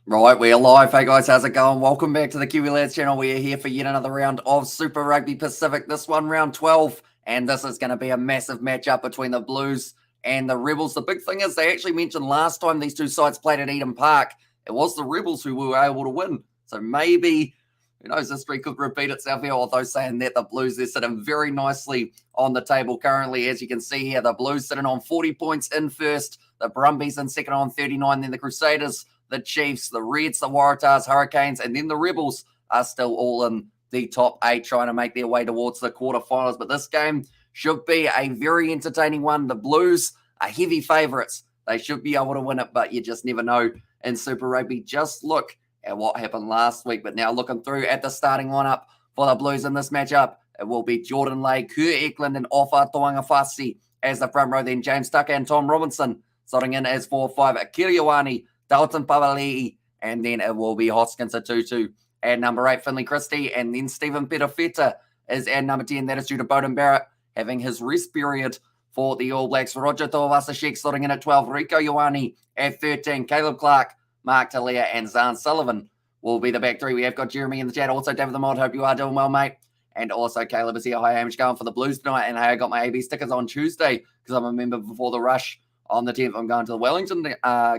Right, we're live. Hey guys, how's it going? Welcome back to the Kiwi Lads channel. We are here for yet another round of Super Rugby Pacific. This one, round 12, and this is going to be a massive matchup between the Blues and the Rebels. The big thing is they actually mentioned last time these two sides played at Eden Park, it was the Rebels who were able to win. So maybe, who knows, history could repeat itself here, although saying that the Blues, they're sitting very nicely on the table currently. As you can see here, the Blues sitting on 40 points in first, the Brumbies in second on 39, then the Crusaders, the Chiefs, the Reds, the Waratahs, Hurricanes, and then the Rebels are still all in the top 8 trying to make their way towards the quarterfinals. But this game should be a very entertaining one. The Blues are heavy favourites. They should be able to win it, but you just never know in Super Rugby. Just look at what happened last week. But now looking through at the starting lineup for the Blues in this matchup, it will be Jordan Lay, Kerr Eklund, and Ofa Toangawhasi as the front row. Then James Tucker and Tom Robinson slotting in as 4-5. Akira Ioane, Dalton Pavali'i, and then it will be Hoskins at 2-2. At number 8, Finley Christie, and then Stephen Petafeta is at number 10. That is due to Bowden Barrett having his rest period for the All Blacks. Roger Tuivasa-Sheck slotting in at 12. Rieko Ioane at 13. Caleb Clark, Mark Talia, and Zahn Sullivan will be the back three. We have got Jeremy in the chat. Also, David the Mod. Hope you are doing well, mate. And also, Caleb is here. Hi, Hamish, going for the Blues tonight. And hey, I got my AB stickers on Tuesday because I'm a member before the rush. On the 10th, I'm going to the Wellington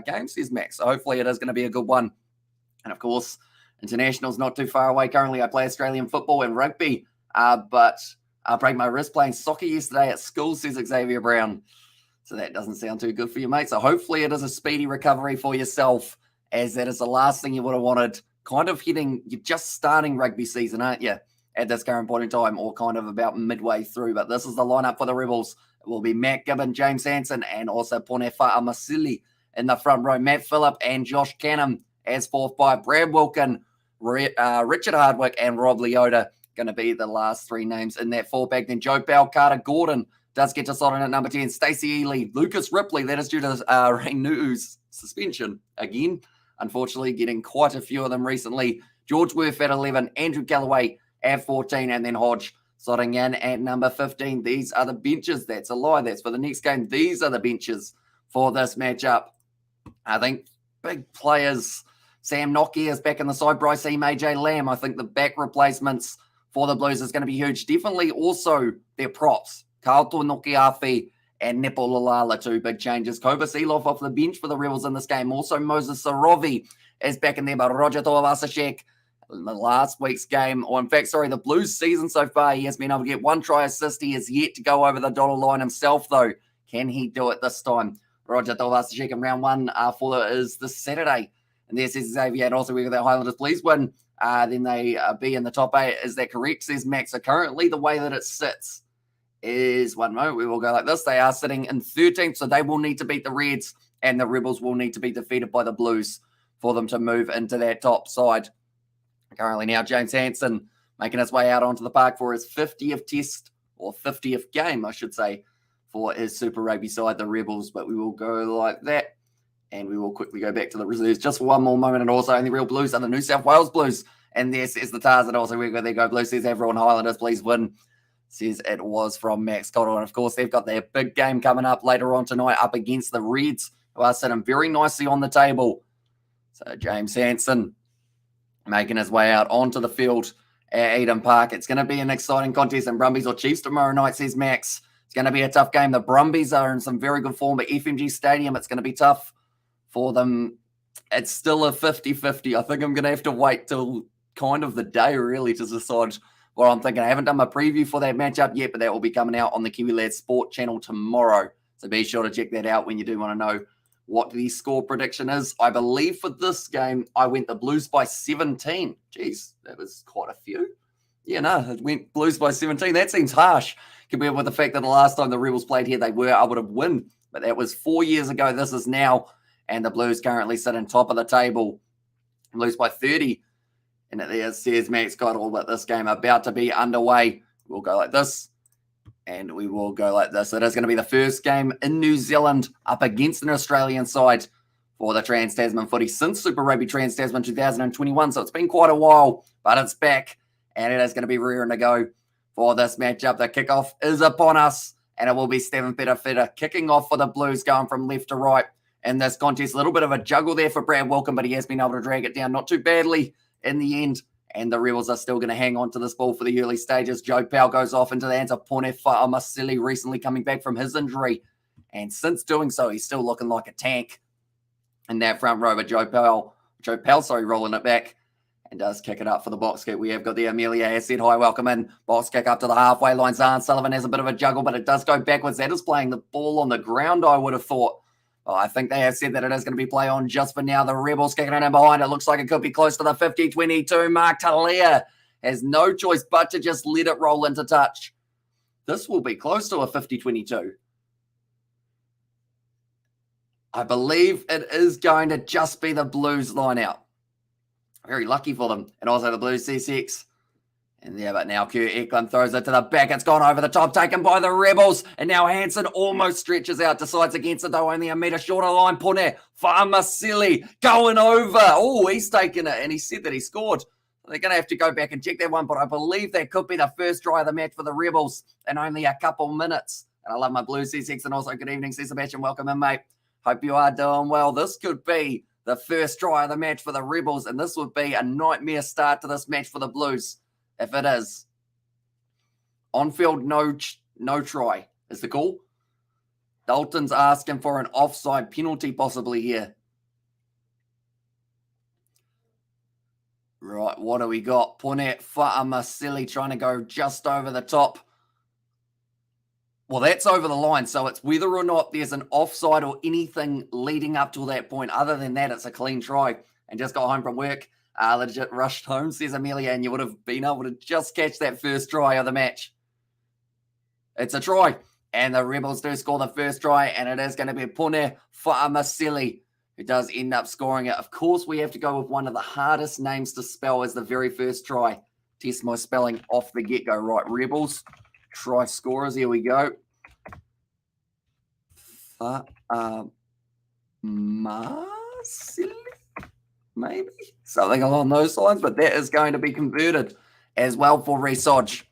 game, says Max. So hopefully it is going to be a good one. And of course, international's not too far away. Currently, I play Australian football and rugby, but I broke my wrist playing soccer yesterday at school, says Xavier Brown. So that doesn't sound too good for you, mate. So hopefully it is a speedy recovery for yourself, as that is the last thing you would have wanted. Kind of you're just starting rugby season, aren't you, at this current point in time, or kind of about midway through. But this is the lineup for the Rebels. It will be Matt Gibbon, James Hansen, and also Ponefa'a Masili in the front row. Matt Phillip and Josh Canham as 4-5. Brad Wilkin, Richard Hardwick, and Rob Leota going to be the last 3 names in that 4-pack. Then Joe Bell, Carter Gordon does get to slot in at number 10. Stacey Ely, Lucas Ripley, that is due to Rainu's suspension again. Unfortunately, getting quite a few of them recently. George Worth at 11, Andrew Galloway at 14, and then Hodge slotting in at number 15. These are the benches. That's a lie. That's for the next game. These are the benches for this matchup. I think big players. Sam Nokia is back in the side. Bryce Eam, AJ Lamb. I think the back replacements for the Blues is going to be huge. Definitely also their props. Kaoto Nokiafi and Nepo Lalala, 2 big changes. Kobus Eloff off the bench for the Rebels in this game. Also Moses Sarovi is back in there, but Roger Tuivasa-Sheck in the last week's game, or in fact, sorry, the Blues season so far, he has been able to get 1 try assist. He has yet to go over the dollar line himself, though. Can he do it this time? Roger Tuivasa-Sheck in round 1 for is this Saturday. And there says Xavier, and also we got the Highlanders please win. Then they be in the top 8. Is that correct, says Max? So currently the way that it sits is, one moment, we will go like this. They are sitting in 13th, so they will need to beat the Reds, and the Rebels will need to be defeated by the Blues for them to move into that top side. Currently now, James Hansen making his way out onto the park for his 50th test, or 50th game, I should say, for his Super Rugby side, the Rebels. But we will go like that, and we will quickly go back to the reserves just for one more moment. And also, only real Blues are the New South Wales Blues. And there says the Tars, and also there go Blues, says everyone Highlanders, please win. Says it was from Max Cottle. And of course, they've got their big game coming up later on tonight up against the Reds, who are sitting very nicely on the table. So James Hansen making his way out onto the field at Eden Park. It's going to be an exciting contest, and Brumbies or Chiefs tomorrow night, says Max. It's going to be a tough game. The Brumbies are in some very good form, but FMG Stadium, it's going to be tough for them. It's still a 50-50. I think I'm going to have to wait till kind of the day, really, to decide what I'm thinking. I haven't done my preview for that matchup yet, but that will be coming out on the Kiwi Lads Sport channel tomorrow. So be sure to check that out when you do want to know what the score prediction is. I believe for this game, I went the Blues by 17. Jeez, that was quite a few. Yeah, no, it went Blues by 17. That seems harsh compared with the fact that the last time the Rebels played here, they were able to win. But that was 4 years ago. This is now. And the Blues currently sit on top of the table. Blues by 30. And it says Max Cottle, but this game about to be underway. We'll go like this. And we will go like this. It is going to be the first game in New Zealand up against an Australian side for the Trans-Tasman footy since Super Rugby Trans-Tasman 2021. So it's been quite a while, but it's back. And it is going to be rearing to go for this matchup. The kickoff is upon us. And it will be Stephen Petafeta kicking off for the Blues, going from left to right. in this contest. A little bit of a juggle there for Brad Wilkin, but he has been able to drag it down not too badly in the end. And the Rebels are still going to hang on to this ball for the early stages. Joe Powell goes off into the hands of Pone Fa'amasili, recently coming back from his injury. And since doing so, he's still looking like a tank in that front row. But Joe Powell, rolling it back and does kick it up for the box kick. We have got the Amelia has said hi, welcome in. Box kick up to the halfway line. Zahn Sullivan has a bit of a juggle, but it does go backwards. That is playing the ball on the ground, I would have thought. Well, I think they have said that it is going to be play on just for now. The Rebels kicking it in behind. It looks like it could be close to the 50-22. Mark Talia has no choice but to just let it roll into touch. This will be close to a 50-22. I believe it is going to just be the Blues line out. Very lucky for them. And also the Blues C6. And yeah, but now Q Auckland throws it to the back. It's gone over the top, taken by the Rebels. And now Hansen almost stretches out, decides against it, though only a metre shorter line. Pone Fa'amasili going over. Oh, he's taken it, and he said that he scored. They're going to have to go back and check that one, but I believe that could be the first try of the match for the Rebels in only a couple minutes. And I love my Blues C6, and also good evening, C. Sebastian. Welcome in, mate. Hope you are doing well. This could be the first try of the match for the Rebels, and this would be a nightmare start to this match for the Blues. If it is. On-field, no try is the call. Dalton's asking for an offside penalty possibly here. Right, what do we got? Pone Fa'amasili trying to go just over the top. Well, that's over the line, so it's whether or not there's an offside or anything leading up to that point. Other than that, it's a clean try. And just got home from work. Legit rushed home, says Amelia, and you would have been able to just catch that first try of the match. It's a try, and the Rebels do score the first try, and it is going to be Pone Fa'amasili who does end up scoring it. Of course, we have to go with one of the hardest names to spell as the very first try. Test my spelling off the get-go. Right, Rebels, try scorers, here we go. Fa'amasili? Maybe something along those lines, but that is going to be converted as well for Resodge.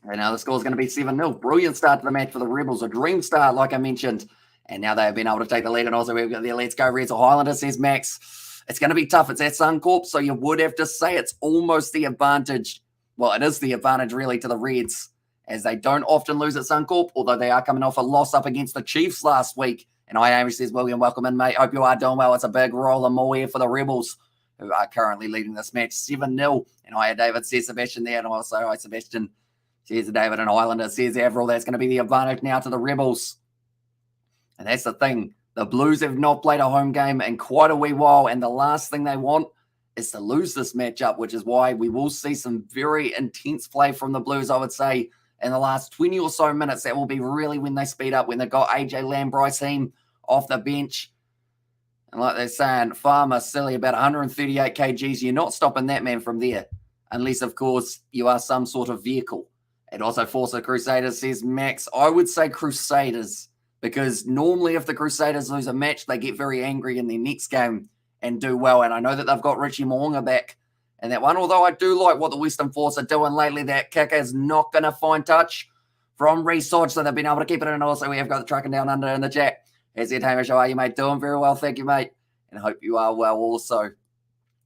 And now the score is going to be 7-0. Brilliant start to the match for the Rebels. A dream start, like I mentioned. And now they have been able to take the lead. And also we've got the Let's Go Reds or Highlanders, says Max. It's going to be tough. It's at Suncorp, so you would have to say it's almost the advantage. Well, it is the advantage really to the Reds, as they don't often lose at Suncorp, although they are coming off a loss up against the Chiefs last week. And Amish says, William, welcome in, mate. Hope you are doing well. It's a big roll and more here for the Rebels, who are currently leading this match 7-0. And David says Sebastian there. And also, Sebastian says David and Islander says Avril. That's going to be the advantage now to the Rebels. And that's the thing. The Blues have not played a home game in quite a wee while. And the last thing they want is to lose this matchup, which is why we will see some very intense play from the Blues, I would say, in the last 20 or so minutes. That will be really when they speed up, when they've got AJ Lamb, Bryce Heem off the bench. And like they're saying, Fa'amasili, about 138 kgs. You're not stopping that man from there, unless, of course, you are some sort of vehicle. And also Forza Crusaders says Max. I would say Crusaders, because normally if the Crusaders lose a match, they get very angry in their next game and do well. And I know that they've got Richie Mo'unga back in that one, although I do like what the Western Force are doing lately. That kick is not going to find touch from Resodge, so they've been able to keep it in. And also we have got the trucking down under in the chat. As said, Hamish, how are you, mate? Doing very well, thank you, mate. And I hope you are well also.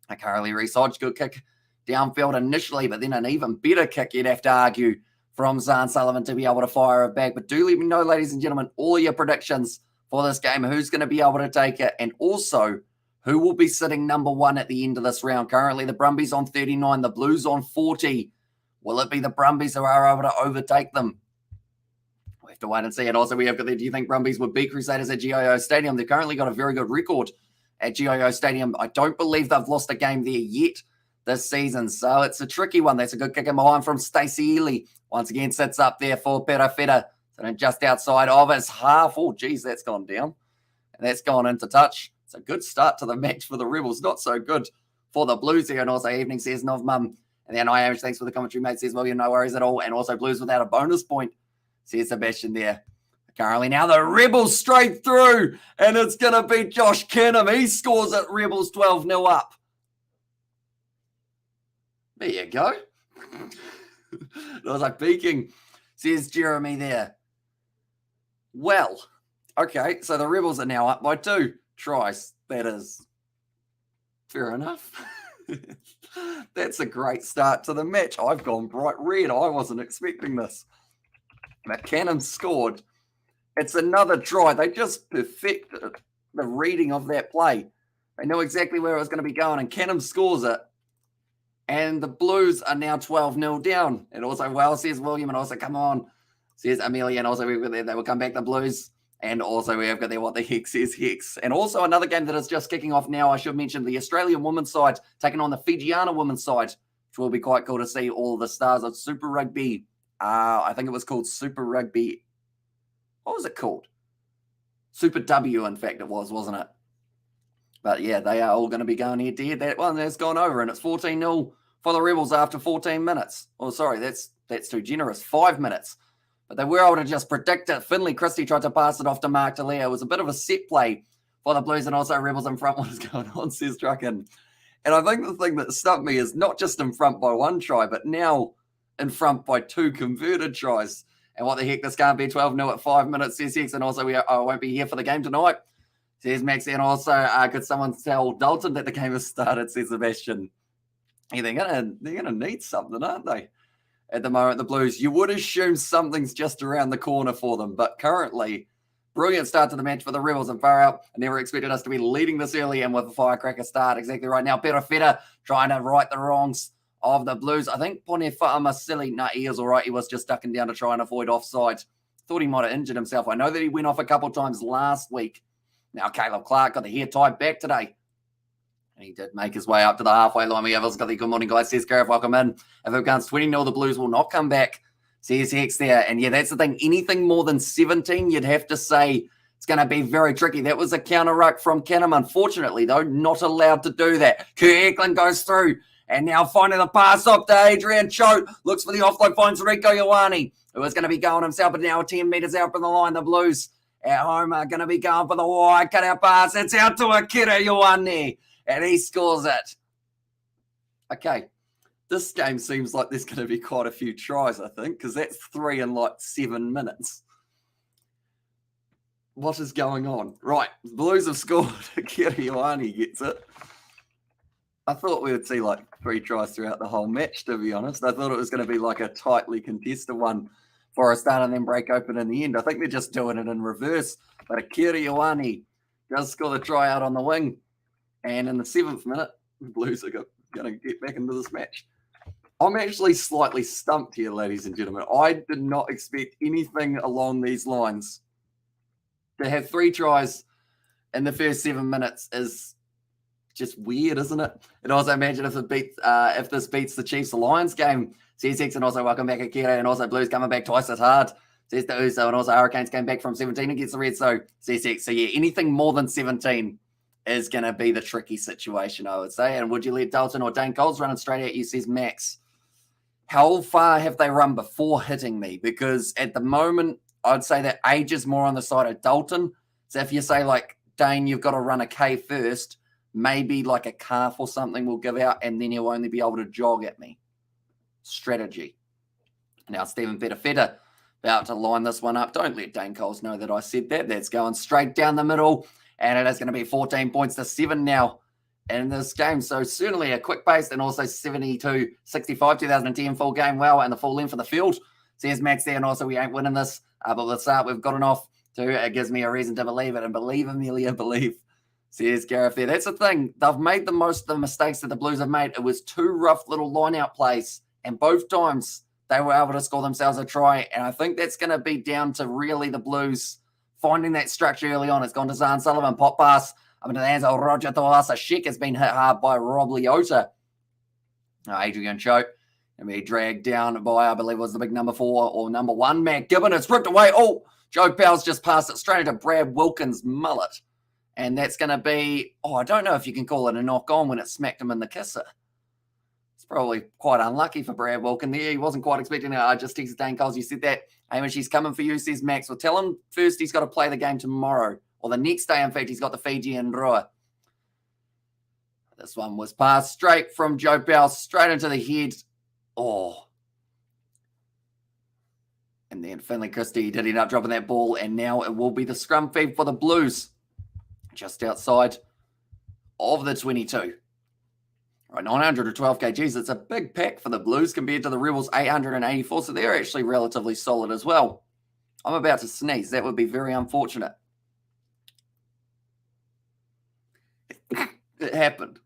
Currently Resodge, good kick downfield initially, but then an even better kick, you'd have to argue, from Zahn Sullivan to be able to fire it back. But do let me know, ladies and gentlemen, all your predictions for this game. Who's going to be able to take it? And also, who will be sitting number one at the end of this round? Currently, the Brumbies on 39, the Blues on 40. Will it be the Brumbies who are able to overtake them? We have to wait and see. And also, we have got the, do you think Brumbies would beat Crusaders at GIO Stadium? They've currently got a very good record at GIO Stadium. I don't believe they've lost a game there yet this season. So it's a tricky one. That's a good kick in behind from Stacey Ely. Once again, sits up there for Perafeta. So just outside of his half. Oh, geez, that's gone down. And that's gone into touch. It's a good start to the match for the Rebels. Not so good for the Blues here. And also, evening says Novmum. And then I am, thanks for the commentary, mate. Says, well, you no worries at all. And also, Blues without a bonus point, says Sebastian there. Currently now the Rebels straight through. And it's going to be Josh Kernam. He scores at Rebels 12-0 up. There you go. It was like peeking, says Jeremy there. Well, okay, so the Rebels are now up by 2. tries. That is fair enough. That's a great start to the match. I've gone bright red. I wasn't expecting this. But Cannon scored. It's another try. They just perfected the reading of that play. They knew exactly where it was going to be going, and Cannon scores it. And the Blues are now 12-0 down. And also, well, says William, and also, come on, says Amelia, and also they will come back, the Blues. And also we have got there what the heck says Hex. And also another game that is just kicking off now, I should mention, the Australian women's side taking on the Fijiana women's side, which will be quite cool to see all the stars of Super Rugby. I think it was called Super Rugby. What was it called? Super W, in fact, it was, wasn't it? But yeah, they are all going to be going head-to-head. That one has gone over, and it's 14-0 for the Rebels after 14 minutes. Oh, sorry, that's too generous. 5 minutes. But they were able to just predict it. Finley Christie tried to pass it off to Mark DeLeo. It was a bit of a set play for the Blues, and also Rebels in front. What is going on, says Drucken. And I think the thing that stumped me is not just in front by 1 try, but now in front by 2 converted tries. And what the heck, this can't be 12-0 at 5 minutes, says Hex. And also, I won't be here for the game tonight, says Maxie. And also, could someone tell Dalton that the game has started, says Sebastian. Yeah, they're gonna need something, aren't they? At the moment, the Blues, you would assume something's just around the corner for them, but currently, brilliant start to the match for the Rebels, and far out. I never expected us to be leading this early and with a firecracker start exactly right now. Peter Feta trying to right the wrongs of the Blues. I think Ponefa'a silly. No, he was all right. He was just ducking down to try and avoid offside. Thought he might have injured himself. I know that he went off a couple of times last week. Now, Caleb Clark got the hair tied back today. And he did make his way up to the halfway line. We have got the good morning, guys. Says Gareth, welcome in. If it comes 20-0, the Blues will not come back. Says Hex there. And yeah, that's the thing. Anything more than 17, you'd have to say it's going to be very tricky. That was a counter ruck from Canham. Unfortunately, though, not allowed to do that. Kirkland goes through. And now finding the pass off to Adrian Choate. Looks for the offload, finds Rico Ioane, who is going to be going himself, but now 10 metres out from the line. The Blues at home are going to be going for the wide cutout pass. It's out to Akira Ioane. And he scores it. Okay, this game seems like there's going to be quite a few tries, I think, because that's 3 in like 7 minutes. What is going on? Right, the Blues have scored. Akira Ioane gets it. I thought we would see like 3 tries throughout the whole match, to be honest. I thought it was going to be like a tightly contested one for a start and then break open in the end. I think they're just doing it in reverse. But Akira Ioane does score the try out on the wing. And in the 7th minute, the Blues are going to get back into this match. I'm actually slightly stumped here, ladies and gentlemen. I did not expect anything along these lines. To have 3 tries in the first 7 minutes is just weird, isn't it? And also imagine if this beats the Chiefs-Lions game. Says Hex, and also welcome back Akira, and also Blues coming back twice as hard. Says the Uso, and also Hurricanes came back from 17 against the Reds. So says Hex. So yeah, anything more than 17 is going to be the tricky situation, I would say. And would you let Dalton or Dane Coles running straight at you, says Max. How far have they run before hitting me? Because at the moment, I'd say that age is more on the side of Dalton. So if you say, like, Dane, you've got to run a K first, maybe like a calf or something will give out, and then he'll only be able to jog at me. Strategy. Now, Stephen Petafetta about to line this one up. Don't let Dane Coles know that I said that. That's going straight down the middle. And it is going to be 14 points to 7 now in this game. So certainly a quick pace, and also 72-65, 2010 full game. Well, and the full length of the field. Says Max there, and also we ain't winning this. But let's start. We've got enough to, it gives me a reason to believe it. And believe, Amelia, believe, says Gareth there. That's the thing. They've made the most of the mistakes that the Blues have made. It was 2 rough little line-out plays. And both times they were able to score themselves a try. And I think that's going to be down to really the Blues finding that structure early on. It's gone to Zahn Sullivan. Pop pass up into the hands of Roger Tuivasa-Sheck has been hit hard by Rob Leota. Adrian Choate and be dragged down by, I believe it was the big number 4 or number 1, Matt Gibbon. It's ripped away. Oh, Joe Powell's just passed it straight into Brad Wilkins' mullet. And that's going to be, I don't know if you can call it a knock on when it smacked him in the kisser. It's probably quite unlucky for Brad Wilkins there. He wasn't quite expecting it. I just texted Dane Coles. You said that. Hamish, he's coming for you, says Max. Well, tell him first he's got to play the game tomorrow. Or the next day, in fact, he's got the Fiji and Roa. This one was passed straight from Joe Powell, straight into the head. Oh. And then Finley Christie did end up dropping that ball, and now it will be the scrum feed for the Blues. just outside of the 22. Right, 912 kgs. It's a big pack for the Blues compared to the Rebels 884, so they're actually relatively solid as well. I'm about to sneeze. That would be very unfortunate. It happened.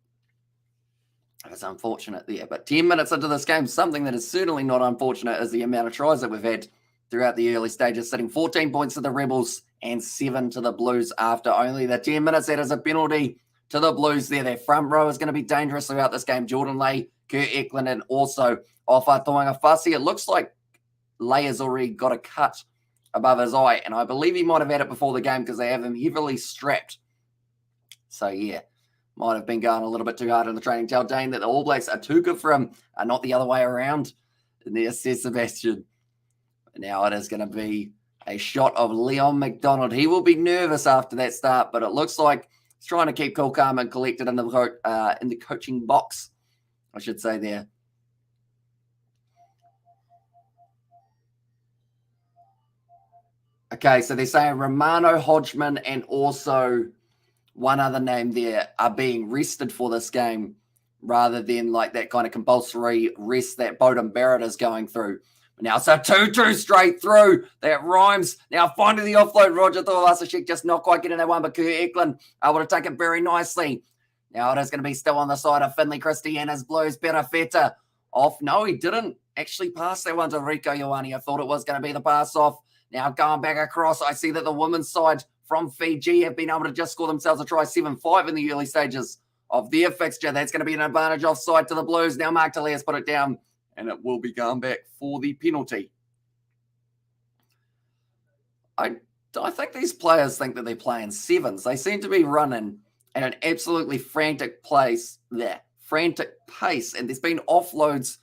It's unfortunate there. But 10 minutes into this game, something that is certainly not unfortunate is the amount of tries that we've had throughout the early stages, sitting 14 points to the Rebels and 7 to the Blues after only the 10 minutes. That is a penalty to the Blues there. Their front row is going to be dangerous throughout this game. Jordan Lay, Kurt Eklund, and also Ofa Tuivasa-Sheck. It looks like Lay has already got a cut above his eye, and I believe he might have had it before the game because they have him heavily strapped. So, yeah, might have been going a little bit too hard in the training. Tell Dane that the All Blacks are too good for him, not the other way around. And there says Sebastian. Now it is going to be a shot of Leon McDonald. He will be nervous after that start, but it looks like he's trying to keep cool, calm, and collected in the coaching box, I should say there. Okay, so they're saying Romano Hodgman and also one other name there are being rested for this game rather than like that kind of compulsory rest that Bowden Barrett is going through. Now it's a 2-2 straight through. That rhymes. Now finding the offload. Roger Tuivasa-Sheck just not quite getting that one, but Kurt Eklund able to take it very nicely. Now it is going to be still on the side of Finley Christie and his Blues. Perafeta off. No, he didn't actually pass that one to Rieko Ioane. I thought it was going to be the pass off. Now going back across, I see that the women's side from Fiji have been able to just score themselves a try 7-5 in the early stages of their fixture. That's going to be an advantage offside to the Blues. Now Mark Talia's put it down, and it will be going back for the penalty. I think these players think that they're playing sevens. They seem to be running at an absolutely frantic pace there. Frantic pace. And there's been offloads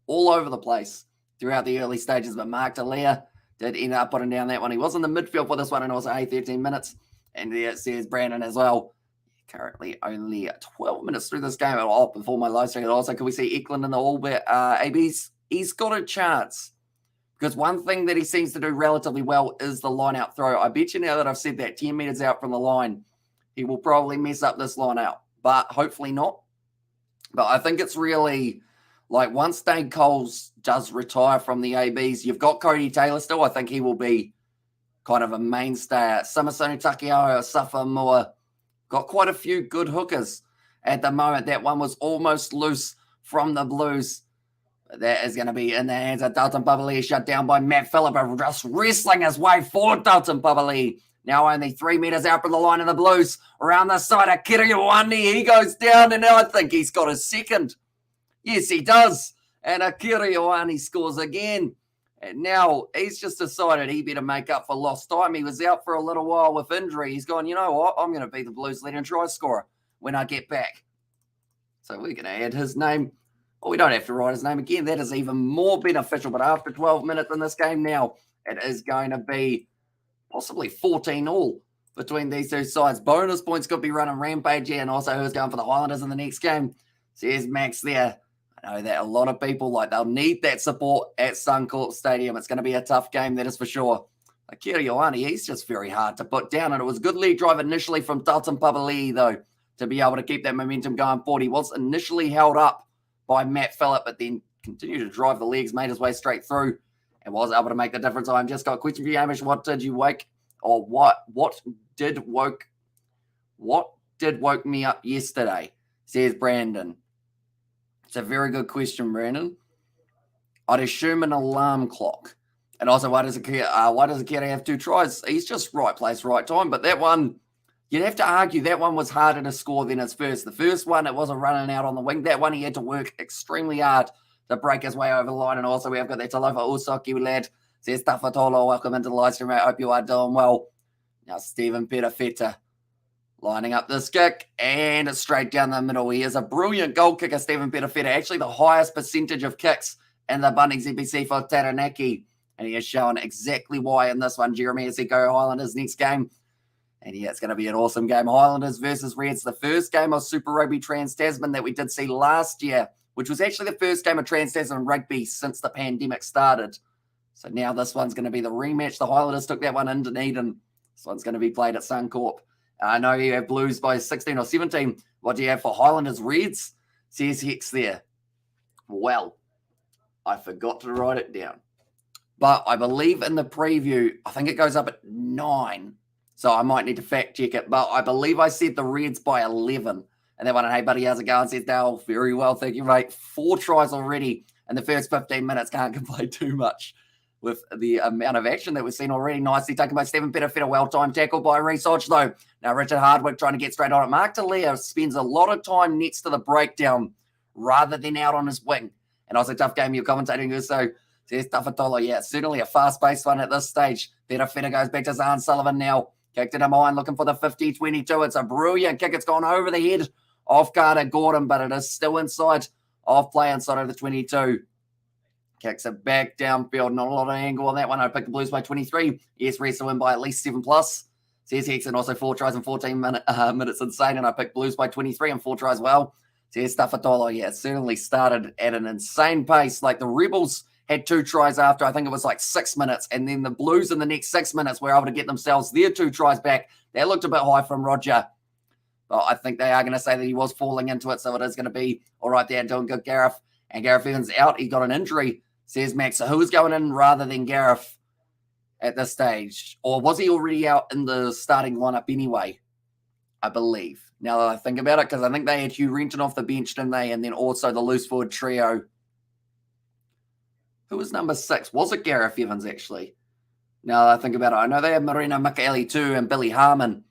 all over the place throughout the early stages. But Mark Talia did end up putting down that one. He was in the midfield for this one and also 13 minutes. And there it says Brandon as well. Currently only 12 minutes through this game. Before my live stream, also, can we see Eklund in the All ABs? He's got a chance. Because one thing that he seems to do relatively well is the line out throw. I bet you now that I've said that 10 meters out from the line, he will probably mess up this line out. But hopefully not. But I think it's really like once Dane Coles does retire from the ABs, you've got Cody Taylor still. I think he will be kind of a mainstay. Samasoni Takiao, Safa Moore. Got quite a few good hookers at the moment. That one was almost loose from the Blues. That is going to be in the hands of Dalton Pavali, shut down by Matt Phillip, just wrestling his way forward. Dalton Pavali now only 3 meters out from the line of the Blues. Around the side of Kiriwani, he goes down, and I think he's got a second. Yes, he does. And Kiriwani scores again. And now he's just decided he better make up for lost time. He was out for a little while with injury. He's gone, you know what? I'm going to be the Blues leading try scorer when I get back. So we're going to add his name. Well, we don't have to write his name again. That is even more beneficial. But after 12 minutes in this game now, it is going to be possibly 14-all between these two sides. Bonus points could be running rampage here. And also who's going for the Highlanders in the next game. So here's Max there. I know that a lot of people, they'll need that support at Suncorp Stadium. It's going to be a tough game, that is for sure. Akira Ioane, he's just very hard to put down. And it was a good lead drive initially from Dalton Pavali, though, to be able to keep that momentum going forward. He was initially held up by Matt Phillip, but then continued to drive the legs, made his way straight through, and was able to make the difference. I've just got a question for you, Hamish. What did you wake, or what did woke me up yesterday? Says Brandon. It's a very good question, Brandon. I'd assume an alarm clock. And also, why does Akira have 2 tries? He's just right place, right time. But that one, you'd have to argue that one was harder to score than his first. The first one, it wasn't running out on the wing. That one, he had to work extremely hard to break his way over the line. And also, we have got that Talofa Usaki lad. Says Tafatolo, welcome into the live stream. I hope you are doing well. Now, Stephen Perafeta lining up this kick, and it's straight down the middle. He is a brilliant goal kicker, Stephen Perafeta. Actually, the highest percentage of kicks in the Bunnings NPC for Taranaki. And he has shown exactly why in this one. Jeremy Asiko, Highlanders next game. And yeah, it's going to be an awesome game. Highlanders versus Reds, the first game of Super Rugby Trans-Tasman that we did see last year, which was actually the first game of Trans-Tasman rugby since the pandemic started. So now this one's going to be the rematch. The Highlanders took that one in Dunedin. This one's going to be played at Suncorp I know you have Blues by 16 or 17. What do you have for Highlanders Reds? Says Hex there. Well, I forgot to write it down. But I believe in the preview, I think it goes up at 9. So I might need to fact check it. But I believe I said the Reds by 11. And that one, hey, buddy, how's it going? Says Dale, very well, thank you, mate. 4 tries already in the first 15 minutes. Can't complain too much with the amount of action that we've seen already. Nicely taken by Stephen Pettifett. A well-timed tackle by Research, though. Now, Richard Hardwick trying to get straight on it. Mark Talia spends a lot of time next to the breakdown rather than out on his wing. And also, tough game you're commentating. So, says Tuivasa-Sheck. Yeah, certainly a fast-paced one at this stage. Pettifett goes back to Zahn Sullivan now. Kicked it in mind, looking for the 50-22. It's a brilliant kick. It's gone over the head of Carter Gordon, but it is still inside of play inside of the 22. Kicks it back downfield. Not a lot of angle on that one. I picked the Blues by 23. Yes, Reds to win by at least 7+. Says Hexon also 4 tries in 14 minutes insane, and I picked Blues by 23 and 4 tries well. Says Tuivasa-Sheck. Yeah, it certainly started at an insane pace. Like the Rebels had 2 tries after, I think it was like 6 minutes, and then the Blues in the next 6 minutes were able to get themselves their 2 tries back. That looked a bit high from Roger. But I think they are going to say that he was falling into it, so it is going to be all right there, doing good, Gareth. And Gareth Evans out. He got an injury, says Max. So who was going in rather than Gareth at this stage? Or was he already out in the starting lineup anyway? I believe. Now that I think about it, because I think they had Hugh Renton off the bench, didn't they? And then also the loose forward trio. Who was number 6? Was it Gareth Evans, actually? Now that I think about it, I know they had Marino Mikaeli too and Billy Harmon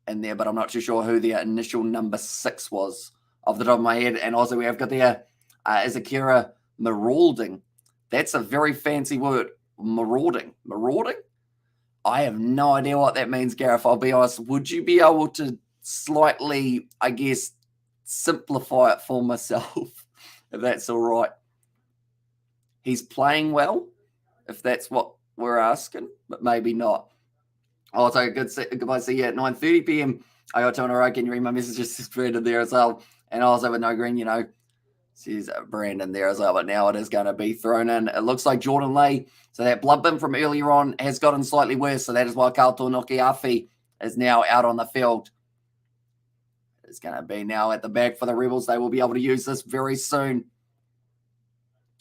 in there, but I'm not too sure who their initial number 6 was off the top of my head. And also we have got there Izakira Marauding. That's a very fancy word. Marauding. Marauding? I have no idea what that means, Gareth. I'll be honest. Would you be able to slightly, I guess, simplify it for myself, if that's all right? He's playing well, if that's what we're asking, but maybe not. Also, goodbye, see you at 9:30 p.m. I got 2 in a row. Can you read my messages? Just Brandon there as well. And also with no green, says Brandon there as well. But now it is going to be thrown in. It looks like Jordan Lay. So that blood bin from earlier on has gotten slightly worse. So that is why Kaito Nokiafi is now out on the field. It's going to be now at the back for the Rebels. They will be able to use this very soon.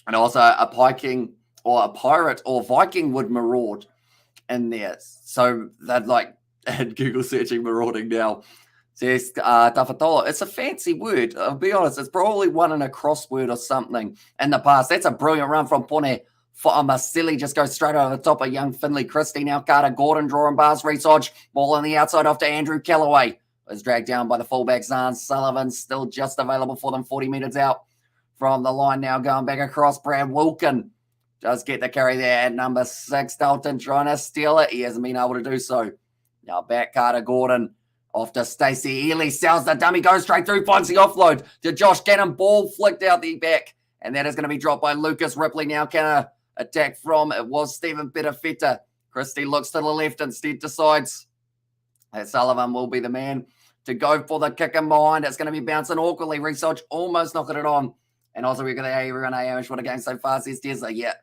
And also a Piking or a Pirate or Viking would maraud in there. So they'd like Google searching marauding now. Says Tuivasa-Sheck. It's a fancy word. I'll be honest. It's probably one in a crossword or something in the past. That's a brilliant run from Pone Fa'amasilli. Just goes straight over the top of young Finley Christie. Now Carter Gordon drawing bars. Research. Ball on the outside off to Andrew Callaway. Was dragged down by the fullback Zahn Sullivan. Still just available for them 40 metres out from the line now. Going back across. Brad Wilkin does get the carry there at number 6. Dalton trying to steal it. He hasn't been able to do so. Now back Carter Gordon. Off to Stacey Ely. Sells the dummy. Goes straight through. Finds the offload to Josh Cannon. Ball flicked out the back. And that is going to be dropped by Lucas Ripley. Now can attack from. It was Stephen Pettifett. Christie looks to the left. Instead decides that Sullivan will be the man to go for the kick in behind. It's going to be bouncing awkwardly. Research almost knocking it on. And also we've got everyone Amish. What a game so far, says Tesla. Yeah.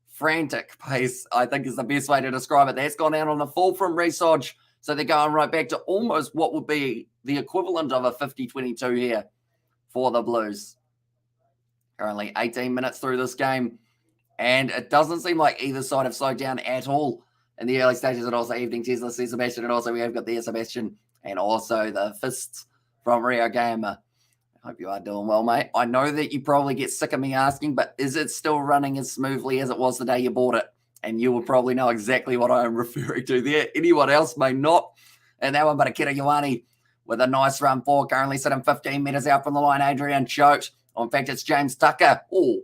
Frantic pace, I think, is the best way to describe it. That's gone out on the full from Research. So they're going right back to almost what would be the equivalent of a 50-22 here for the Blues. Currently 18 minutes through this game. And it doesn't seem like either side have slowed down at all in the early stages. And also evening Tesla says Sebastian. And also we have got there Sebastian. And also the fists from Rio Gamer. I hope you are doing well, mate. I know that you probably get sick of me asking, but is it still running as smoothly as it was the day you bought it? And you will probably know exactly what I am referring to there. Anyone else may not. And that one, but Akira Ioane with a nice run forward. Currently sitting 15 metres out from the line. Adrian choked. Oh, in fact, it's James Tucker. Oh,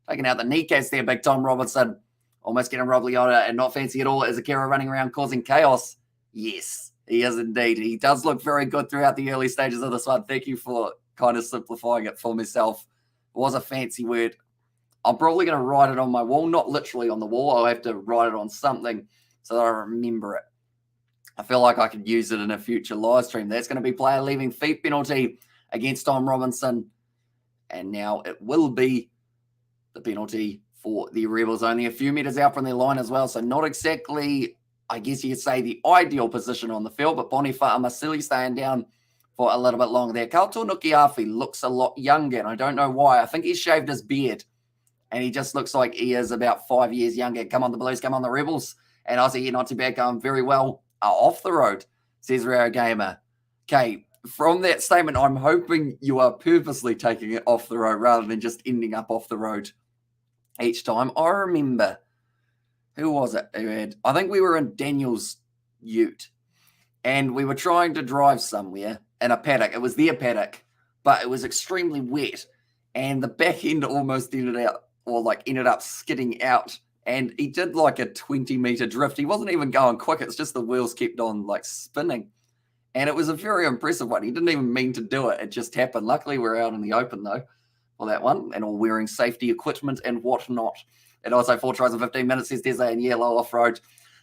taking out the kneecaps there, big Tom Robinson. Almost getting Rob Leota and not fancy at all. Is Akira running around causing chaos? Yes, he is indeed. He does look very good throughout the early stages of this one. Thank you for kind of simplifying it for myself. It was a fancy word. I'm probably going to write it on my wall, not literally on the wall. I'll have to write it on something so that I remember it. I feel like I could use it in a future live stream. That's going to be player leaving feet penalty against Tom Robinson. And now it will be the penalty for the Rebels, only a few metres out from their line as well. So not exactly I guess you could say, the ideal position on the field, but Boni Fa'amasili staying down for a little bit longer there. Kauto Nukiafi looks a lot younger, and I don't know why. I think he's shaved his beard, and he just looks like he is about 5 years younger. Come on, the Blues, come on, the Rebels. And Aussie, not too bad, going very well off the road, says Rio Gamer. Okay, from that statement, I'm hoping you are purposely taking it off the road rather than just ending up off the road each time. I remember, who was it who had, I think we were in Daniel's ute, and we were trying to drive somewhere in a paddock. It was their paddock, but it was extremely wet, and the back end almost ended up skidding out, and he did like a 20-meter drift. He wasn't even going quick. It's just the wheels kept on like spinning, and it was a very impressive one. He didn't even mean to do it. It just happened. Luckily, we're out in the open, though, for that one, and all wearing safety equipment and whatnot. And also 4 tries in 15 minutes, says Desi, and yellow off-road,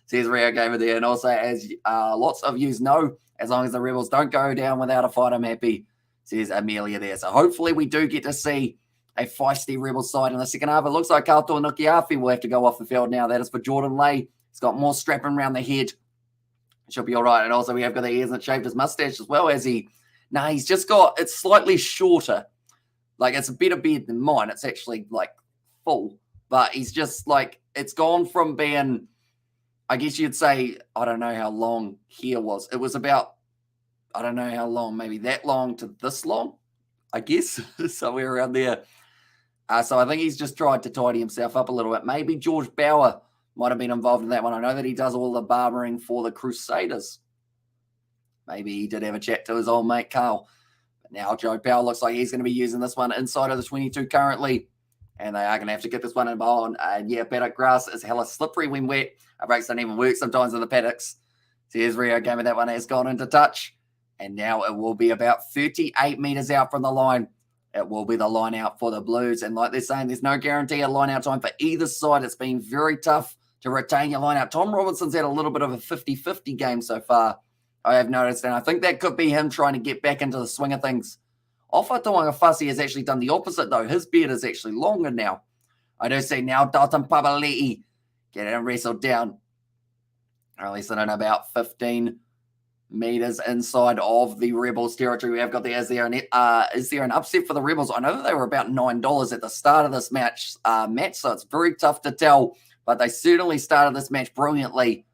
says Rio Gamer there. And also, as lots of yous know, as long as the Rebels don't go down without a fight, I'm happy, says Amelia there. So hopefully we do get to see a feisty Rebels side in the second half. It looks like Kauto Nukiafi will have to go off the field now. That is for Jordan Lay. He's got more strapping around the head. Should be all right. And also we have got the ears and shaved his mustache as well as he... Nah, he's just got... It's slightly shorter. Like, it's a better beard than mine. It's actually, like, full. But he's just, like... It's gone from being... I guess you'd say... I don't know how long hair was. It was about... I don't know how long. Maybe that long to this long, I guess. Somewhere around there. So I think he's just tried to tidy himself up a little bit. Maybe George Bauer might have been involved in that one. I know that he does all the barbering for the Crusaders. Maybe he did have a chat to his old mate Carl. But now Joe Powell looks like he's going to be using this one inside of the 22 currently. And they are going to have to get this one in on. Yeah, paddock grass is hella slippery when wet. Our brakes don't even work sometimes in the paddocks. So here's Rio Gamer. That one has gone into touch. And now it will be about 38 meters out from the line. It will be the line out for the Blues. And like they're saying, there's no guarantee of line out time for either side. It's been very tough to retain your line out. Tom Robinson's had a little bit of a 50-50 game so far, I have noticed. And I think that could be him trying to get back into the swing of things. Ofa Tuivasa has actually done the opposite, though. His beard is actually longer now. I do see now Dalton Papali'i getting him wrestled down. Or at least I don't know, about 15 meters inside of the Rebels territory. We have got the is there an upset for the Rebels? I know that they were about $9 at the start of this match, so it's very tough to tell, but they certainly started this match brilliantly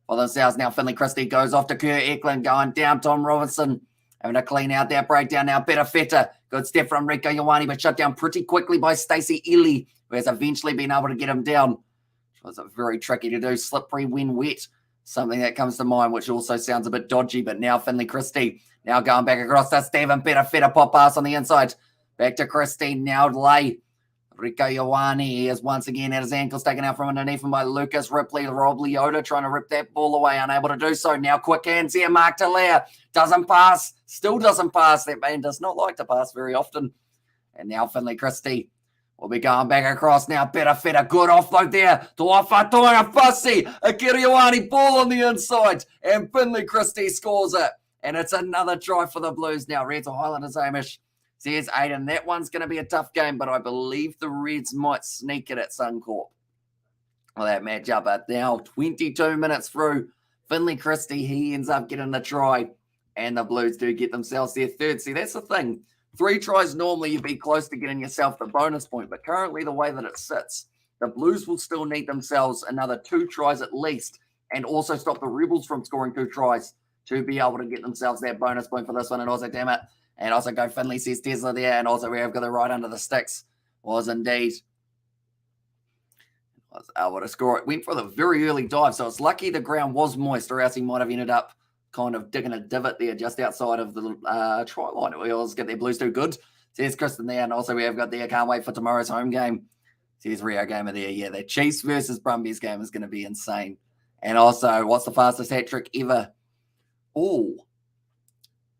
for themselves. Now Finley Christie goes off to Kurt Eklund, going down. Tom Robinson having to clean out that breakdown now. Better Feta, good step from Rico Ioane, but shut down pretty quickly by Stacey Ely, who has eventually been able to get him down. It was very tricky to do, slippery when wet. Something that comes to mind, which also sounds a bit dodgy, but now Finley Christie, now going back across to Stephen Better Feta, pop pass on the inside. Back to Christie, now Lay. Rico Ioane is once again at his ankles, taken out from underneath him by Lucas Ripley. Rob Leota trying to rip that ball away, unable to do so. Now quick hands here, Mark Talaire. Doesn't pass, still doesn't pass. That man does not like to pass very often. And now Finley Christie will be going back across now. Better Feta, good offload there. Tuifa Tuivasa, Akira Ioane, ball on the inside. And Finley Christie scores it. And it's another try for the Blues now. Reds or Highlanders, Hamish. Says Aiden, that one's going to be a tough game, but I believe the Reds might sneak it at Suncorp. Well, that matchup, but now 22 minutes through. Finley Christie, he ends up getting the try. And the Blues do get themselves their third. See, that's the thing. 3 tries normally, you'd be close to getting yourself the bonus point. But currently, the way that it sits, the Blues will still need themselves another 2 tries at least. And also stop the Rebels from scoring 2 tries to be able to get themselves that bonus point for this one. And also, damn it. And also go Finley, says Tesla there. And also we have got the right under the sticks. Was indeed. Was able to score it. Went for the very early dive. So it's lucky the ground was moist, or else he might have ended up kind of digging a divot there just outside of the try line. We always get their Blues too good. Says Kristen there. And also we have got there. Can't wait for tomorrow's home game. Says Rio Gamer there. Yeah, the Chiefs versus Brumbies game is going to be insane. And also, what's the fastest hat trick ever? Oh.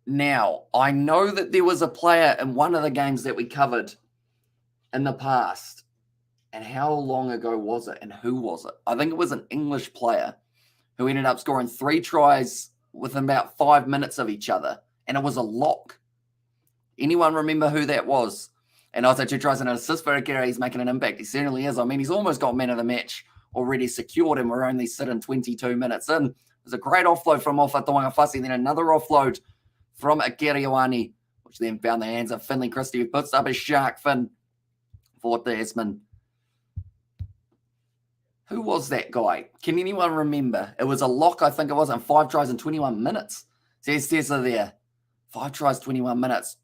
Now, I know that there was a player in one of the games that we covered in the past. And how long ago was it? And who was it? I think it was an English player who ended up scoring 3 tries within about 5 minutes of each other. And it was a lock. Anyone remember who that was? And also 2 tries and an assist for Akira. He's making an impact. He certainly is. I mean, he's almost got man of the match already secured, and we're only sitting 22 minutes in. It was a great offload from Ofa Tuivasa, then another offload from Akiriwani, which then found the hands of Finley Christie, who puts up a shark fin for Tasman. Who was that guy? Can anyone remember? It was a lock, I think it was, and 5 tries in 21 minutes. Says Tessa there. 5 tries, 21 minutes.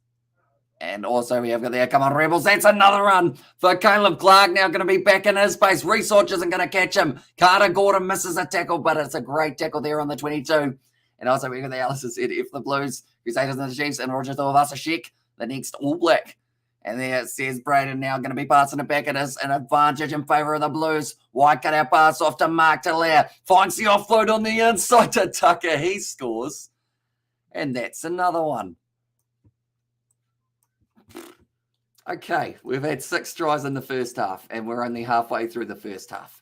And also we have got there, come on, Rebels. That's another run for Caleb Clark. Now going to be back in his space. Research isn't going to catch him. Carter Gordon misses a tackle, but it's a great tackle there on the 22. And also we got the Alice said, if the Blues, Crusaders and the Chiefs, and Roger Tuivasa-Sheck, the next All Black. And there it says Braden now going to be passing it back. It is an advantage in favour of the Blues. Wide cut out pass off to Mark Talair. Finds the offload on the inside to Tucker. He scores. And that's another one. Okay, we've had 6 tries in the first half, and we're only halfway through the first half.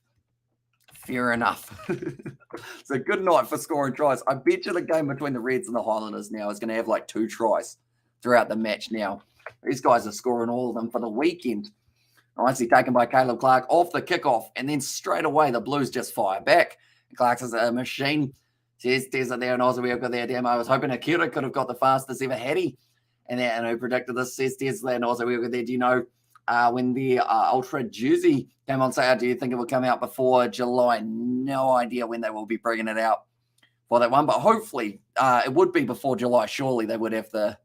Fair enough. It's a good night for scoring tries. I bet you the game between the Reds and the Highlanders now is going to have like 2 tries throughout the match now. These guys are scoring all of them for the weekend. Nicely taken by Caleb Clark off the kickoff, and then straight away the Blues just fire back. Clark's a machine. Says Tessa there, and also we have got there. Damn, I was hoping Akira could have got the fastest ever had he. And who predicted this, says Tessa, and also we have got there. Do you know when the Ultra jersey came on sale, do you think it will come out before July? No idea when they will be bringing it out for that one, but hopefully it would be before July. Surely they would have the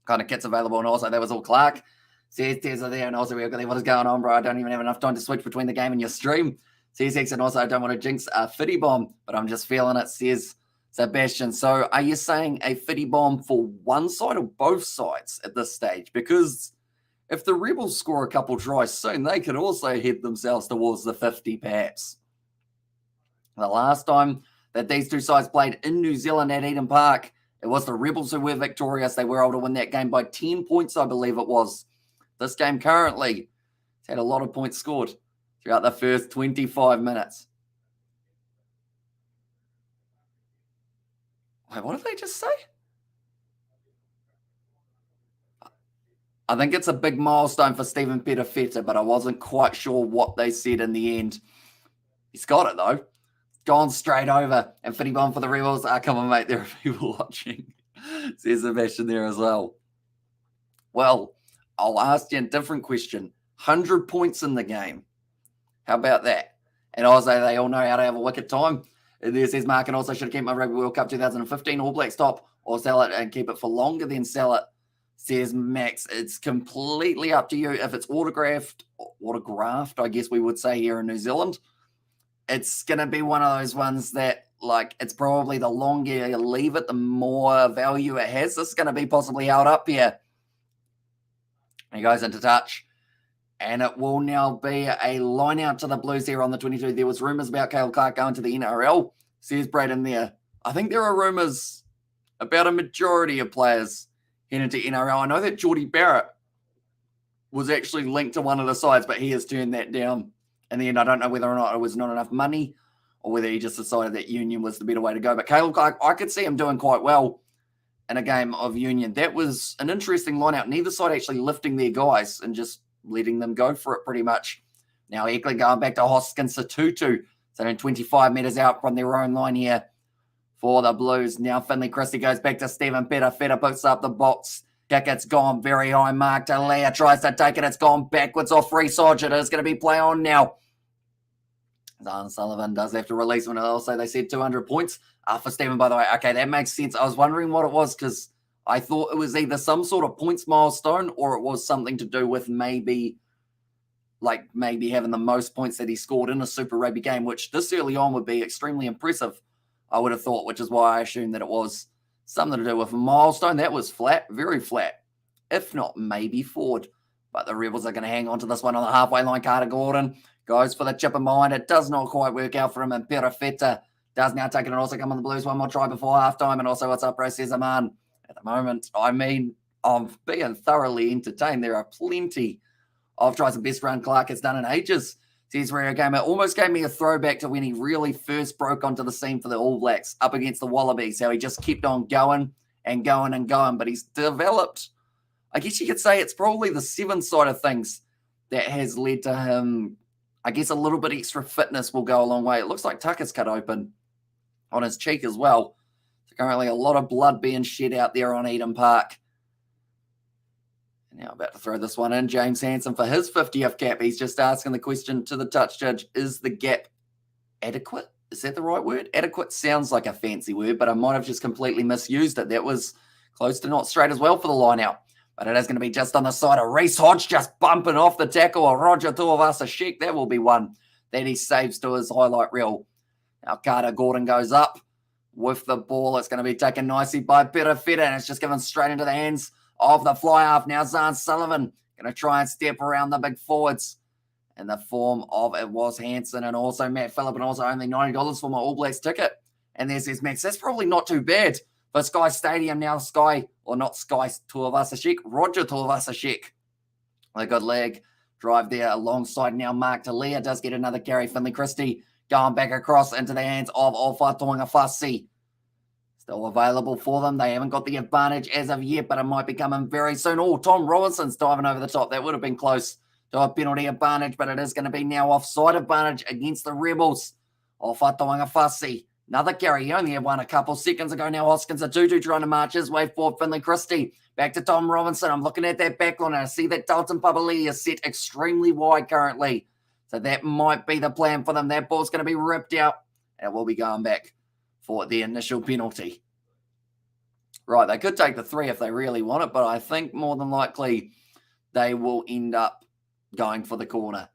kind of kits available. And also that was all Clark. Says Tessa there, and also we have got there. What is going on, bro? I don't even have enough time to switch between the game and your stream. Says X, and also I don't want to jinx a fitty bomb, but I'm just feeling it, says Sebastian. So are you saying a fitty bomb for one side or both sides at this stage? Because if the Rebels score a couple tries soon, they could also head themselves towards the 50 perhaps. The last time that these two sides played in New Zealand at Eden Park, it was the Rebels who were victorious. They were able to win that game by 10 points, I believe it was. This game currently has had a lot of points scored throughout the first 25 minutes. Wait, what did they just say? I think it's a big milestone for Stephen Petafeta, but I wasn't quite sure what they said in the end. He's got it, though. Gone straight over. And fitting bomb for the Rebels. Come on, mate. There are people watching. Says Sebastian there as well. Well, I'll ask you a different question. 100 points in the game. How about that? And also, they all know how to have a wicked time. There says Mark, and also should keep my Rugby World Cup 2015 All Black stop or sell it and keep it for longer than sell it. Says Max, it's completely up to you. If it's autographed, I guess we would say here in New Zealand, it's going to be one of those ones that, like, it's probably the longer you leave it, the more value it has. This is going to be possibly held up here. He goes into touch. And it will now be a line out to the Blues here on the 22. There was rumours about Caleb Clark going to the NRL. Says Braden there. I think there are rumours about a majority of players heading to NRL. I know that Geordie Barrett was actually linked to one of the sides, but he has turned that down. In the end, I don't know whether or not it was not enough money or whether he just decided that Union was the better way to go. But Caleb Clark, I could see him doing quite well in a game of Union. That was an interesting line out. Neither side actually lifting their guys and just letting them go for it pretty much. Now Eckley going back to Hoskins Tutu. So then 25 metres out from their own line here for the Blues. Now Finley Christie goes back to Stephen Petter. Petter puts up the box. Kick, it's gone very high. Mark Talea tries to take it. It's gone backwards off Research. It is going to be play on now. Zan Sullivan does have to release one. Also, they said 200 points for Stephen, by the way. Okay, that makes sense. I was wondering what it was because I thought it was either some sort of points milestone or it was something to do with maybe having the most points that he scored in a Super Rugby game, which this early on would be extremely impressive, I would have thought, which is why I assumed that it was something to do with a milestone. That was flat, very flat, if not maybe forward. But the Rebels are going to hang on to this one on the halfway line. Carter Gordon goes for the chip in behind. It does not quite work out for him, and Perafeta does now take it and also come on the Blues. One more try before halftime, and also what's up, bro, says Aman. At the moment, I mean, I'm being thoroughly entertained. There are plenty of tries. The best run Clark has done in ages. Says Rio Gamer. Almost gave me a throwback to when he really first broke onto the scene for the All Blacks up against the Wallabies. How he just kept on going and going and going. But he's developed, I guess you could say it's probably the 7 side of things that has led to him I guess a little bit extra fitness will go a long way. It looks like Tucker's cut open on his cheek as well. So currently a lot of blood being shed out there on Eden Park. Now about to throw this one in. James Hansen for his 50th cap. He's just asking the question to the touch judge, is the gap adequate? Is that the right word? Adequate sounds like a fancy word, but I might have just completely misused it. That was close to not straight as well for the line out. But it is going to be just on the side of Reece Hodge, just bumping off the tackle of Roger Tuivasa-Sheck. That will be one that he saves to his highlight reel. Now Carter Gordon goes up with the ball. It's going to be taken nicely by Perifeta, and it's just given straight into the hands of the fly half. Now Zahn Sullivan going to try and step around the big forwards in the form of it was Hansen and also Matt Phillip, and also only $90 for my All Blacks ticket. And there's his max. That's probably not too bad for Sky Stadium now. Sky, or not Sky Tuivasa-Sheck, Roger Tuivasa-Sheck. A good leg drive there alongside now Mark Talia. Does get another carry. Finley Christie going back across into the hands of Tuivasa-Sheck. Still available for them. They haven't got the advantage as of yet, but it might be coming very soon. Oh, Tom Robinson's diving over the top. That would have been close to a penalty advantage, but it is going to be now offside advantage against the Rebels. Tuivasa-Sheck. Another carry. He only had one a couple seconds ago. Now Hoskins Atutu trying to march his way forward. Finley Christie back to Tom Robinson. I'm looking at that back line and I see that Dalton Papali'i is set extremely wide currently. So that might be the plan for them. That ball's going to be ripped out and it will be going back for the initial penalty. Right, they could take the 3 if they really want it, but I think more than likely they will end up going for the corner.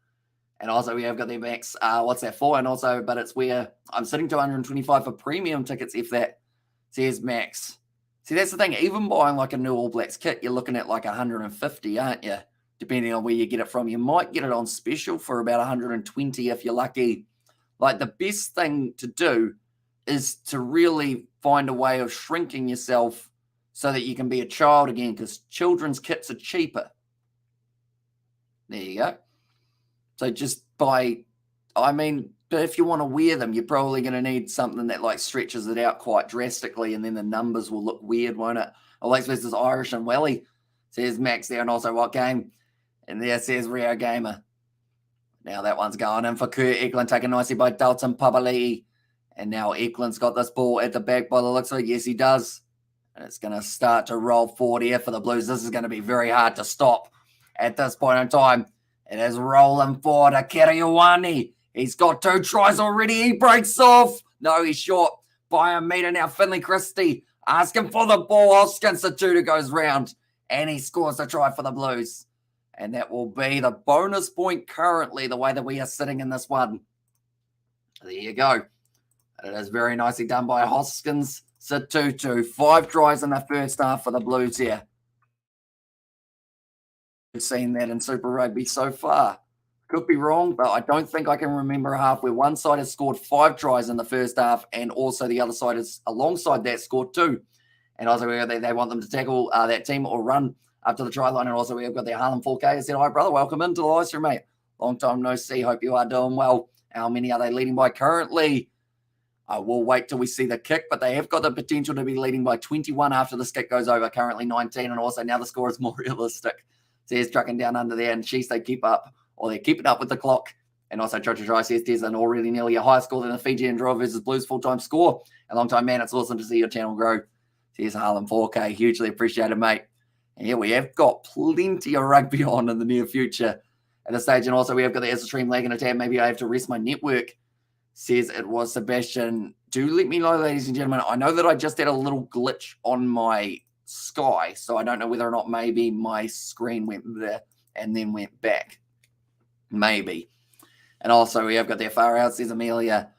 And also we have got their max, what's that for? And also, but it's where I'm sitting to 125 for premium tickets if that says max. See, that's the thing. Even buying like a new All Blacks kit, you're looking at like 150, aren't you? Depending on where you get it from. You might get it on special for about 120 if you're lucky. Like the best thing to do is to really find a way of shrinking yourself so that you can be a child again, because children's kits are cheaper. There you go. So just buy, but if you want to wear them, you're probably going to need something that like stretches it out quite drastically, and then the numbers will look weird, won't it? All Blacks versus Irish and Welly. Says Max there, and also what game? And there says Rio Gamer. Now that one's going in for Kurt Eklund, taken nicely by Dalton Papali'i. And now Eklund's got this ball at the back by the looks of it. Yes, he does. And it's going to start to roll forward here for the Blues. This is going to be very hard to stop at this point in time. It is rolling forward. Akira Ioane. He's got 2 tries already. He breaks off. No, he's short by a metre now. Finley Christie asking for the ball. Hoskins Atutu goes round. And he scores the try for the Blues. And that will be the bonus point currently, the way that we are sitting in this one. There you go. It is very nicely done by Hoskins Atutu. 5 tries in the first half for the Blues here. We've seen that in Super Rugby so far. Could be wrong, but I don't think I can remember a half where one side has scored 5 tries in the first half and also the other side has, alongside that, scored 2. And also they want them to tackle that team or run up to the try line. And also we've got their Harlem 4K. I said, hi, brother, welcome into the live stream, mate. Long time no see. Hope you are doing well. How many are they leading by currently? I will wait till we see the kick, but they have got the potential to be leading by 21 after this kick goes over. Currently 19, and also now the score is more realistic. So he's trucking down under there, and Chiefs, they keep up, or they're keeping up with the clock. And also Try says there's an already nearly a higher score than the Fijian draw versus Blues full-time score. A long time, man. It's awesome to see your channel grow. Here's Harlem 4K. Hugely appreciated, mate. And yeah, we have got plenty of rugby on in the near future at this stage. And also we have got the stream lag in a tab. Maybe I have to rest my network. Says it was Sebastian. Do let me know, ladies and gentlemen. I know that I just had a little glitch on my Sky, so I don't know whether or not maybe my screen went there and then went back. Maybe. And also we have got their far out, says Amelia.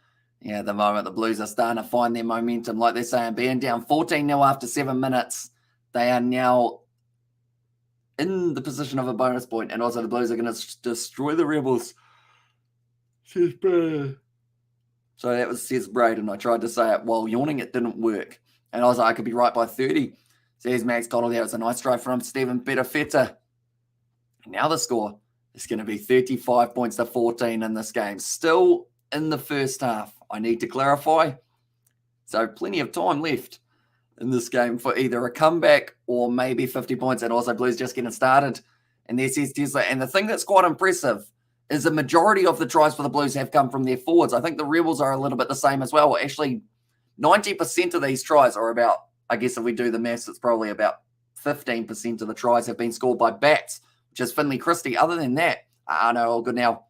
Yeah, at the moment the Blues are starting to find their momentum, like they're saying, being down 14-0 after 7 minutes. They are now in the position of a bonus point, and also the Blues are going to destroy the Rebels. Says So that was says Braden. I tried to say it while yawning. It didn't work. And also I could be right by 30. Says Max Cottle there. It's a nice try from Stephen Perifeta. Now the score is going to be 35 points to 14 in this game. Still in the first half, I need to clarify. So plenty of time left in this game for either a comeback or maybe 50 points. And also Blues just getting started. And there says Tesla. And the thing that's quite impressive is the majority of the tries for the Blues have come from their forwards. I think the Rebels are a little bit the same as well. Actually, 90% of these tries are about, I guess if we do the maths, it's probably about 15% of the tries have been scored by backs, which is Finlay Christie. Other than that, no, all good now.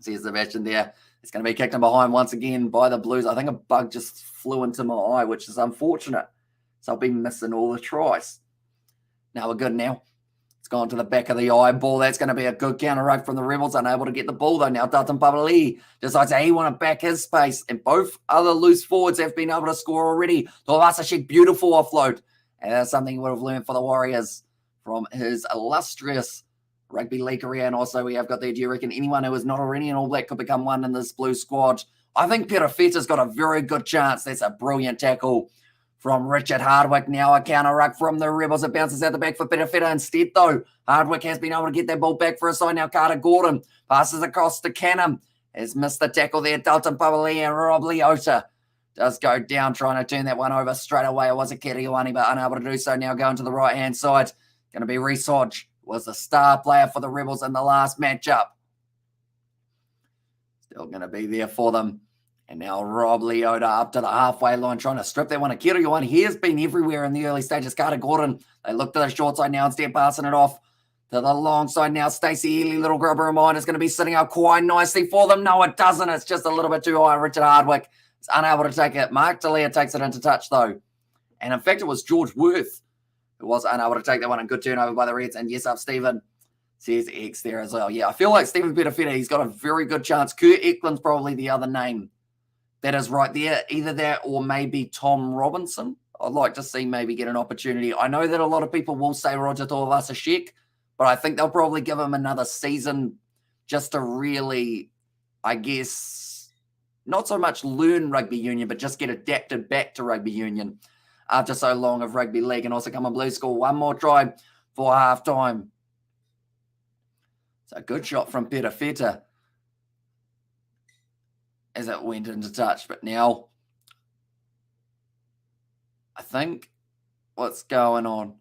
See Sebastian there. It's going to be kicked in behind once again by the Blues. I think a bug just flew into my eye, which is unfortunate. So I'll be missing all the tries. Now we're good now. It's gone to the back of the eyeball. That's going to be a good counter rug from the Rebels. Unable to get the ball, though. Now Dalton Papali'i decides he want to back his space. And both other loose forwards have been able to score already. Tuivasa-Sheck, beautiful offload. And that's something he would have learned for the Warriors from his illustrious rugby league career. And also we have got there, do you reckon anyone who is not already an All Black could become one in this Blue squad? I think Perofeta's got a very good chance. That's a brilliant tackle from Richard Hardwick. Now a counter ruck from the Rebels. It bounces out the back for Perofeta. Instead, though, Hardwick has been able to get that ball back for a side. Now Carter Gordon passes across to Canham. Has missed the tackle there. Dalton Papali'i and Rob Leota does go down, trying to turn that one over straight away. It was a Kiriwani, but unable to do so. Now going to the right-hand side. Going to be Reece Hodge. Was the star player for the Rebels in the last matchup. Still going to be there for them. And now Rob Leota up to the halfway line, trying to strip that one. Kiriwani, he has been everywhere in the early stages. Carter Gordon, they look to the short side now, instead passing it off to the long side now. Stacey Ely, little grubber of mine, is going to be sitting up quite nicely for them. No, it doesn't. It's just a little bit too high. Richard Hardwick is unable to take it. Mark Talia takes it into touch, though. And in fact, it was George Worth who was unable to take that one. A good turnover by the Reds. And yes, up Stephen says X there as well. Yeah, I feel like Stephen Perofeta, he's got a very good chance. Kurt Eklund's probably the other name that is right there. Either that or maybe Tom Robinson. I'd like to see maybe get an opportunity. I know that a lot of people will say Roger Tuivasa-Sheck, but I think they'll probably give him another season just to really, I guess, not so much learn rugby union, but just get adapted back to rugby union after so long of rugby league. And also come on, Blues score one more try for halftime. So a good shot from Perofeta as it went into touch. But now, I think what's going on.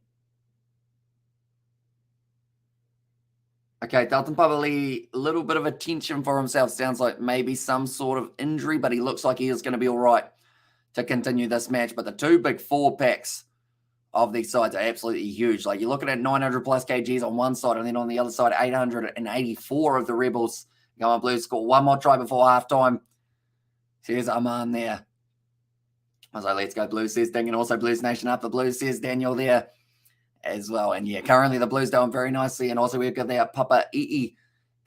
Okay, Dalton Papali'i, a little bit of attention for himself. Sounds like maybe some sort of injury, but he looks like he is going to be all right to continue this match. But the two big four packs of these sides are absolutely huge. Like, you're looking at 900 plus kgs on one side, and then on the other side, 884 of the Rebels. Go on, Blues score one more try before halftime. Here's Arman there. I was like, let's go Blues, says Ding, and also Blues Nation up the Blues, says Daniel there as well. And yeah, currently the Blues doing very nicely. And also we've got there Papa Ii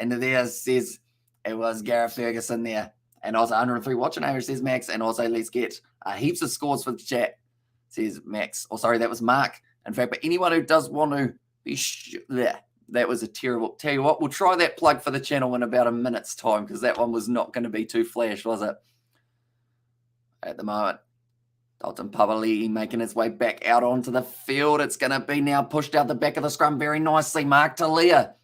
into there, says it was Gareth Ferguson there. And also 103 watching over, says Max. And also let's get heaps of scores for the chat, says Max. Oh, sorry, that was Mark. In fact, but anyone who does want to be that was a terrible. Tell you what, we'll try that plug for the channel in about a minute's time, because that one was not going to be too flash, was it? At the moment, Dalton Papali'i making his way back out onto the field. It's going to be now pushed out the back of the scrum very nicely. Mark Talia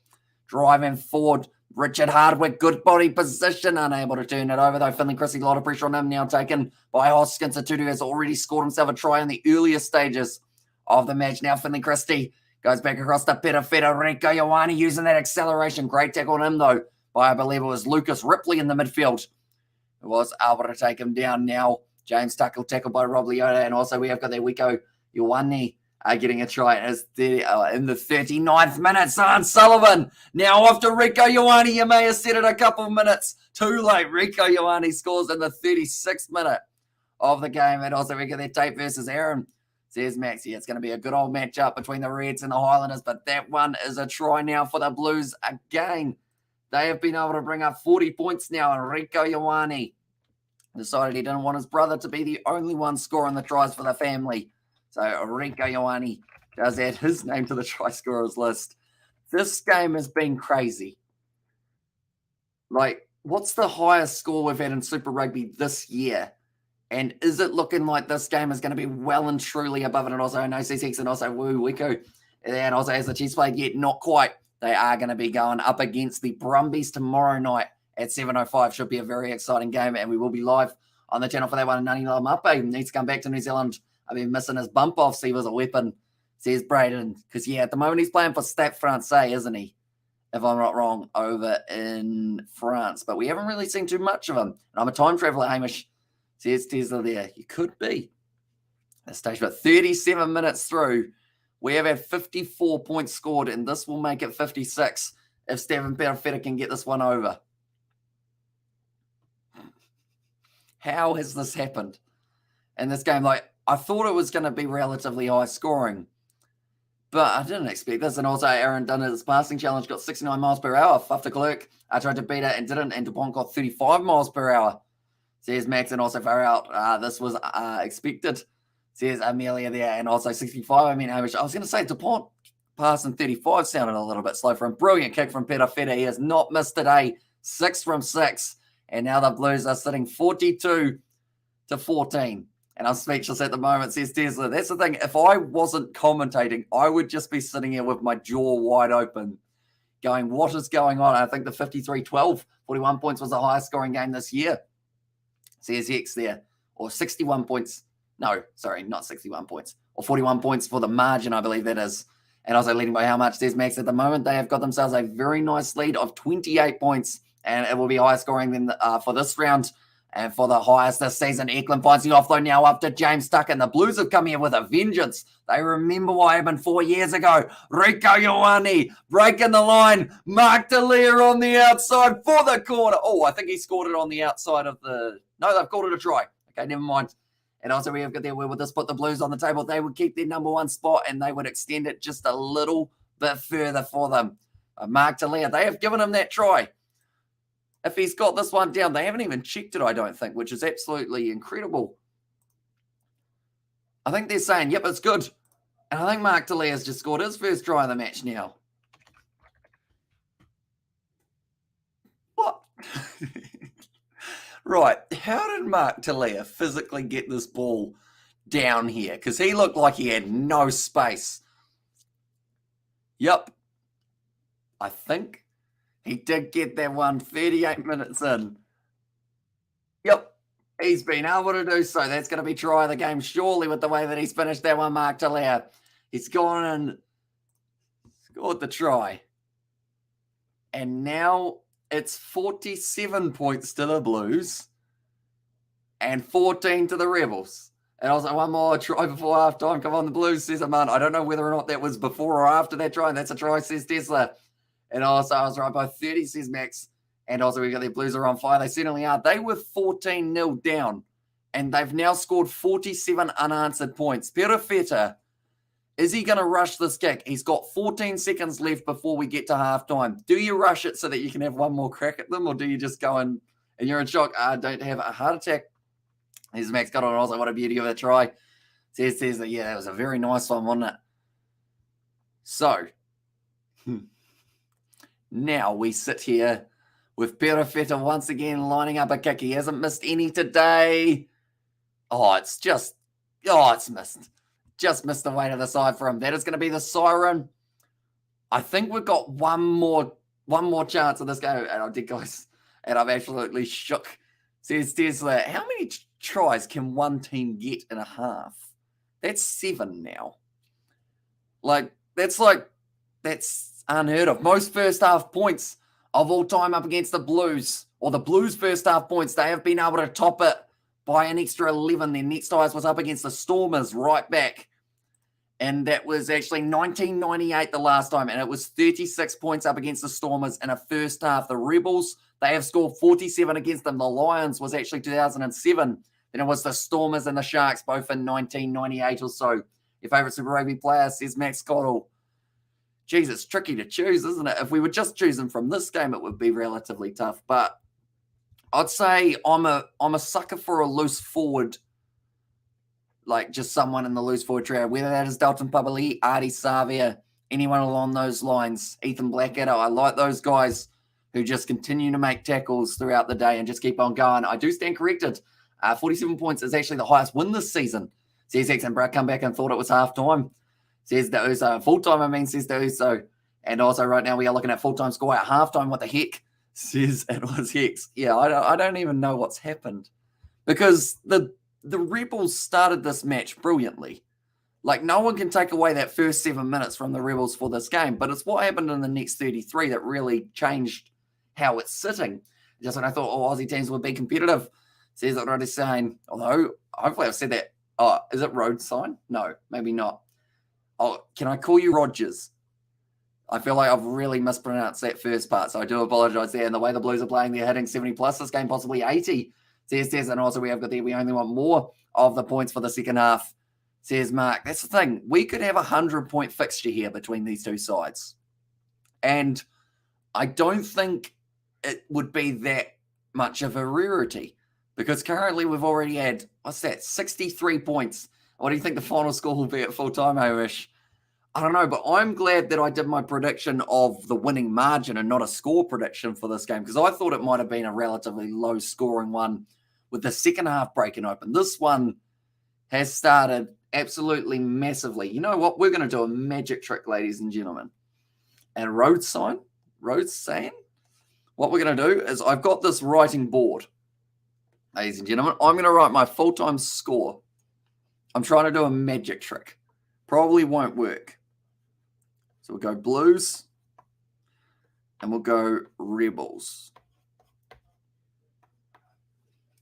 driving forward. Richard Hardwick, good body position, unable to turn it over though. Finlay Christie, a lot of pressure on him, now taken by Hoskins. Tutu has already scored himself a try in the earlier stages of the match. Now Finlay Christie goes back across to Perofeta. Rieko Ioane using that acceleration. Great tackle on him though by, I believe it was Lucas Ripley in the midfield, who was able to take him down. Now James Tucker tackled by Rob Leota, and also we have got there Rieko Ioane getting a try in the 39th minute. Son Sullivan now off to Rieko Ioane. You may have said it a couple minutes too late. Rieko Ioane scores in the 36th minute of the game. And also we get there Tate versus Aaron, says Max. Yeah, it's going to be a good old matchup between the Reds and the Highlanders, but that one is a try now for the Blues again. They have been able to bring up 40 points now, and Rieko Ioane decided he didn't want his brother to be the only one scoring the tries for the family. So Rieko Ioane does add his name to the try scorers list. This game has been crazy. Like, what's the highest score we've had in Super Rugby this year? And is it looking like this game is going to be well and truly above it? And also, no C6 and also Woo Wiku. And also, as the Chiefs played, yet not quite. They are going to be going up against the Brumbies tomorrow night at 7:05. Should be a very exciting game, and we will be live on the channel for that one. Nani Lamape needs to come back to New Zealand. I've been missing his bump off. See, was a weapon, says Braden. Because, yeah, at the moment he's playing for Stade Francais, isn't he? if I'm not wrong, over in France. But we haven't really seen too much of him. And I'm a time traveler, Hamish. Says Tesla there. You could be. At this stage, but 37 minutes through, we have had 54 points scored, and this will make it 56 if Stephen Perifetta can get this one over. How has this happened in this game? Like, I thought it was going to be relatively high scoring, but I didn't expect this. And also, Aaron Dunner's passing challenge got 69 miles per hour. Faf de Klerk tried to beat it and didn't, and DuPont got 35 miles per hour. Says Max, and also far out. This was expected. Says Amelia there, and also 65. I mean, Hamish, I was going to say DuPont passing 35 sounded a little bit slow for him. Brilliant kick from Perifetta. He has not missed today. 6 from 6. And now the Blues are sitting 42-14. And I'm speechless at the moment, says Tesla. That's the thing. If I wasn't commentating, I would just be sitting here with my jaw wide open, going, what is going on? I think the 53-12, 41 points was the highest scoring game this year. Says X there. Or 61 points. No, sorry, not 61 points. Or 41 points for the margin, I believe that is. And also leading by how much, says Max. At the moment, they have got themselves a very nice lead of 28 points. And it will be higher scoring than for this round. And for the highest this season, Auckland finds the offload now up to James Tuck. And the Blues have come here with a vengeance. They remember what happened 4 years ago. Rico Ioane breaking the line. Mark Delia on the outside for the corner. Oh, I think he scored it on the outside of the... No, they've called it a try. Okay, never mind. And also we have got there where would this put the Blues on the table? They would keep their number one spot and they would extend it just a little bit further for them. Mark Delia, they have given him that try. If he's got this one down, they haven't even checked it, I don't think, which is absolutely incredible. I think they're saying, yep, it's good. And I think Mark Delia has just scored his first try of the match now. What? Right, how did Mark Delia physically get this ball down here? Because he looked like he had no space. Yep. I think he did get that one 38 minutes in. Yep. He's been able to do so. That's going to be try of the game, surely, with the way that he's finished that one, Mark Delia. He's gone and scored the try. And now it's 47 points to the Blues and 14 to the Rebels. And also one more try before halftime. Come on, the Blues, says Aman. I don't know whether or not that was before or after that try. And that's a try, says Tesla. And also I was right by 30, says Max. And also we got the Blues are on fire. They certainly are. They were 14-0 down. And they've now scored 47 unanswered points. Perifetta, is he going to rush this kick? He's got 14 seconds left before we get to halftime. Do you rush it so that you can have one more crack at them? Or do you just go and you're in shock? Don't have a heart attack. Here's Max got on. I was like, what a beauty of a try. Says that, yeah, that was a very nice one, wasn't it? So, now we sit here with Perifetta once again lining up a kick. He hasn't missed any today. It's missed. Just missed the way to the side for him. That is going to be the siren. I think we've got one more chance of this game. And I did, guys. And I'm absolutely shook. Says Tesla, how many tries can one team get in a half? That's 7 now. That's unheard of. Most first half points of all time up against the Blues, or the Blues first half points, they have been able to top it by an extra 11. Their next highest was up against the Stormers right back. And that was actually 1998 the last time. And it was 36 points up against the Stormers in a first half. The Rebels, they have scored 47 against them. The Lions was actually 2007. Then it was the Stormers and the Sharks, both in 1998 or so. Your favourite Super Rugby player, says Max Cottle. Geez, it's tricky to choose, isn't it? If we were just choosing from this game, it would be relatively tough. But I'd say I'm a sucker for a loose forward, like just someone in the loose forward trio, whether that is Dalton Pabali, Artie Savia, anyone along those lines, Ethan Blackadder. I like those guys who just continue to make tackles throughout the day and just keep on going. I do stand corrected. 47 points is actually the highest win this season. Says X and Brad come back and thought it was half-time. Says the Uso. Full-time, says the Uso. And also right now we are looking at full-time score at half-time. What the heck? Says it was Hex. Yeah, I don't even know what's happened. Because the Rebels started this match brilliantly. Like, no one can take away that first 7 minutes from the Rebels for this game, but it's what happened in the next 33 that really changed how it's sitting. Just when I thought all Aussie teams would be competitive, says already saying, although hopefully I've said that. Oh, is it road sign? No, maybe not. Oh, can I call you Rogers? I feel like I've really mispronounced that first part, so I do apologize there. And the way the Blues are playing, they're hitting 70 plus this game, possibly 80. Says, and also we have got there, we only want more of the points for the second half. Says Mark, that's the thing. We could have a 100-point fixture here between these two sides. And I don't think it would be that much of a rarity because currently we've already had, 63 points. What do you think the final score will be at full time, Hamish? I don't know, but I'm glad that I did my prediction of the winning margin and not a score prediction for this game because I thought it might have been a relatively low scoring one with the second half breaking open. This one has started absolutely massively. You know what? We're going to do a magic trick, ladies and gentlemen. And road sign, what we're going to do is I've got this writing board, ladies and gentlemen. I'm going to write my full-time score. I'm trying to do a magic trick. Probably won't work. So we'll go Blues and we'll go Rebels.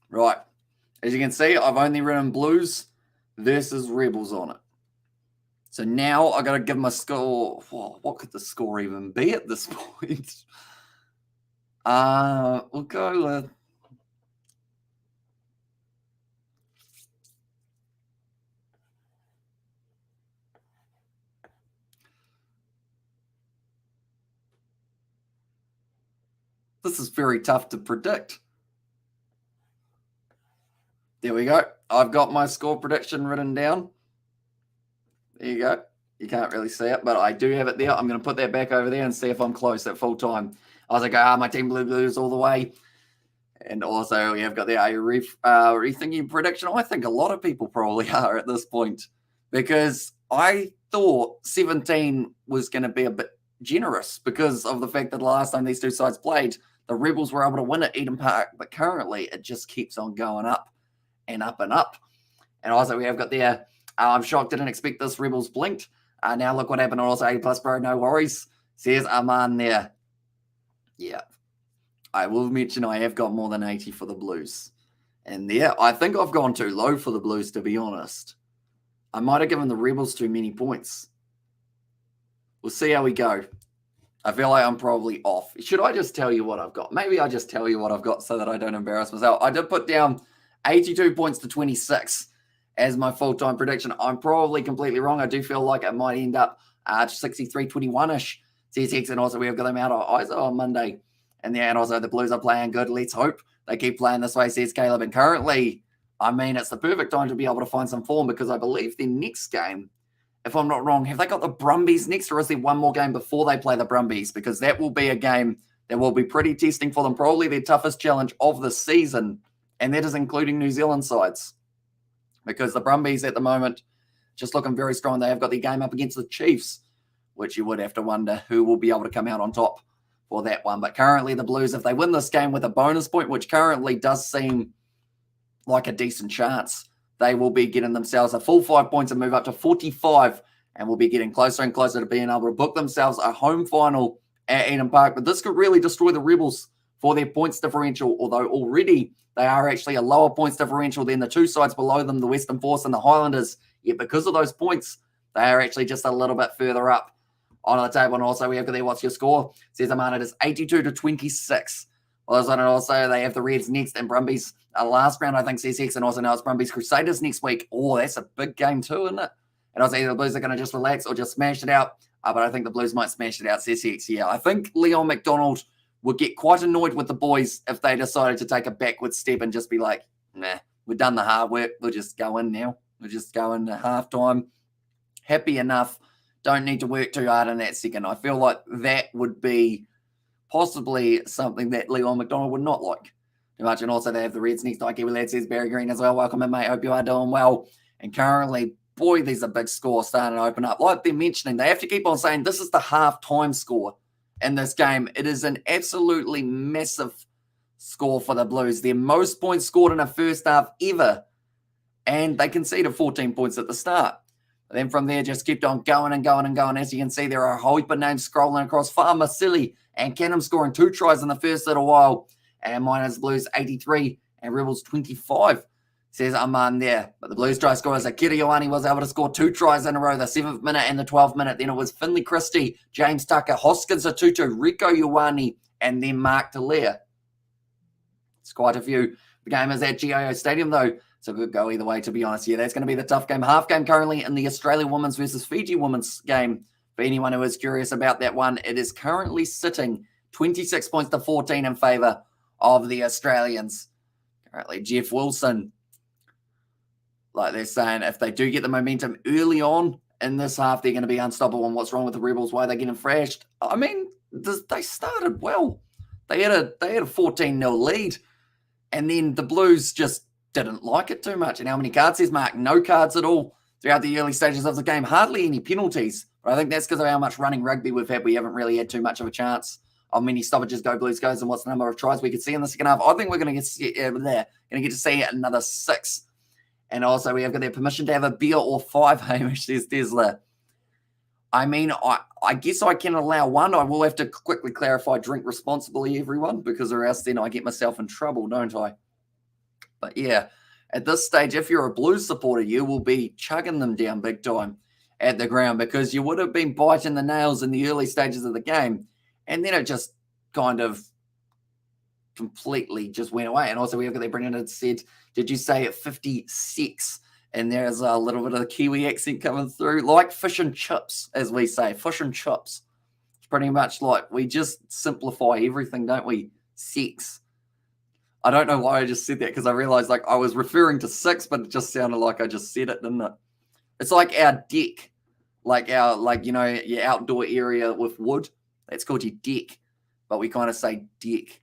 Right. As you can see, I've only written Blues versus Rebels on it. So now I got to give my score. Whoa, what could the score even be at this point? We'll go with. This is very tough to predict. There we go. I've got my score prediction written down. There you go. You can't really see it, but I do have it there. I'm going to put that back over there and see if I'm close at full time. I was like, my team Blues all the way. And also, we have got the rethinking prediction. I think a lot of people probably are at this point because I thought 17 was going to be a bit generous because of the fact that the last time these two sides played, the Rebels were able to win at Eden Park, but currently it just keeps on going up and up and up. And also, we have got there, I'm shocked, didn't expect this. Rebels blinked. Now look what happened. Also, 80 plus, bro, no worries. Says Aman there. Yeah. I will mention I have got more than 80 for the Blues. And yeah, I think I've gone too low for the Blues, to be honest. I might have given the Rebels too many points. We'll see how we go. I feel like I'm probably off. Should I just tell you what I've got? Maybe I just tell you what I've got so that I don't embarrass myself. I did put down 82 points to 26 as my full-time prediction. I'm probably completely wrong. I do feel like it might end up 63-21-ish. CSX, and also we have got them out of ISO on Monday. And also the Blues are playing good. Let's hope they keep playing this way, says Caleb. And currently, I mean, it's the perfect time to be able to find some form because I believe their next game, if I'm not wrong, have they got the Brumbies next, or is there one more game before they play the Brumbies? Because that will be a game that will be pretty testing for them, probably their toughest challenge of the season, and that is including New Zealand sides. Because the Brumbies at the moment just looking very strong. They have got the game up against the Chiefs, which you would have to wonder who will be able to come out on top for that one. But currently the Blues, if they win this game with a bonus point, which currently does seem like a decent chance, they will be getting themselves a full 5 points and move up to 45 and will be getting closer and closer to being able to book themselves a home final at Eden Park. But this could really destroy the Rebels for their points differential, although already they are actually a lower points differential than the two sides below them, the Western Force and the Highlanders. Yet because of those points, they are actually just a little bit further up on the table. And also we have there, what's your score? Says Amanda, it is 82-26. Well, and also they have the Reds next and Brumbies last round, I think, CSX, and also now it's Brumbies Crusaders next week. Oh, that's a big game too, isn't it? And also either the Blues are going to just relax or just smash it out. But I think the Blues might smash it out, CSX. Yeah, I think Leon McDonald would get quite annoyed with the boys if they decided to take a backward step and just be like, nah, we've done the hard work. We'll just go in now. We'll just go in at halftime. Happy enough. Don't need to work too hard in that second. I feel like that would be possibly something that Leon McDonald would not like too much. And also they have the Reds next. Nike Lad says Barry Green as well. Welcome in, mate. Hope you are doing well. And currently, boy, there's a big score starting to open up. Like they're mentioning, they have to keep on saying this is the halftime score in this game. It is an absolutely massive score for the Blues. Their most points scored in a first half ever. And they conceded 14 points at the start. But then from there, just kept on going and going and going. As you can see, there are a whole heap of names scrolling across. Farmer, Silly, and Canham scoring 2 tries in the first little while. And minus Blues 83 and Rebels 25. Says Aman there. But the Blues try scorers, Akira Ioane was able to score 2 tries in a row, the 7th minute and the 12th minute. Then it was Finley Christie, James Tucker, Hoskins Atutu, Rico Ioane, and then Mark Dallaire. It's quite a few. The game is at GIO Stadium, though. So it could go either way, to be honest. Yeah, that's going to be the tough game. Half game currently in the Australia women's versus Fiji women's game. For anyone who is curious about that one, it is currently sitting 26 points to 14 in favour of the Australians. Currently, Jeff Wilson, like they're saying, if they do get the momentum early on in this half, they're going to be unstoppable. And what's wrong with the Rebels? Why are they getting thrashed? I mean, they started well. They had a 14-0 lead. And then the Blues just didn't like it too much. And how many cards is Mark? No cards at all throughout the early stages of the game. Hardly any penalties. But I think that's because of how much running rugby we've had. We haven't really had too much of a chance. How many stoppages go Blues goes and what's the number of tries we could see in the second half. I think we're going to get to see another 6. And also we have got their permission to have a beer or 5, Hamish, says Tesla. I mean, I guess I can allow 1. I will have to quickly clarify, drink responsibly, everyone, because or else then I get myself in trouble, don't I? But yeah, at this stage, if you're a Blues supporter, you will be chugging them down big time at the ground because you would have been biting the nails in the early stages of the game. And then it just kind of completely just went away. And also we have got there, Brendan had said, did you say at 56? And there's a little bit of the Kiwi accent coming through, like fish and chips, as we say, fish and chips. It's pretty much like we just simplify everything, don't we? 6. I don't know why I just said that because I realized like I was referring to 6, but it just sounded like I just said it, didn't it? It's like our deck, like your outdoor area with wood. That's called your deck, but we kind of say deck.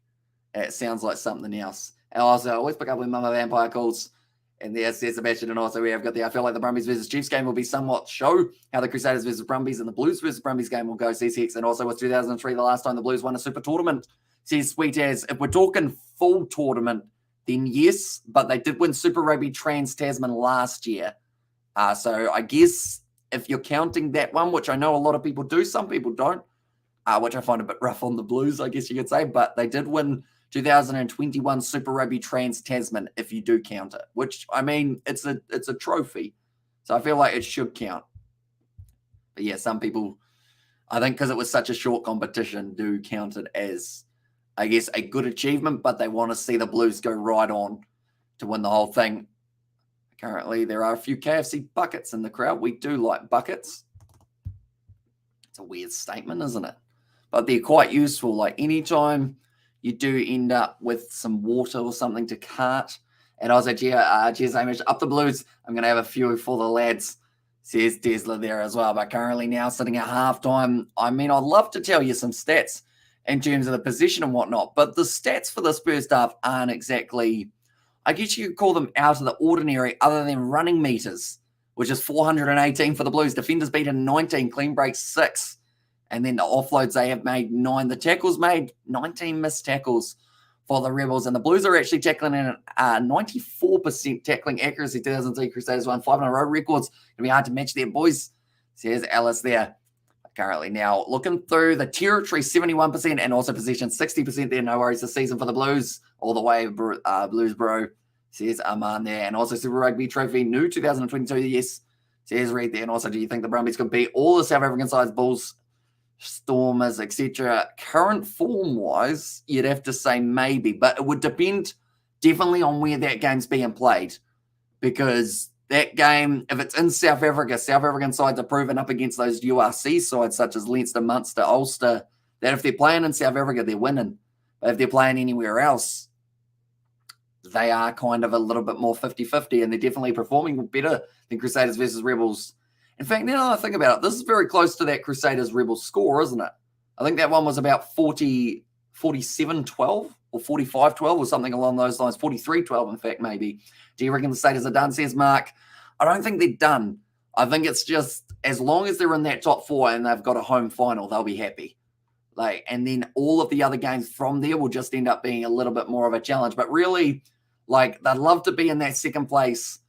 It sounds like something else. And also, I always pick up when Mama Vampire calls. And there's Sebastian, and also we have got I feel like the Brumbies versus Chiefs game will be somewhat show how the Crusaders versus Brumbies and the Blues versus Brumbies game will go, says Hex. And also was 2003 the last time the Blues won a super tournament, says Sweet As. If we're talking full tournament, then yes, but they did win Super Rugby Trans-Tasman last year. So I guess if you're counting that one, which I know a lot of people do, some people don't, which I find a bit rough on the Blues, I guess you could say, but they did win 2021 Super Rugby Trans-Tasman, if you do count it, which, I mean, it's a trophy. So I feel like it should count. But yeah, some people, I think because it was such a short competition, do count it as, I guess, a good achievement, but they want to see the Blues go right on to win the whole thing. Currently, there are a few KFC buckets in the crowd. We do like buckets. It's a weird statement, isn't it? But they're quite useful. Like anytime you do end up with some water or something to cart. And I was like, cheers, Hamish, up the Blues. I'm going to have a few for the lads, says Tesla there as well. But currently now sitting at halftime, I mean, I'd love to tell you some stats in terms of the position and whatnot, but the stats for this first half aren't exactly, I guess you could call them out of the ordinary other than running meters, which is 418 for the Blues. Defenders beaten 19, clean breaks 6. And then the offloads, they have made 9. The tackles made 19 missed tackles for the Rebels. And the Blues are actually tackling in 94% tackling accuracy. 2003 Crusaders won 5 in a row records. It'll be hard to match their boys, says Alice there. Currently now looking through the territory, 71% and also possession 60% there. No worries this season for the Blues. All the way, Blues bro, says Aman there. And also Super Rugby Trophy, new 2022, yes, says Reed there. And also, do you think the Brumbies could beat all the South African sides, Bulls, Stormers, etc.? Current form-wise, you'd have to say maybe, but it would depend definitely on where that game's being played, because that game, if it's in South Africa, South African sides are proven up against those URC sides such as Leinster, Munster, Ulster, that if they're playing in South Africa, they're winning. But if they're playing anywhere else, they are kind of a little bit more 50-50, and they're definitely performing better than Crusaders versus Rebels. In fact, now that I think about it, this is very close to that Crusaders-Rebels score, isn't it? I think that one was about 47-12 or 45-12 or something along those lines. 43-12, in fact, maybe. Do you reckon the Crusaders are done, says Mark? I don't think they're done. I think it's just as long as they're in that top 4 and they've got a home final, they'll be happy. And then all of the other games from there will just end up being a little bit more of a challenge. But really, they'd love to be in that second place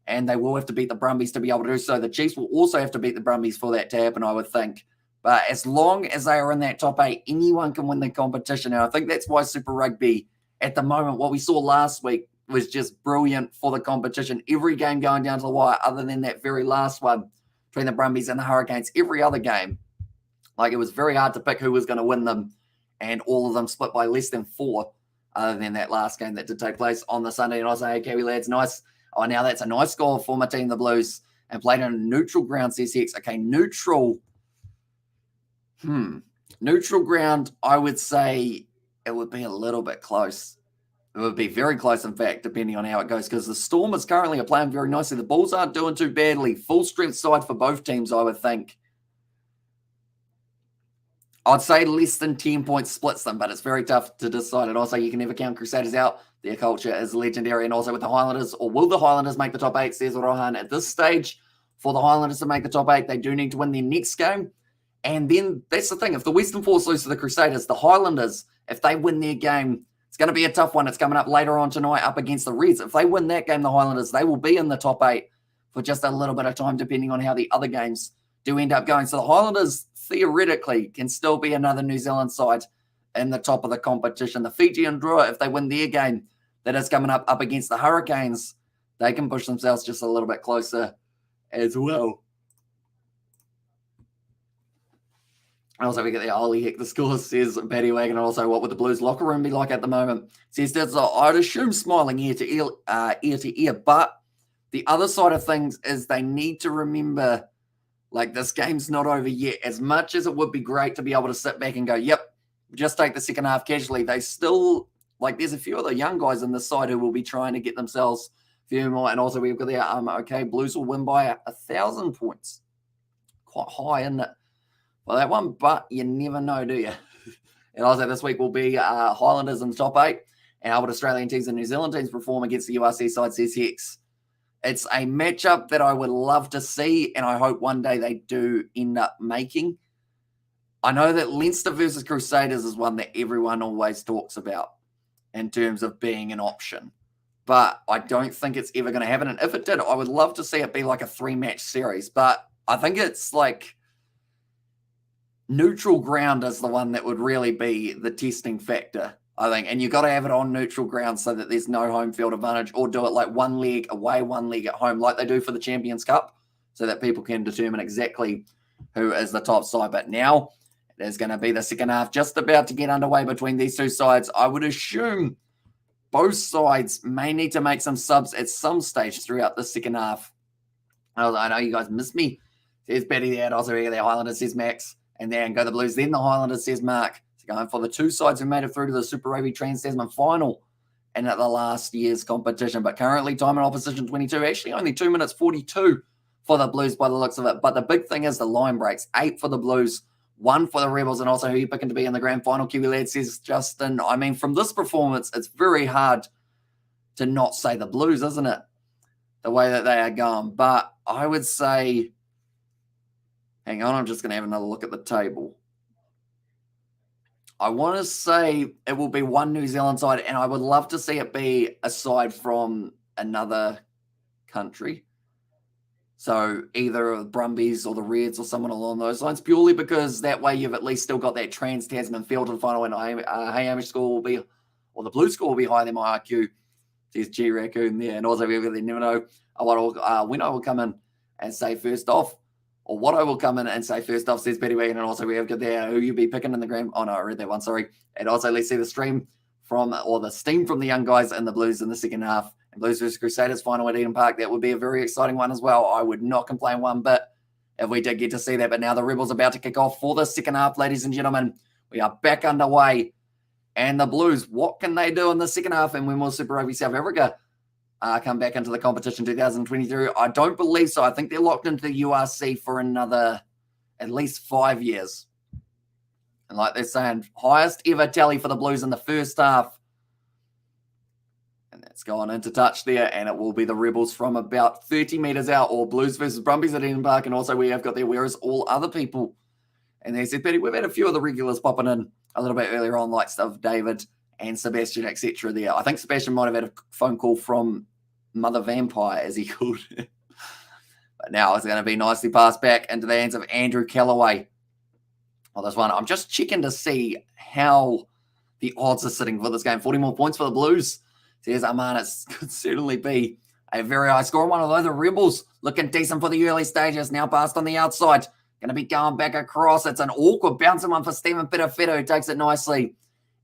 and they will have to beat the Brumbies to be able to do so. The Chiefs will also have to beat the Brumbies for that to happen, I would think. But as long as they are in that top 8, anyone can win the competition. And I think that's why Super Rugby, at the moment, what we saw last week was just brilliant for the competition. Every game going down to the wire, other than that very last one between the Brumbies and the Hurricanes, every other game, like, it was very hard to pick who was going to win them, and all of them split by less than 4, other than that last game that did take place on the Sunday. And I say, hey, Kiwi lads, nice. Oh, now that's a nice score for my team, the Blues, and played on a neutral ground, says Hex. Okay, neutral. Neutral ground, I would say it would be a little bit close. It would be very close, in fact, depending on how it goes, because the Stormers currently are playing very nicely. The Bulls aren't doing too badly. Full strength side for both teams, I would think. I'd say less than 10 points splits them, but it's very tough to decide. And also, you can never count Crusaders out. Their culture is legendary. And also with the Highlanders, or will the Highlanders make the top 8, says Rohan. At this stage, for the Highlanders to make the top 8, they do need to win their next game. And then that's the thing. If the Western Force lose to the Crusaders, the Highlanders, if they win their game, it's going to be a tough one. It's coming up later on tonight up against the Reds. If they win that game, the Highlanders, they will be in the top 8 for just a little bit of time, depending on how the other games do end up going. So the Highlanders, theoretically, can still be another New Zealand side in the top of the competition. The Fiji and Drua, if they win their game that is coming up against the Hurricanes, they can push themselves just a little bit closer as well. Also, we get the holy heck, the score, says Paddy Wagon. And also, what would the Blues locker room be like at the moment? Says that's, I'd assume smiling ear to ear. But the other side of things is they need to remember, like, this game's not over yet. As much as it would be great to be able to sit back and go, yep, just take the second half casually, they still, like, there's a few other young guys on this side who will be trying to get themselves a few more. And also, we've got the, okay, Blues will win by 1,000 points. Quite high, isn't it? Well, that one, but you never know, do you? And also this week will be Highlanders in the top 8, and how would Australian teams and New Zealand teams perform against the URC side, says Hex. It's a matchup that I would love to see, and I hope one day they do end up making. I know that Leinster versus Crusaders is one that everyone always talks about in terms of being an option, but I don't think it's ever going to happen. And if it did, I would love to see it be like a 3-match series, but I think it's like neutral ground is the one that would really be the testing factor, I think. And you've got to have it on neutral ground so that there's no home field advantage, or do it like one leg away, one leg at home, like they do for the Champions Cup, so that people can determine exactly who is the top side. But now it is going to be the second half just about to get underway between these two sides. I would assume both sides may need to make some subs at some stage throughout the second half. I know you guys missed me, says Betty there. Also, here the Highlanders, says Max. And then go the Blues, then the Highlanders, says Mark. So going for the two sides who made it through to the Super Rugby Trans-Tasman final and at the last year's competition. But currently, time in opposition 22. Actually, only 2 minutes 42 for the Blues by the looks of it. But the big thing is the line breaks. 8 for the Blues, 1 for the Rebels. And also, who are you picking to be in the grand final, Kiwi lad, says Justin. I mean, from this performance, it's very hard to not say the Blues, isn't it? The way that they are going. But I would say, hang on, I'm just going to have another look at the table. I want to say it will be one New Zealand side, and I would love to see it be a side from another country. So either the Brumbies or the Reds or someone along those lines, purely because that way you've at least still got that Trans-Tasman feel to the final, and Hamish score will be, or the Blue score will be higher than my IQ. There's G Raccoon there, and also we never know when I will come in and say first off. Or what I will come in and say first off, says Betty Wagon. And also we have got there who you'll be picking in the grand. Oh no, I read that one, sorry. And also let's see the steam from the young guys and the Blues in the second half. And Blues versus Crusaders final at Eden Park. That would be a very exciting one as well. I would not complain one bit if we did get to see that. But now the Rebels are about to kick off for the second half, ladies and gentlemen. We are back underway. And the Blues, what can they do in the second half? And when will Super Rugby South Africa come back into the competition 2023? I don't believe so. I think they're locked into the URC for another at least 5 years. And like they're saying, highest ever tally for the Blues in the first half. And that's gone into touch there. And it will be the Rebels from about 30 metres out, or Blues versus Brumbies at Eden Park. And also we have got there, whereas all other people. And they said, Betty, we've had a few of the regulars popping in a little bit earlier on, like stuff David and Sebastian, etc. there. I think Sebastian might have had a phone call from Mother Vampire, as he called it. But now it's going to be nicely passed back into the hands of Andrew Callaway. On this one, I'm just checking to see how the odds are sitting for this game. 40 more points for the Blues. Says Aman, it could certainly be a very high score. One of those, the Rebels looking decent for the early stages. Now passed on the outside. Going to be going back across. It's an awkward bouncing one for Stephen Petafetto, who takes it nicely.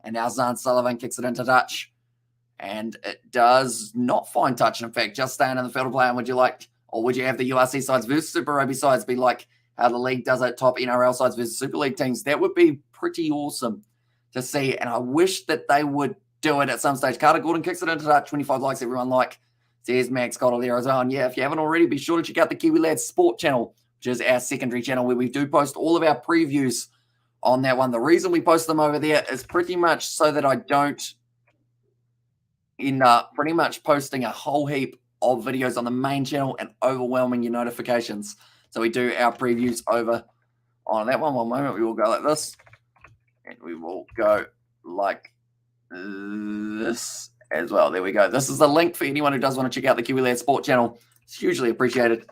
And now Zan Sullivan kicks it into touch. And it does not find touch. In fact, just staying in the field of play. And would you have the URC sides versus Super Rugby sides be like how the league does it, top NRL sides versus Super League teams? That would be pretty awesome to see. And I wish that they would do it at some stage. Carter Gordon kicks it into touch. 25 likes, everyone like. There's Max Cottle there as well. And yeah, if you haven't already, be sure to check out the Kiwi Lads Sport channel, which is our secondary channel where we do post all of our previews on that one. The reason we post them over there is pretty much so that I don't end up pretty much posting a whole heap of videos on the main channel and overwhelming your notifications. So we do our previews over on that one. One moment, we will go like this. And we will go like this as well. There we go. This is the link for anyone who does want to check out the Kiwi Lads Sport channel. It's hugely appreciated.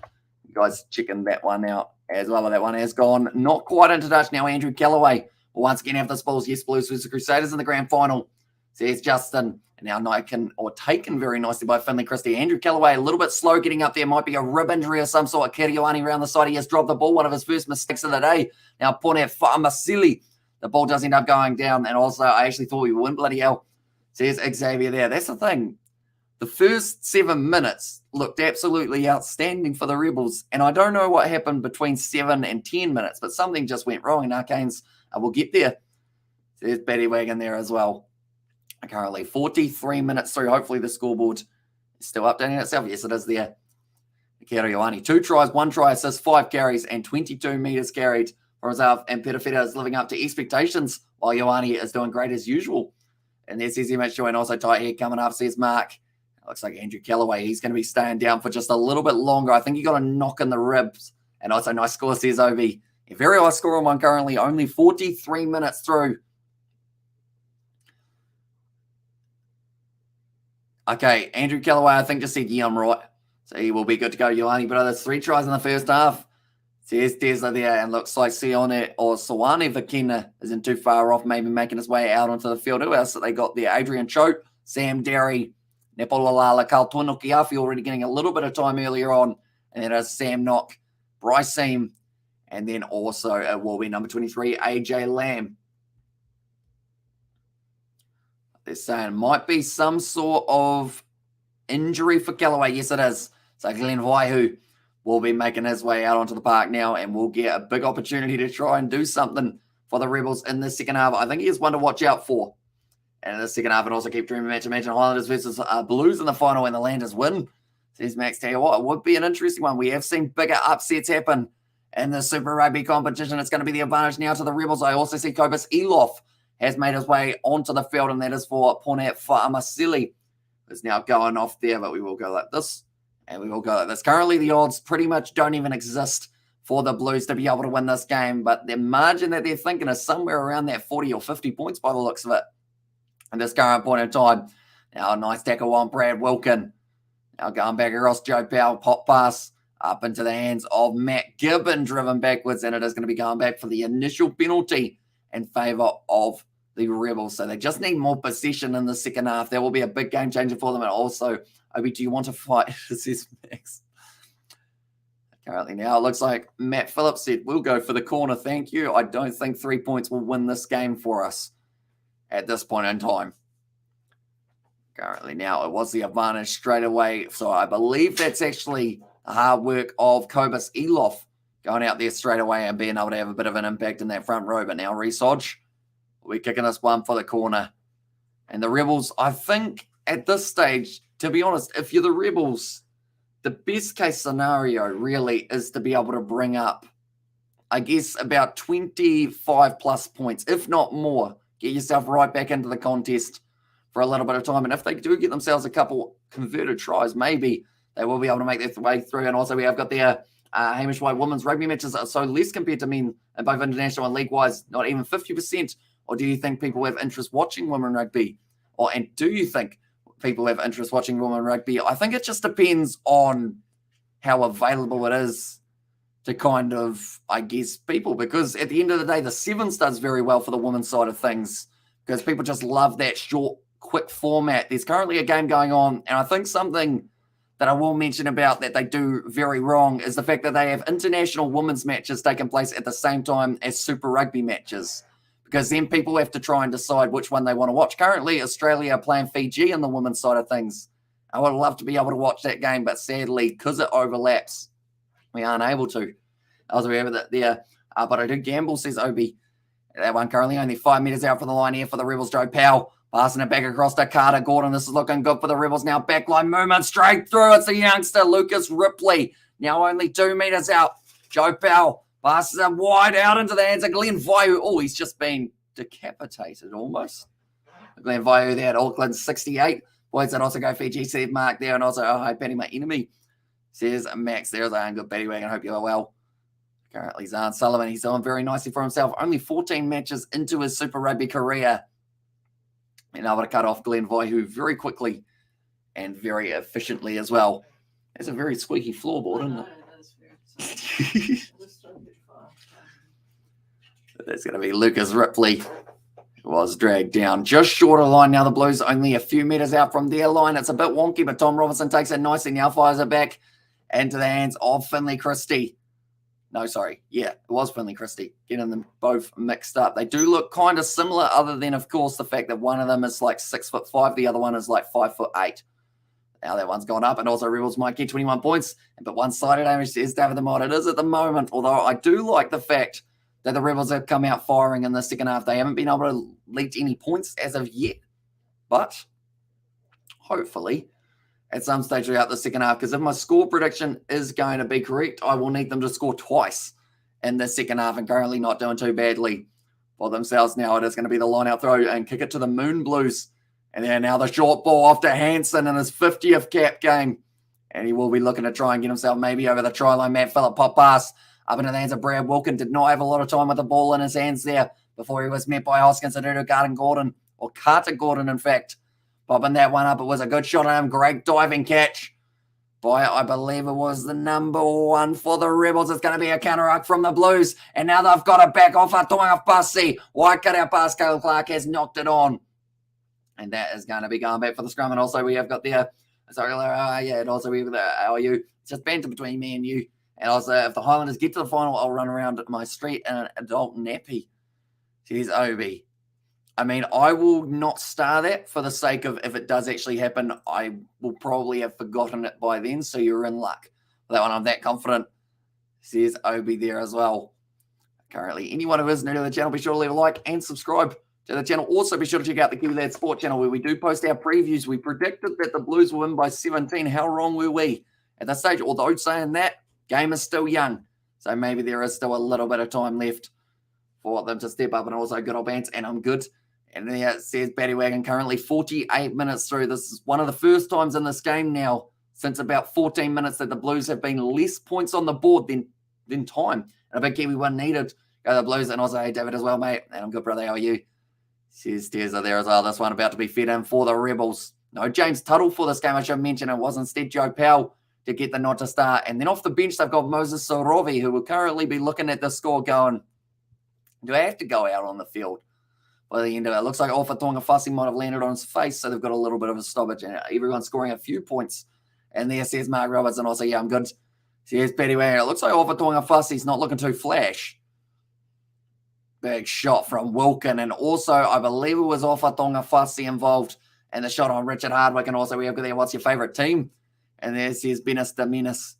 You guys checking that one out as well. That one has gone not quite into touch. Now Andrew Callaway will once again have this balls. Yes, Blues versus the Crusaders in the grand final. Says Justin. And now taken very nicely by Finley Christie. Andrew Callaway a little bit slow getting up there. Might be a rib injury of some sort. Kirioani around the side. He has dropped the ball. One of his first mistakes of the day. Now Tuivasa-Sheck. The ball does end up going down. And also, I actually thought we would win. Bloody hell. Says Xavier there. That's the thing. The first 7 minutes looked absolutely outstanding for the Rebels. And I don't know what happened between 7 and 10 minutes, but something just went wrong. And Arcanes will get there. There's Batty Wagon there as well. Currently 43 minutes through. Hopefully the scoreboard is still updating itself. Yes, it is there. Kirioani, 2 tries, 1 try assist, 5 carries, and 22 meters carried for himself. And Petafetto is living up to expectations while Ioane is doing great as usual. And there's his image join, also tight head coming up, says Mark. It looks like Andrew Callaway. He's going to be staying down for just a little bit longer. I think he got a knock in the ribs. And also nice score, says Obi. A very high score on one currently, only 43 minutes through. Okay, Andrew Callaway, I think just said, yeah, I'm right. So he will be good to go, Ioane. But there's 3 tries in the first half. Says Tesla there, and looks like Sione or Sawane Vakina isn't too far off, maybe making his way out onto the field. Who else that they got there? Adrian Choate, Sam Derry, Nepolala, Kaltuano Kiafi already getting a little bit of time earlier on. And then there's Sam Knock, Bryce Seam, and then also it will be number 23, AJ Lamb. They're saying might be some sort of injury for Callaway. Yes, it is. So Glenn Waihu will be making his way out onto the park now and will get a big opportunity to try and do something for the Rebels in the second half. I think he is one to watch out for. And in the second half, and also keep dreaming match. Imagine Highlanders versus Blues in the final when the Landers win. Says Max, tell you what, it would be an interesting one. We have seen bigger upsets happen in the Super Rugby competition. It's going to be the advantage now to the Rebels. I also see Kobus Eloff has made his way onto the field, and that is for Ponat Fa'amasili. Is now going off there, but we will go like this. And we will go like this. Currently, the odds pretty much don't even exist for the Blues to be able to win this game, but the margin that they're thinking is somewhere around that 40 or 50 points by the looks of it at this current point in time. Now, a nice tackle on Brad Wilkin. Now going back across Joe Powell, pop pass up into the hands of Matt Gibbon, driven backwards, and it is going to be going back for the initial penalty in favour of the Rebels. So they just need more possession in the second half. That will be a big game changer for them. And also, Obi, do you want to fight? Says Max. Currently now, it looks like Matt Phillips said, we'll go for the corner. Thank you. I don't think 3 points will win this game for us at this point in time. Currently now, it was the advantage straight away. So I believe that's actually the hard work of Kobus Eloff going out there straight away and being able to have a bit of an impact in that front row. But now Reece Hodge, we're kicking this one for the corner. And the Rebels, I think at this stage, to be honest, if you're the Rebels, the best case scenario really is to be able to bring up, I guess, about 25 plus points, if not more. Get yourself right back into the contest for a little bit of time. And if they do get themselves a couple converted tries, maybe they will be able to make their way through. And also we have got their Hamish White women's rugby matches are so less compared to men, and both international and league-wise, not even 50%. Or do you think people have interest watching women rugby? And do you think people have interest watching women rugby. I think it just depends on how available it is to kind of, I guess, people, because at the end of the day, the Sevens does very well for the women's side of things because people just love that short, quick format. There's currently a game going on, and I think something that I will mention about that they do very wrong is the fact that they have international women's matches taking place at the same time as Super Rugby matches, because then people have to try and decide which one they want to watch. Currently, Australia are playing Fiji on the women's side of things. I would love to be able to watch that game, but sadly, because it overlaps, we aren't able to. Also, we have that there. But I do gamble, says Obi. That one currently only 5 meters out from the line here for the Rebels. Joe Powell passing it back across to Carter Gordon. This is looking good for the Rebels now. Backline movement straight through. It's the youngster, Lucas Ripley. Now only 2 meters out. Joe Powell passes it wide out into the hands of Glenn Vaiu. Oh, he's just been decapitated almost. Glenn Vaiu there at Auckland, 68. Boys that also go Fiji, said Mark there. And also, oh, hi, Patty, my enemy, says Max. There's a good Patty Wagon. Hope you are well. Currently, Zahn Sullivan, he's doing very nicely for himself. Only 14 matches into his Super Rugby career. And able to cut off Glenn Vaiu very quickly and very efficiently as well. It's a very squeaky floorboard, isn't it? That's going to be Lucas Ripley, who was dragged down just short of the line. Now the Blues only a few meters out from their line. It's a bit wonky, but Tom Robinson takes it nicely. Now fires it back into the hands of Finley Christie. No, sorry. Yeah, it was Finley Christie. Getting them both mixed up. They do look kind of similar, other than, of course, the fact that one of them is like 6'5", the other one is like 5'8". Now that one's gone up, and also Rebels might get 21 points. But one-sided aim, says David the Mod. It is at the moment, although I do like the fact that the Rebels have come out firing in the second half. They haven't been able to lead any points as of yet. But hopefully at some stage throughout the second half, because if my score prediction is going to be correct, I will need them to score twice in the second half, and currently not doing too badly for themselves now. It is going to be the line-out throw and kick it to the Moon Blues. And then now the short ball off to Hansen in his 50th cap game. And he will be looking to try and get himself maybe over the try line. Matt Phillip pop pass up into the hands of Brad Wilkin. Did not have a lot of time with the ball in his hands there before he was met by Hoskins and Carter Gordon, in fact. Popping that one up. It was a good shot on him. Great diving catch by, I believe it was the number 1 for the Rebels. It's going to be a counter-arc from the Blues. And now they've got it back off Atoinga Pasi. Wide cut out pass. Caleb Clark has knocked it on. And that is going to be going back for the scrum. And also we have got the, and also we have the LU. It's just banter between me and you. And also if the Highlanders get to the final, I'll run around my street in an adult nappy. Jeez, Obi. I mean, I will not star that for the sake of if it does actually happen, I will probably have forgotten it by then, so you're in luck. For that one, I'm that confident. Says Obi there as well. Currently, anyone who is new to the channel, be sure to leave a like and subscribe to the channel. Also, be sure to check out the Kiwi Lad Sport channel where we do post our previews. We predicted that the Blues will win by 17. How wrong were we at that stage? Although saying that, game is still young, so maybe there is still a little bit of time left for them to step up. And also good old bands, and I'm good. And there it says Batty Wagon currently 48 minutes through. This is one of the first times in this game now since about 14 minutes that the Blues have been less points on the board than time. And a big Kiwi one needed. Go the Blues. And also, hey, David as well, mate. And I'm good, brother. How are you? Says Teza there as well. This one about to be fed in for the Rebels. No James Tuttle for this game. I should mention it was instead Joe Powell to get the nod to start. And then off the bench, they've got Moses Sorovi, who will currently be looking at the score going, do I have to go out on the field? By the end of it, it looks like Alpha Tonga Fussy might have landed on his face, so they've got a little bit of a stoppage, and everyone's scoring a few points. And there says Mark Roberts, and also, yeah, I'm good. Says Petty Wanger. It looks like Alpha Tonga Fussy's not looking too flash. Big shot from Wilkin, and also, I believe it was Alpha Tonga Fussy involved in the shot on Richard Hardwick, and also we have got there, what's your favourite team? And there says Benis de Menace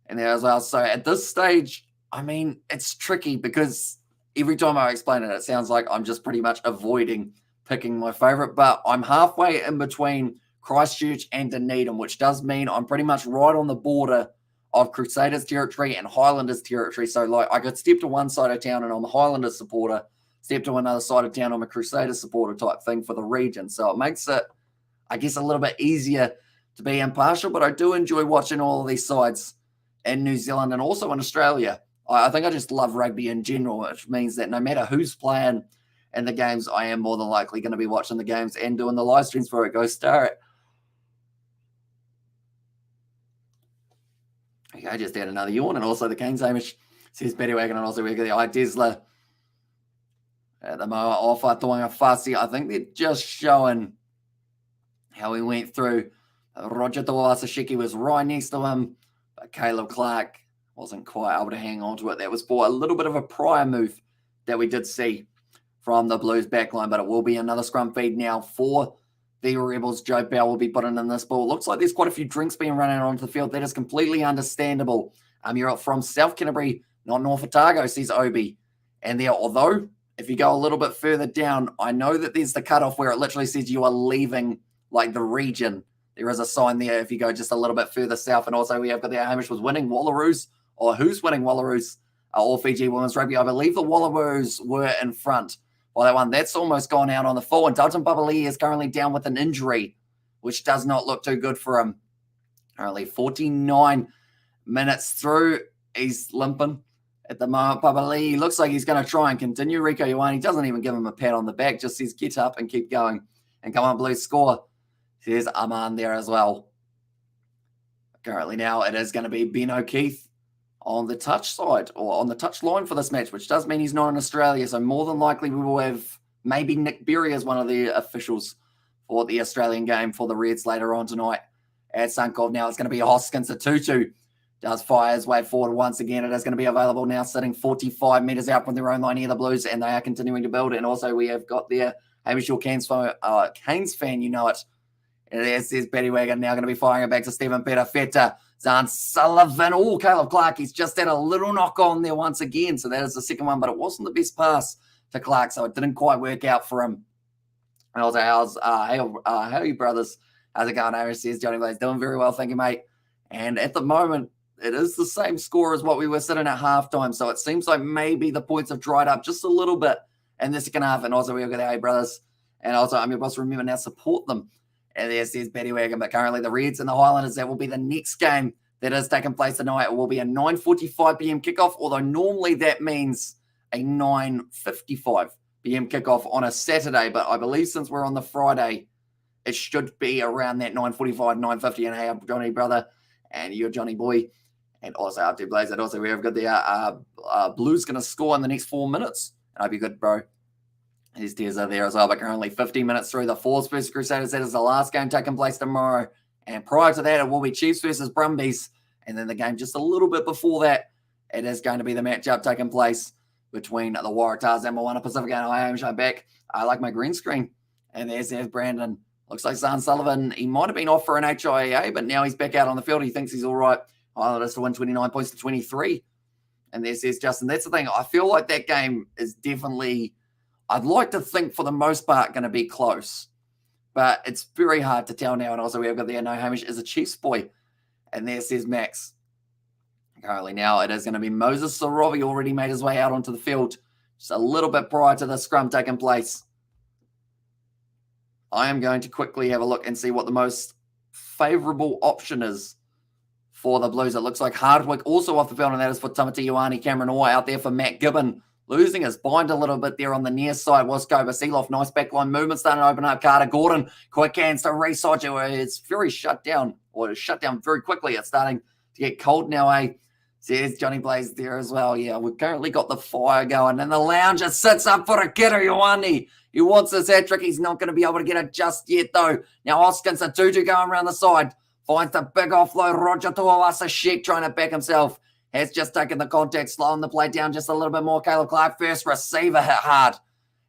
in there as well. So at this stage, I mean, it's tricky because every time I explain it, it sounds like I'm just pretty much avoiding picking my favourite. But I'm halfway in between Christchurch and Dunedin, which does mean I'm pretty much right on the border of Crusaders territory and Highlanders territory. So, like, I could step to one side of town and I'm a Highlanders supporter, step to another side of town, I'm a Crusaders supporter type thing for the region. So it makes it, I guess, a little bit easier to be impartial. But I do enjoy watching all of these sides in New Zealand and also in Australia. I think I just love rugby in general, which means that no matter who's playing in the games, I am more than likely going to be watching the games and doing the live streams for it. Go Star it. Okay, just had another yawn, and also the Canes, Hamish, says Betty Wagon, and also we got the Idesla at the moment off Tuivasa Fussy. I think they're just showing how he went through. Roger Tuivasa-Sheck was right next to him, but Caleb Clark wasn't quite able to hang on to it. That was for a little bit of a prior move that we did see from the Blues backline, but it will be another scrum feed now for the Rebels. Joe Bell will be putting in this ball. Looks like there's quite a few drinks being run out onto the field. That is completely understandable. You're up from South Canterbury, not North Otago, says Obi. And there, although if you go a little bit further down, I know that there's the cutoff where it literally says you are leaving like the region. There is a sign there if you go just a little bit further south. And also we have got the Hamish was winning Wallaroos, or who's winning Wallaroos? All Fiji Women's Rugby. I believe the Wallaroos were in front. Well, that one, that's almost gone out on the full. And Dalton Babali is currently down with an injury, which does not look too good for him. Currently 49 minutes through. He's limping at the moment. Babali looks like he's going to try and continue. Rieko Ioane doesn't even give him a pat on the back, just says get up and keep going. And come on, Blues, score. There's Aman there as well. Currently now it is going to be Ben O'Keefe on the touch side, or on the touch line for this match, which does mean he's not in Australia. So more than likely we will have maybe Nick Berry as one of the officials for the Australian game for the Reds later on tonight at Sunkov. Now it's going to be Hoskins. Tutu does fire his way forward once again. It is going to be available now, sitting 45 metres out from their own line here, the Blues, and they are continuing to build it. And also we have got there, Hamish, your Canes fan, you know it. And there's Betty Wagon now going to be firing it back to Stephen Peter Feta. Zahn Sullivan. Oh, Caleb Clark. He's just had a little knock on there once again. So that is the second one, but it wasn't the best pass to Clark. So it didn't quite work out for him. And also, how are you, brothers? How's it going? Irish says Johnny Blaze. Doing very well. Thank you, mate. And at the moment, it is the same score as what we were sitting at halftime. So it seems like maybe the points have dried up just a little bit in the second half. And also, we've got the Hey Brothers. And also, I'm your boss. Remember now, support them. And there says Betty Wagon, but currently the Reds and the Highlanders, that will be the next game that is taking place tonight. It will be a 9:45 p.m. kickoff, although normally that means a 9:55 p.m. kickoff on a Saturday. But I believe since we're on the Friday, it should be around that 9:45, 9:50. And hey, I'm Johnny, brother, and you're Johnny boy. And also up to Blaze. And also we have got the Blues going to score in the next 4 minutes. And I'll be good, bro. His tears are there as well, but currently 15 minutes through the Force versus Crusaders. That is the last game taking place tomorrow. And prior to that, it will be Chiefs versus Brumbies. And then the game just a little bit before that, it is going to be the matchup taking place between the Waratahs and Moana Pacific. And I am showing back. I like my green screen. And there's Brandon. Looks like Zahn Sullivan. He might have been off for an HIA, but now he's back out on the field. He thinks he's all right. Islanders to win 29 points to 23. And there's Justin. That's the thing. I feel like that game is definitely, I'd like to think for the most part, going to be close. But it's very hard to tell now. And also we have got there, no, Hamish is a Chiefs boy. And there says Max. Currently now it is going to be Moses Sorovi already made his way out onto the field just a little bit prior to the scrum taking place. I am going to quickly have a look and see what the most favourable option is for the Blues. It looks like Hardwick also off the field, and that is for Tamati Ioane. Cameron Orr out there for Matt Gibbon. Losing his bind a little bit there on the near side was Koba Seeloff. Nice backline movement starting to open up. Carter Gordon, quick hands to Research. It's very shut down, or it's shut down very quickly. It's starting to get cold now, eh? There's Johnny Blaze there as well. Yeah, we've currently got the fire going, and the lounger sits up for a kidder, Ioane. He wants this hat trick. He's not going to be able to get it just yet, though. Now Hoskins, a Tutu going around the side. Finds the big offload. Roger Tuivasa-Sheck trying to back himself. Has just taken the contact, slowing the play down just a little bit more. Caleb Clark, first receiver, hit hard.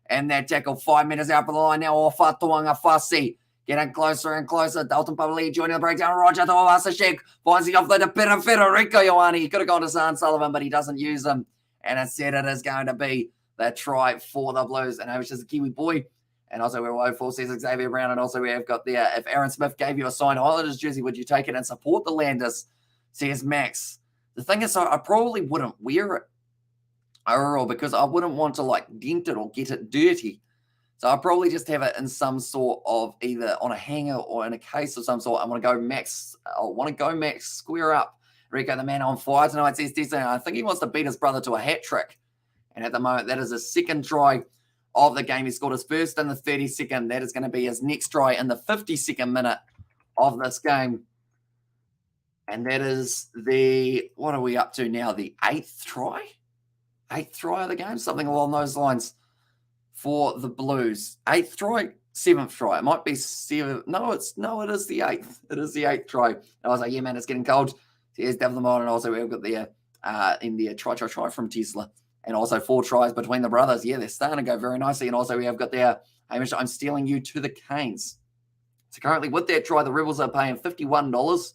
And that tackle 5 meters out for the line now. Ofa Tuivasa getting closer and closer. Dalton Pavali joining the breakdown. Roger Tuivasa-Sheck finds the offload to Federico Ioane. He could have gone to Zahn Sullivan, but he doesn't use him. And instead it is going to be the try for the Blues. And it was just a Kiwi boy. And also we're 0-4 says Xavier Brown. And also we have got there, if Aaron Smith gave you a signed Highlanders jersey, would you take it and support the Landers? Says Max. The thing is, I probably wouldn't wear it overall because I wouldn't want to like dent it or get it dirty. So I'll probably just have it in some sort of either on a hanger or in a case of some sort. I want to go Max. I want to go Max square up. Rico, the man on fire tonight, says Destiny. I think he wants to beat his brother to a hat trick. And at the moment, that is his second try of the game. He scored his first in the 32nd. That is going to be his next try in the 52nd minute of this game. And that is what are we up to now? The 8th try? 8th try of the game? Something along those lines for the Blues. 8th try? 7th try. It might be 7th. No, it is the 8th. It is the 8th try. And I was like, yeah, man, it's getting cold. So here's Devon on, and also we've got the try from Tesla. And also 4 tries between the brothers. Yeah, they're starting to go very nicely. And also we have got their Hamish, I'm stealing you to the Canes. So currently with that try, the Rebels are paying $51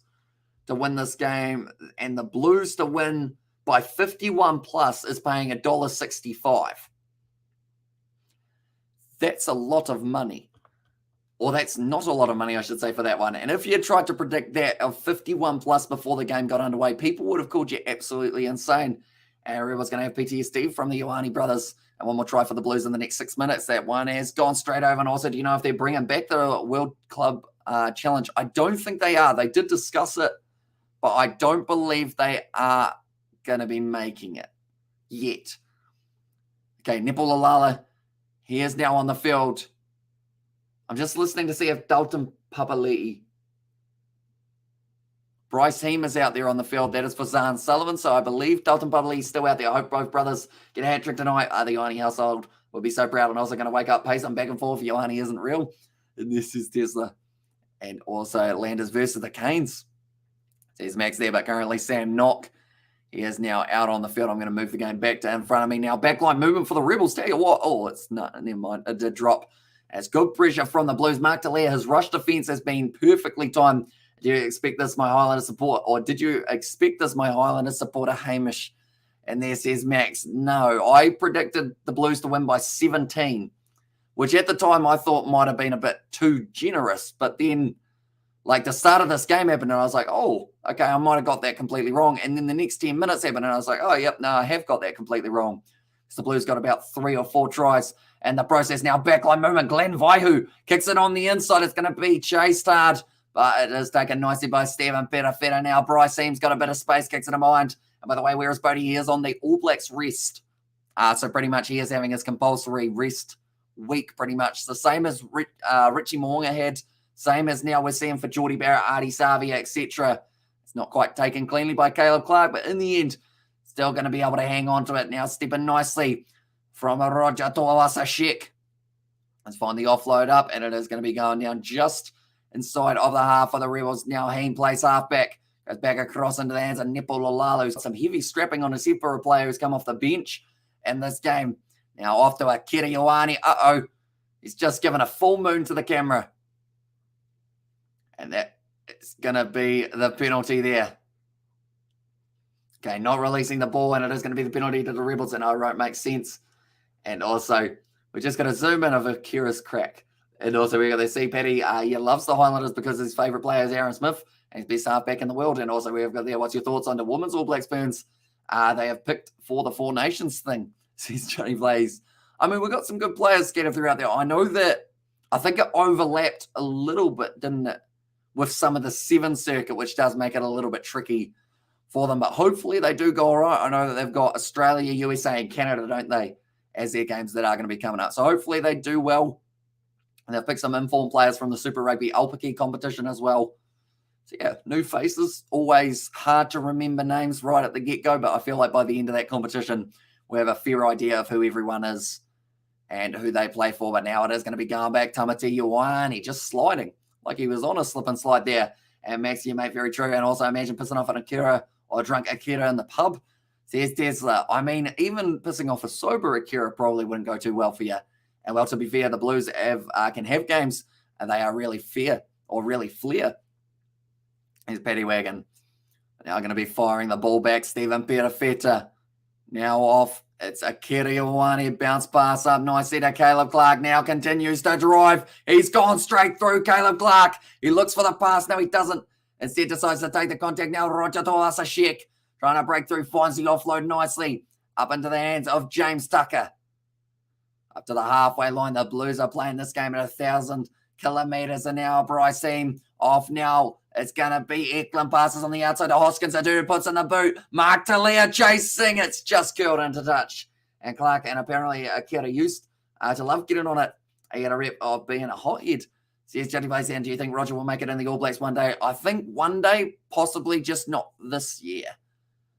to win this game, and the Blues to win by 51 plus is paying $1.65. That's a lot of money. Or that's not a lot of money, I should say, for that one. And if you had tried to predict that of 51 plus before the game got underway, people would have called you absolutely insane. And Rebels going to have PTSD from the Ioane brothers. And one more try for the Blues in the next 6 minutes. That one has gone straight over. And also, do you know if they're bringing back the World Club Challenge? I don't think they are. They did discuss it, but I don't believe they are going to be making it yet. Okay, Nipololala, he is now on the field. I'm just listening to see if Dalton Papali'i. Bryce Heem is out there on the field. That is for Zahn Sullivan. So I believe Dalton Papali'i is still out there. I hope both brothers get a hat trick tonight. The Ioane household will be so proud. And also going to wake up, pace them back and forth. Ioane isn't real. And this is Tesla. And also Landers versus the Canes. There's Max there, but currently Sam Knock. He is now out on the field. I'm going to move the game back to in front of me now. Backline movement for the Rebels. Tell you what. Oh, it's not. Never mind. It did drop. As good pressure from the Blues. Mark Talia, his rush defense has been perfectly timed. Do you expect this, my Highlander support? Or did you expect this, my Highlander supporter, Hamish? And there says Max, no. I predicted the Blues to win by 17, which at the time I thought might have been a bit too generous. But then, like, the start of this game happened, and I was like, oh, okay, I might have got that completely wrong. And then the next 10 minutes happened, and I was like, oh, yep, no, I have got that completely wrong. So the Blues got about 3 or 4 tries. And the process now, backline movement. Glenn Vaihu kicks it on the inside. It's going to be chased hard, but it is taken nicely by Stephen Perafetta now. Bryce Heem's got a bit of space, kicks it in mind. And by the way, where is Bodie? He is on the All Blacks rest. So pretty much he is having his compulsory rest week, pretty much. The same as Richie Mo'unga had. Same as now we're seeing for Geordie Barrett, Artie Savia, etc. It's not quite taken cleanly by Caleb Clark, but in the end, still going to be able to hang on to it. Now stepping nicely from a Roger Tuivasa-Sheck. Let's find the offload up, and it is going to be going down just inside of the half of the Rebels. Now Heem plays halfback, goes back across into the hands of Nipololala. Some heavy strapping on his hip for a player who's come off the bench in this game. Now off to Akira Ioane. Uh-oh. He's just given a full moon to the camera. And that is going to be the penalty there. Okay, not releasing the ball, and it is going to be the penalty to the Rebels, and it won't make sense. And also, we're just going to zoom in of Akira's crack. And also, we got the C. Paddy. He loves the Highlanders because his favourite player is Aaron Smith, and he's best halfback in the world. And also, we've got there, what's your thoughts on the Women's All Blacks Burns? They have picked for the Four Nations thing, says Johnny Blaze. I mean, we've got some good players scattered throughout there. I know that, I think it overlapped a little bit, didn't it, with some of the 7 circuit, which does make it a little bit tricky for them. But hopefully they do go all right. I know that they've got Australia, USA, and Canada, don't they, as their games that are going to be coming up. So hopefully they do well. And they've picked some informed players from the Super Rugby Aupiki competition as well. So yeah, new faces. Always hard to remember names right at the get-go, but I feel like by the end of that competition, we have a fair idea of who everyone is and who they play for. But now it is going to be going back. Tamati Ioane just sliding like he was on a slip and slide there. And Max, you mate, very true. And also imagine pissing off an Akira or drunk Akira in the pub. Says Tesla. I mean, even pissing off a sober Akira probably wouldn't go too well for you. And well, to be fair, the Blues can have games, and they are really fair or really flair. Here's Paddy Wagon. Now going to be firing the ball back. Stephen Perafetta now off. It's Akira Ioane. Bounce pass up nicely to Caleb Clark. Now continues to drive. He's gone straight through Caleb Clark. He looks for the pass. No, he doesn't. Instead decides to take the contact now. Roger Tuivasa-Sheck trying to break through, finds the offload nicely up into the hands of James Tucker. Up to the halfway line, the Blues are playing this game at 1,000 kilometres an hour. Bryce Heem off now. It's going to be Eklund passes on the outside to Hoskins. A dude puts in the boot. Mark Talia chasing. It's just curled into touch. And Clark and apparently Akira used to love getting on it. He had a rep of being a hothead So yes, Johnny Blaze, do you think Roger will make it in the All Blacks one day? I think one day, possibly, just not this year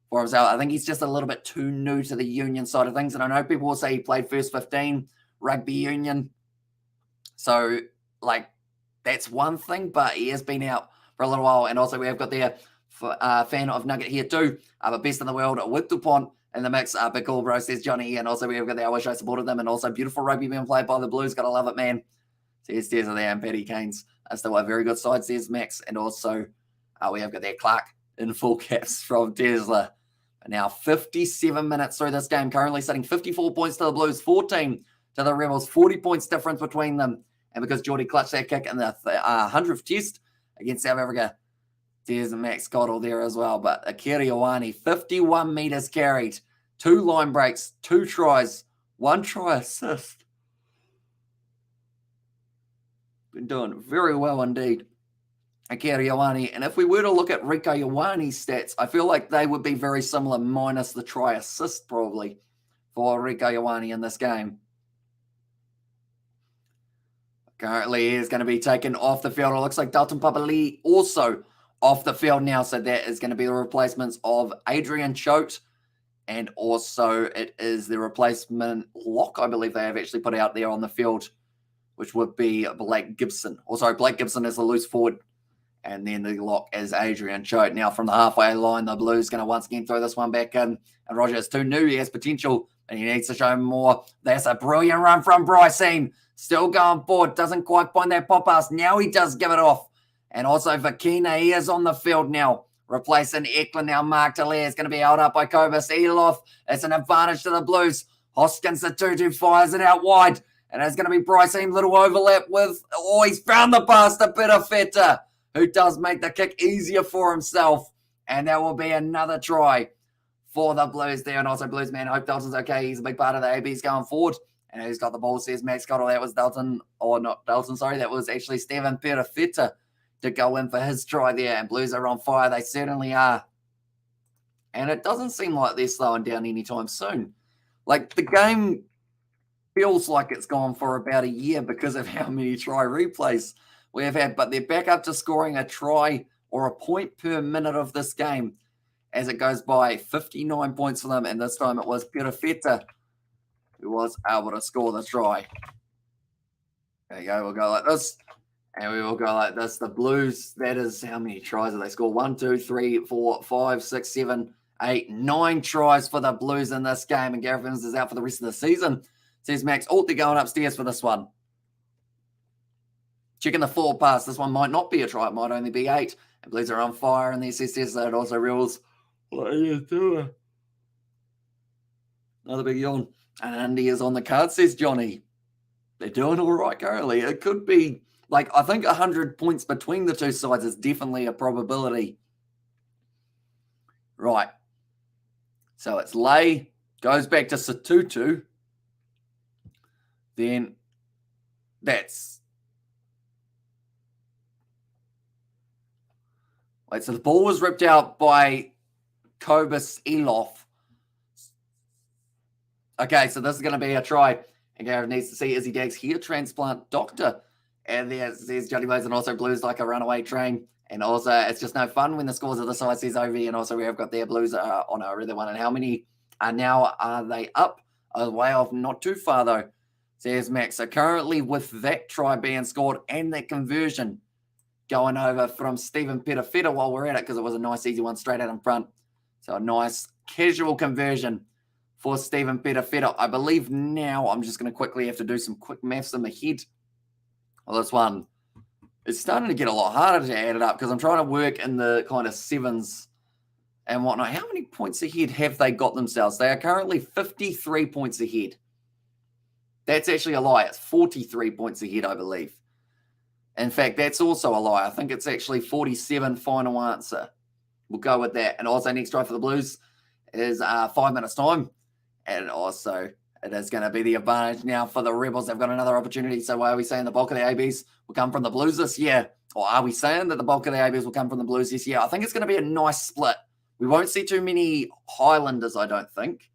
for himself. I think he's just a little bit too new to the union side of things. And I know people will say he played first 15 rugby union. So, like, that's one thing, but he has been out for a little while. And also we have got there fan of Nugget here too, but best in the world with DuPont in the mix. Big call, bro, says Johnny. And also we have got there, I wish I supported them. And also beautiful rugby being played by the Blues. Gotta love it, man. Says Des there and Paddy Canes. Still a very good side, says Max. And also we have got there Clark in full caps from Tesla. Now 57 minutes through this game, currently sitting 54 points to the Blues, 14 to the Rebels, 40 points difference between them. And because Geordie clutched that kick in the 100th test against South Africa, there's Max Cottle there as well. But Akira Ioane, 51 metres carried, 2 line breaks, 2 tries, 1 try assist. Been doing very well indeed, Akira Ioane. And if we were to look at Rieko Ioane's stats, I feel like they would be very similar, minus the try assist probably for Rieko Ioane in this game. Currently, he is going to be taken off the field. It looks like Dalton Papali'i also off the field now. So that is going to be the replacements of Adrian Choate. And also it is the replacement lock, I believe they have actually put out there on the field, which would be Blake Gibson. Also, Blake Gibson is the loose forward. And then the lock is Adrian Choate. Now from the halfway line, the Blues going to once again throw this one back in. And Roger is too new. He has potential and he needs to show more. That's a brilliant run from Brycene. Still going forward. Doesn't quite find that pop pass. Now he does give it off. And also Vakina, he is on the field now. Replacing Eklund now. Mark Dallaire is going to be held up by Kobus Elof. It's an advantage to the Blues. Hoskins, the 2-2, fires it out wide. And it's going to be Brycene. Little overlap with... Oh, he's found the pass to Pitafeta, who does make the kick easier for himself. And that will be another try for the Blues there. And also Blues man, hope Dalton's okay. He's a big part of the ABs going forward. And who's got the ball, says Max Cottle. That was Dalton, or not Dalton, sorry. That was actually Stephen Pitafeta to go in for his try there. And Blues are on fire. They certainly are. And it doesn't seem like they're slowing down anytime soon. Like, the game feels like it's gone for about a year because of how many try replays we have had. But they're back up to scoring a try or a point per minute of this game as it goes by. 59 points for them. And this time it was Pitafeta who was able to score the try. There you go. We'll go like this. And we will go like this. The Blues, that is how many tries did they score? 1, 2, 3, 4, 5, 6, 7, 8, 9 tries for the Blues in this game. And Gareth Evans is out for the rest of the season. Says Max, they're going upstairs for this one. Checking the forward pass. This one might not be a try. It might only be 8. And Blues are on fire. And the SSS, that also rules. What are you doing? Another big yawn. And Indy is on the card, says Johnny. They're doing all right currently. It could be, like, I think 100 points between the two sides is definitely a probability. Right. So it's Lay. Goes back to Satutu. Then that's... Wait, so the ball was ripped out by Kobus Elof. Okay, so this is going to be a try. And Gareth needs to see Izzy Dag's hair transplant doctor. And there's Johnny Blaze, and also Blues like a runaway train. And also, it's just no fun when the scores are the size, says OV. And also, we have got their Blues on a really one. And how many are now are they up? A way off, not too far, though, says Max. So currently, with that try being scored and that conversion going over from Stephen Pitafeta while we're at it, because it was a nice, easy one straight out in front. So a nice, casual conversion for Stephen Pitafeta. I believe now I'm just going to quickly have to do some quick maths in the head. Well, this one is starting to get a lot harder to add it up because I'm trying to work in the kind of sevens and whatnot. How many points ahead have they got themselves? They are currently 53 points ahead. That's actually a lie. It's 43 points ahead, I believe. In fact, that's also a lie. I think it's actually 47, final answer. We'll go with that. And also next try for the Blues is 5 minutes time. And also it is going to be the advantage now for the Rebels. They've got another opportunity. So are we saying the bulk of the ABs will come from the Blues this year? Or are we saying that the bulk of the ABs will come from the Blues this year? I think it's going to be a nice split. We won't see too many Highlanders, I don't think,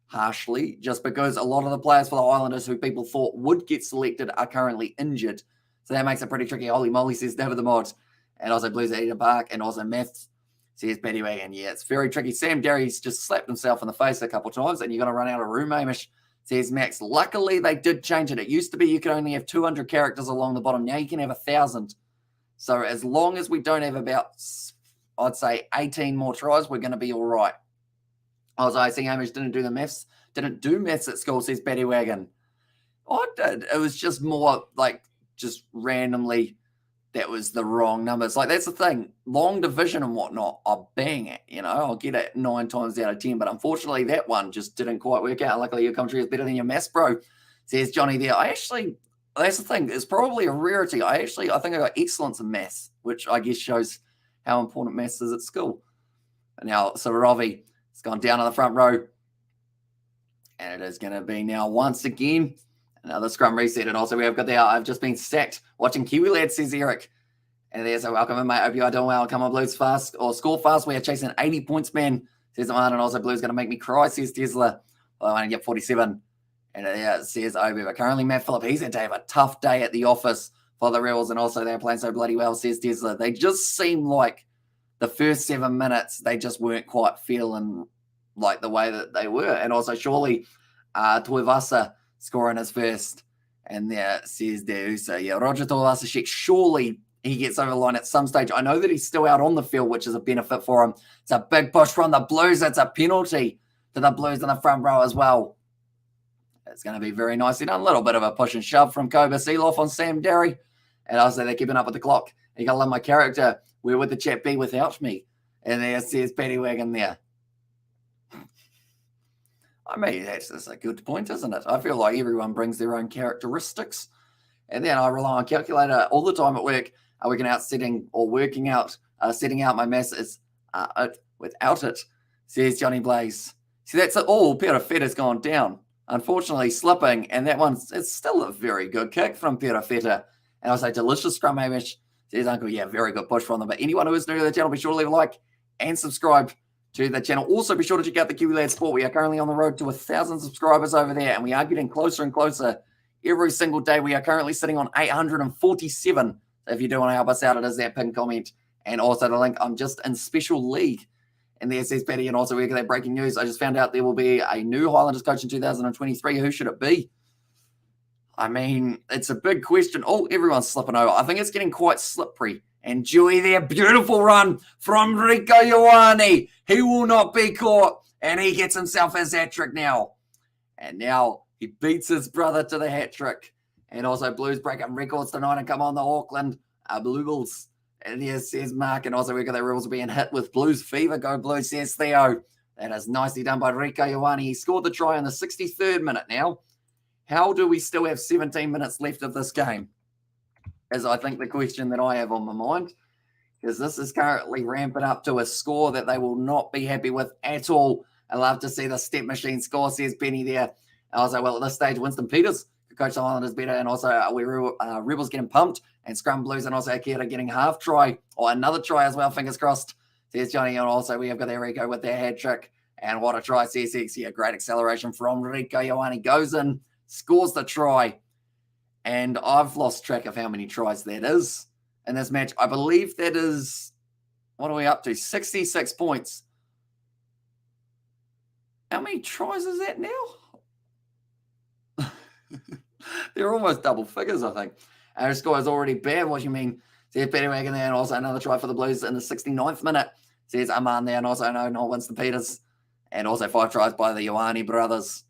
harshly, just because a lot of the players for the Highlanders who people thought would get selected are currently injured. So that makes it pretty tricky. Holy moly, says David the Mod. And also Blues Eater Bark and also Maths, says Paddy Wagon. Yeah, it's very tricky. Sam Derry's just slapped himself in the face a couple of times and you're going to run out of room, Amish, says Max. Luckily, they did change it. It used to be you could only have 200 characters along the bottom. Now you can have 1,000. So as long as we don't have about, I'd say, 18 more tries, we're going to be all right. I was saying Amish didn't do maths at school, says Paddy Wagon. I did. It was just more like just randomly that was the wrong numbers. Like, that's the thing. Long division and whatnot, I'll bang it, I'll get it 9 times out of 10. But unfortunately, that one just didn't quite work out. Luckily, your commentary is better than your maths, bro, says Johnny there. That's the thing. It's probably a rarity. I think I got excellence in maths, which I guess shows how important maths is at school. And now, Saravi has gone down on the front row. And it is going to be now once again another scrum reset. And also we have got there, I've just been sacked watching Kiwi Lad, says Eric. And there's a welcome in, mate. Hope you are doing well. Come on, Blues fast or score fast. We are chasing 80 points, man, says Aman. And also Blues going to make me cry, says Tesla. Well, I want to get 47. And it says Obi. But currently Matt Phillip, he's going to have a tough day at the office for the Rebels. And also they're playing so bloody well, says Tesla. They just seem like the first 7 minutes, they just weren't quite feeling like the way that they were. And also surely Tuivasa scoring his first. And there says Deusa. Yeah, Roger Tuivasa-Sheck, surely he gets over the line at some stage. I know that he's still out on the field, which is a benefit for him. It's a big push from the Blues. It's a penalty to the Blues in the front row as well. It's going to be very nicely done. A little bit of a push and shove from Cobra Seeloff on Sam Derry. And also they're keeping up with the clock. You got to love my character. Where would the chat be without me? And there says Paddy Wagon there. I mean, that's a good point, isn't it? I feel like everyone brings their own characteristics. And then I rely on calculator all the time at work, working out setting out my masses without it, says Johnny Blaze. See, that's it all. Peter Feta's gone down. Unfortunately, slipping. And that it's still a very good kick from Peter Feta. And I say, delicious scrum, Hamish, says Uncle. Yeah, very good push from them. But anyone who is new to the channel, be sure to leave a like and subscribe to the channel. Also, be sure to check out the Kiwi Lad Sport. We are currently on the road to 1,000 subscribers over there, and we are getting closer and closer every single day. We are currently sitting on 847. So if you do want to help us out, it is that pinned comment. And also the link, I'm just in special league. And there says Paddy, and also we get that breaking news. I just found out there will be a new Highlanders coach in 2023. Who should it be? I mean, it's a big question. Oh, everyone's slipping over. I think it's getting quite slippery. And Dewey there, beautiful run from Rieko Ioane. He will not be caught, and he gets himself his hat-trick now. And now he beats his brother to the hat-trick. And also Blues breaking records tonight and come on the Auckland Blues. And yes, says Mark, and also we got the Rebels being hit with Blues fever. Go Blues, says Theo. That is nicely done by Rieko Ioane. He scored the try in the 63rd minute now. How do we still have 17 minutes left of this game? Is I think the question that I have on my mind, because this is currently ramping up to a score that they will not be happy with at all. I love to see the step machine score, says Benny there. Also, well, at this stage, Winston Peters could coach the Highlanders better, and also Rebels getting pumped, and Scrum Blues and also Akira getting half try, or another try as well, fingers crossed, says Johnny. And also we have got there Rieko with their hat trick, and what a try, CSX. Yeah, great acceleration from Rieko Ioane, goes in, scores the try. And I've lost track of how many tries that is in this match. I believe that is, what are we up to? 66 points. How many tries is that now? They're almost double figures, I think. Our score is already bad. What do you mean? Says Peter Wagon there, and also another try for the Blues in the 69th minute. Says Aman there, and also not Winston Peters. And also 5 tries by the Ioane brothers.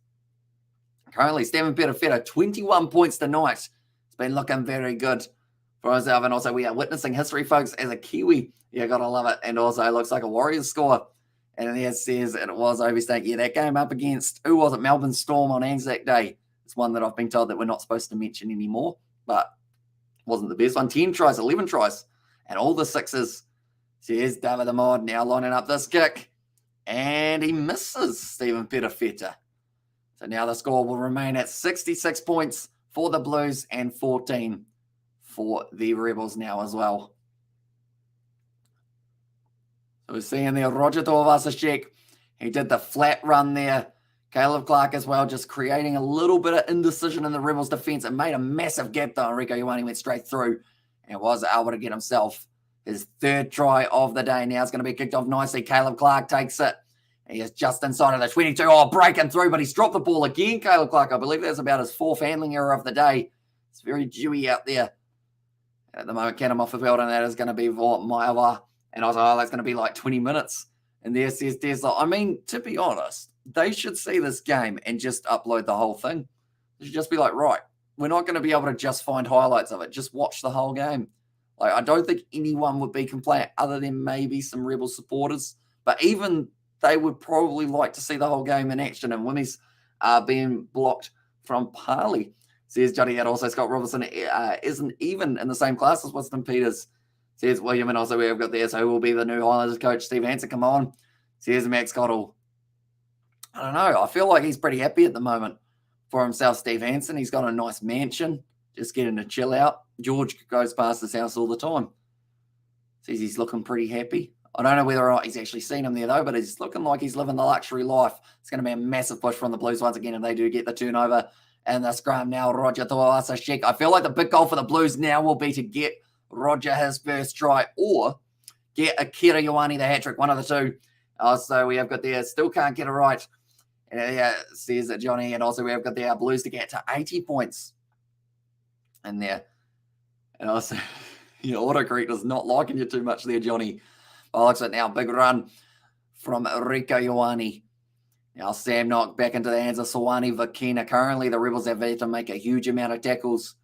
Currently, Stephen Peter Feta, 21 points tonight. It's been looking very good for himself. And also, we are witnessing history, folks, as a Kiwi. Yeah, gotta love it. And also, it looks like a Warriors score. And it says it was overstate. Yeah, that game up against, who was it? Melbourne Storm on Anzac Day. It's one that I've been told that we're not supposed to mention anymore. But wasn't the best one. 10 tries, 11 tries. And all the sixes. So here's David the Mod now lining up this kick. And he misses Stephen Peter Feta. So now the score will remain at 66 points for the Blues and 14 for the Rebels now as well. So we're seeing there Roger Tuivasa-Sheck. He did the flat run there, Caleb Clark as well, just creating a little bit of indecision in the Rebels defense. It made a massive gap though. Rieko Ioane went straight through and was able to get himself his third try of the day. Now it's going to be kicked off nicely. Caleb Clark takes it. He is just inside of the 22. Oh, breaking through, but he's dropped the ball again, Caleb Clark. I believe that's about his fourth handling error of the day. It's very dewy out there. At the moment, Canham off the field, and that is going to be Maiawa. And I was like, oh, that's going to be like 20 minutes. And there says Desla. I mean, to be honest, they should see this game and just upload the whole thing. They should just be like, right, we're not going to be able to just find highlights of it. Just watch the whole game. Like, I don't think anyone would be complaining other than maybe some Rebel supporters. But even they would probably like to see the whole game in action. And Winnie's being blocked from Parley. Says Johnny, and also Scott Robertson isn't even in the same class as Winston Peters. Says William, and also we've got there, so who will be the new Highlanders coach? Steve Hansen, come on. Says Max Cottle. I don't know. I feel like he's pretty happy at the moment for himself, Steve Hansen. He's got a nice mansion, just getting to chill out. George goes past his house all the time. Says he's looking pretty happy. I don't know whether or not he's actually seen him there, though, but he's looking like he's living the luxury life. It's going to be a massive push from the Blues once again, and they do get the turnover. And the scrum now, Roger Tuivasa-Sheck. I feel like the big goal for the Blues now will be to get Roger his first try or get Akira Ioane the hat-trick, one of the two. So we have got there, still can't get it right. And says Johnny, and also we have got there Blues to get to 80 points in there. And also, autocorrect is not liking you too much there, Johnny. Oh, looks like now, big run from Rieko Ioane. Now Sam knocked back into the hands of Sawani Vakina. Currently, the Rebels have had to make a huge amount of tackles.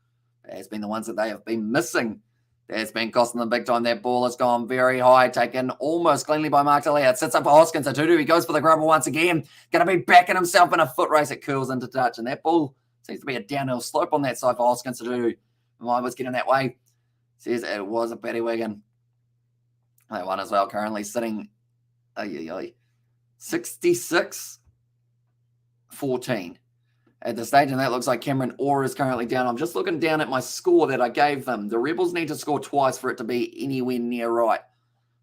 It's been the ones that they have been missing. That's been costing them big time. That ball has gone very high, taken almost cleanly by Mark Talia. It sits up for Hoskins. Tudu, he goes for the grubber once again. Going to be backing himself in a foot race. It curls into touch. And that ball seems to be a downhill slope on that side for Hoskins. Tudu. Mine was getting that way. Says it was a paddy wagon. That one as well, currently sitting 66-14 at the stage, and that looks like Cameron Orr is currently down. I'm just looking down at my score that I gave them. The Rebels need to score twice for it to be anywhere near right.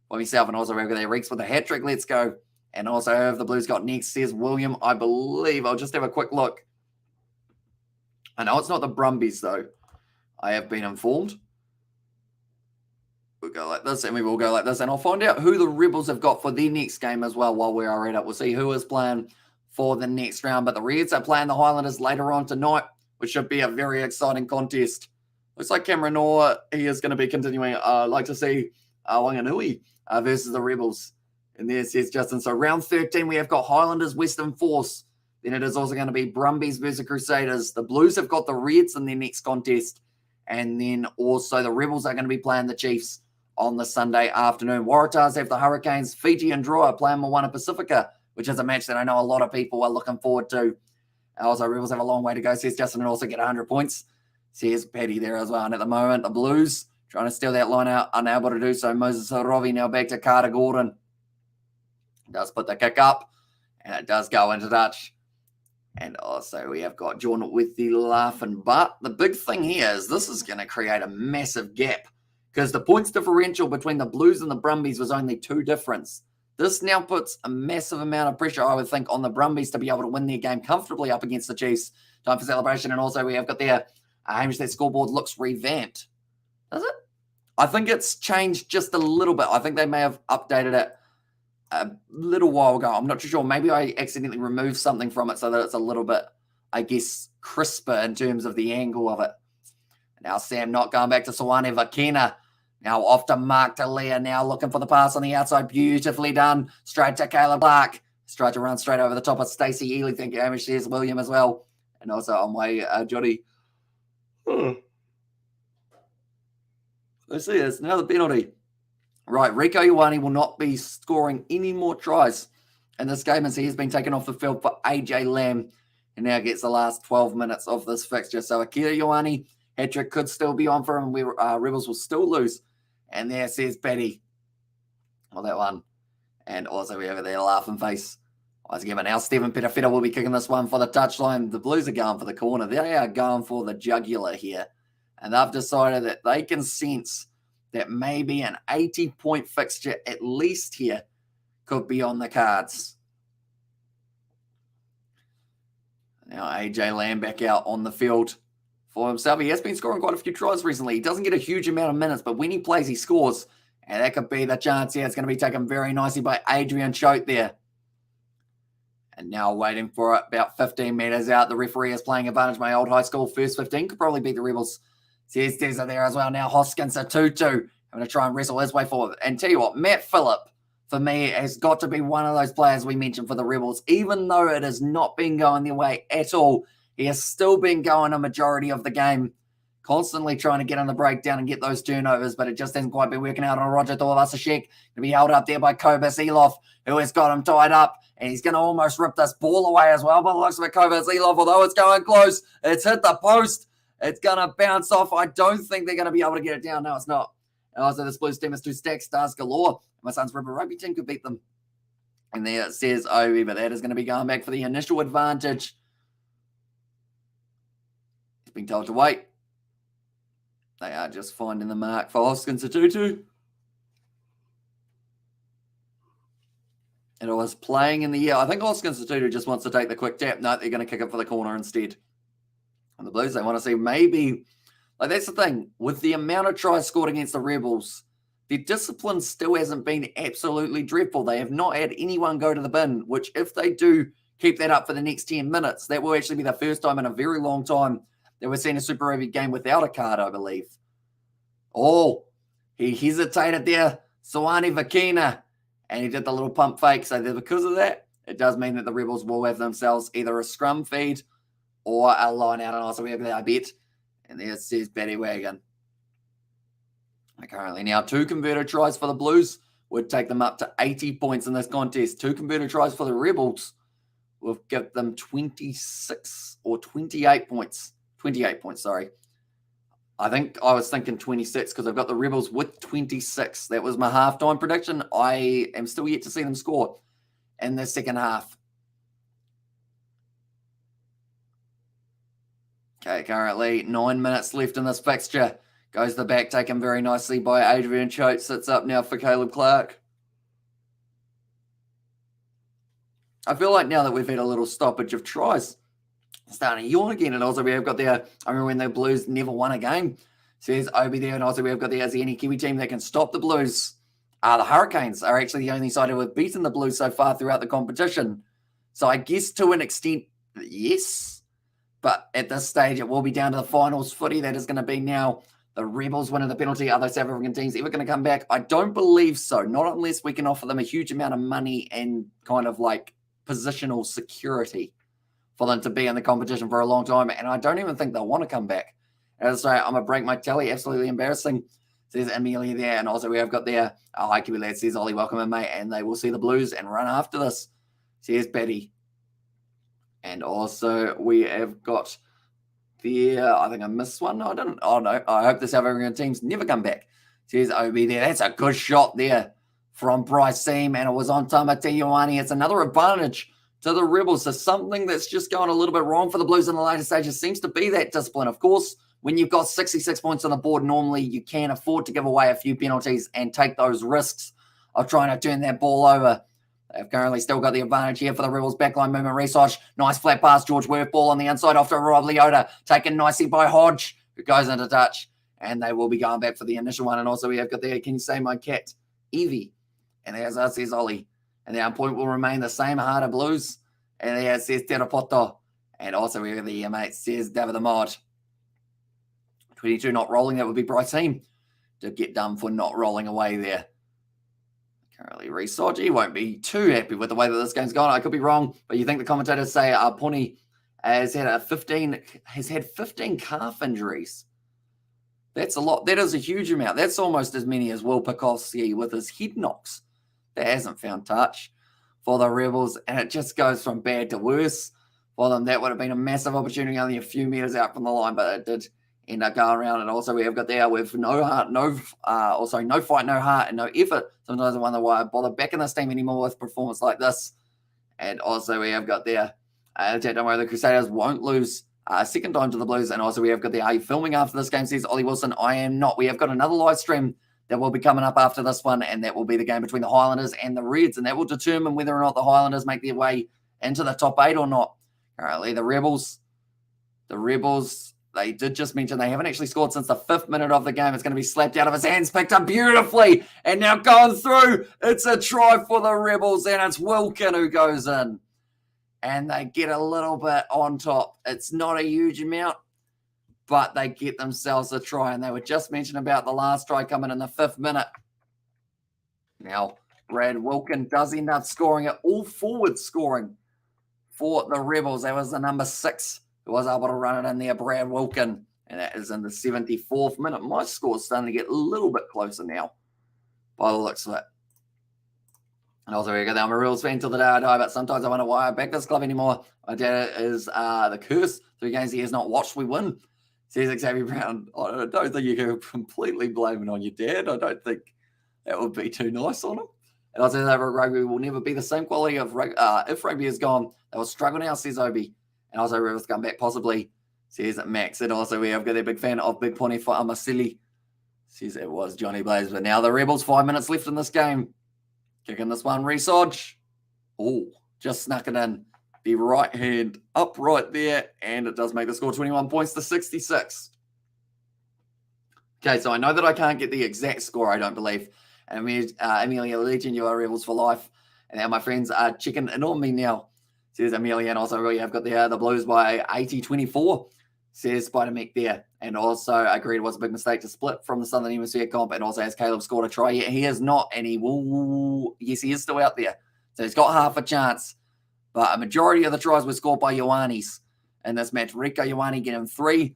For myself, and also we've got there Reeks with a hat trick. Let's go. And also who have the Blues got next, says William, I believe. I'll just have a quick look. I know it's not the Brumbies, though. I have been informed. We'll go like this, and we will go like this. And I'll find out who the Rebels have got for their next game as well while we are at it. We'll see who is playing for the next round. But the Reds are playing the Highlanders later on tonight, which should be a very exciting contest. Looks like Cameron Orr, he is going to be continuing. I'd like to see Wanganui versus the Rebels. And there says Justin. So round 13, we have got Highlanders, Western Force. Then it is also going to be Brumbies versus Crusaders. The Blues have got the Reds in their next contest. And then also the Rebels are going to be playing the Chiefs on the Sunday afternoon. Waratahs have the Hurricanes. Fiji and Drua playing Moana Pacifica, which is a match that I know a lot of people are looking forward to. Also, Rebels have a long way to go, says Justin, and also get 100 points. Says Paddy there as well. And at the moment, the Blues trying to steal that line out, unable to do so. Moses Horovi now back to Carter Gordon. Does put the kick up, and it does go into touch. And also we have got Jordan with the laughing. But the big thing here is this is going to create a massive gap because the points differential between the Blues and the Brumbies was only 2 difference. This now puts a massive amount of pressure, I would think, on the Brumbies to be able to win their game comfortably up against the Chiefs. Time for celebration. And also we have got there, Hamish, that scoreboard looks revamped. Does it? I think it's changed just a little bit. I think they may have updated it a little while ago. I'm not too sure. Maybe I accidentally removed something from it so that it's a little bit, I guess, crisper in terms of the angle of it. Now Sam not going back to Sawani Vakina. Now off to Mark Talia. Now looking for the pass on the outside. Beautifully done. Straight to Caleb Clark. Straight to run straight over the top of Stacey Ely. Thank you, Hamish. There's William as well. And also on way, Johnny. Let's see. It's another penalty. Right, Rieko Ioane will not be scoring any more tries in this game as he has been taken off the field for AJ Lamb and now gets the last 12 minutes of this fixture. So Akira Ioane, hat-trick could still be on for him. Rebels will still lose. And there says Paddy. Well, that one. And also we have their laughing face. Once again, but now Stephen Petafetta will be kicking this one for the touchline. The Blues are going for the corner. They are going for the jugular here. And they've decided that they can sense that maybe an 80-point fixture at least here could be on the cards. Now AJ Lamb back out on the field for himself. He has been scoring quite a few tries recently. He doesn't get a huge amount of minutes, but when he plays, he scores. And that could be the chance here. It's going to be taken very nicely by Adrian Choate there. And now waiting for it about 15 metres out. The referee is playing advantage. My old high school first 15 could probably beat the Rebels. Cestes are there as well. Now Hoskins a 2-2. I'm going to try and wrestle his way forward. And tell you what, Matt Phillip, for me, has got to be one of those players we mentioned for the Rebels. Even though it has not been going their way at all, he has still been going a majority of the game, constantly trying to get on the breakdown and get those turnovers, but it just hasn't quite been working out on Roger Tuivasa-Sheck. To be held up there by Kobus Eloff, who has got him tied up, and he's going to almost rip this ball away as well. By the looks of it, Kobus Eloff, although it's going close, it's hit the post. It's going to bounce off. I don't think they're going to be able to get it down. No, it's not. And also, this Blues team is 2 stack stars galore. My son's Rebel Rugby team could beat them. And there it says Obi, but that is going to be going back for the initial advantage. He's been told to wait. They are just finding the mark for Hoskins a 2-2. And it was playing in the air. I think Hoskins a 2-2 just wants to take the quick tap. No, they're going to kick it for the corner instead. And the Blues, they want to see maybe, like that's the thing, with the amount of tries scored against the Rebels, their discipline still hasn't been absolutely dreadful. They have not had anyone go to the bin, which if they do keep that up for the next 10 minutes, that will actually be the first time in a very long time that we're seeing a Super Rugby game without a card, I believe. Oh, he hesitated there, Sawani Vakina, and he did the little pump fake. So because of that, it does mean that the Rebels will have themselves either a scrum feed or a line out. And also we have that, I bet. And there it says Batty Wagon. Currently now 2 converted tries for the Blues would take them up to 80 points in this contest. 2 converted tries for the Rebels will give them 26 or 28 points. 28 points, sorry. I think I was thinking 26 because I've got the Rebels with 26. That was my halftime prediction. I am still yet to see them score in the second half. Okay, currently 9 minutes left in this fixture. Goes the back, taken very nicely by Adrian Choate. Sits up now for Caleb Clark. I feel like now that we've had a little stoppage of tries, starting to yawn again. And also we have got there, I remember when the Blues never won a game. Says Obi there. And also we have got there, is there any Kiwi team that can stop the Blues? The Hurricanes are actually the only side who have beaten the Blues so far throughout the competition. So I guess to an extent, yes. But at this stage, it will be down to the finals footy. That is going to be now the Rebels winning the penalty. Are those South African teams ever going to come back? I don't believe so. Not unless we can offer them a huge amount of money and kind of like positional security for them to be in the competition for a long time. And I don't even think they'll want to come back. As I say, I'm going to break my tally. Absolutely embarrassing. Says Amelia there. And also we have got there, hi Kiwi Lad, says Ollie, welcome in, mate. And they will see the Blues and run after this. Says Betty. And also we have got there, I think I missed one. No, I didn't. Oh, no. I hope the South African teams never come back. Says Obi there. That's a good shot there from Bryce Seam. And it was on Tamati Ioane. It's another advantage to the Rebels. So something that's just going a little bit wrong for the Blues in the later stages seems to be that discipline. Of course, when you've got 66 points on the board, normally you can afford to give away a few penalties and take those risks of trying to turn that ball over. They've currently still got the advantage here for the Rebels. Backline movement, research. Nice flat pass. George Worth ball on the inside after Rob Leota. Taken nicely by Hodge, who goes into touch. And they will be going back for the initial one. And also we have got there, can you say my cat? Evie. And there's us, says Ollie. And our point will remain the same, Harder Blues. And there it says Terapoto. And also we have the mate, says David the Mod. 22 not rolling, that would be Bryce Heem to get done for not rolling away there. Currently, Research, he won't be too happy with the way that this game's gone. I could be wrong, but you think the commentators say Pony has had 15 calf injuries. That's a lot. That is a huge amount. That's almost as many as Will Pikowski with his head knocks. That hasn't found touch for the Rebels, and it just goes from bad to worse for them. That would have been a massive opportunity only a few meters out from the line, but it did end up going around. And also we have got there with no heart, no fight, no heart, and no effort. Sometimes I wonder why I bother backing this team anymore with performance like this. And also we have got there, don't worry, the Crusaders won't lose second time to the Blues. And also we have got there, are you filming after this game, says Ollie Wilson? I am not. We have got another live stream that will be coming up after this one, and that will be the game between the Highlanders and the Reds, and that will determine whether or not the Highlanders make their way into the top 8 or not. Currently, the Rebels, they did just mention they haven't actually scored since the 5th minute of the game. It's going to be slapped out of his hands, picked up beautifully, and now gone through. It's a try for the Rebels, and it's Wilkin who goes in. And they get a little bit on top. It's not a huge amount, but they get themselves a try. And they were just mentioned about the last try coming in the 5th minute. Now, Brad Wilkin does end up scoring it, all forward scoring for the Rebels. That was the number 6 who was able to run it in there, Brad Wilkin. And that is in the 74th minute. My score's starting to get a little bit closer now by the looks of it. And also, I'm a Rebels fan till the day I die, but sometimes I wonder why I back this club anymore. My dad is the curse. 3 games he has not watched, we win. Says Xavier Brown. I don't think you can completely blame it on your dad. I don't think that would be too nice on him. And also, that rugby will never be the same quality of if rugby is gone. They will struggle now, says Obi. And also, Rebels come back possibly, says Max. And also, we have got a big fan of Big Pony for Amasili. Says it was Johnny Blaze. But now the Rebels, 5 minutes left in this game. Kicking this one, Resodge. Oh, just snuck it in. The right hand up right there. And it does make the score 21 points to 66. Okay, so I know that I can't get the exact score, I don't believe. And Amelia Legend, you are Rebels for life. And now my friends are checking in on me now. Says Amelia. And also, really, I've got the Blues by 80-24. Says Spider-Mick there. And also, agreed it was a big mistake to split from the Southern Hemisphere comp. And also, has Caleb scored a try yet? He is not. And he will. Yes, he is still out there. So he's got half a chance. But a majority of the tries were scored by Ioannis in this match. Rico Ioanni getting 3.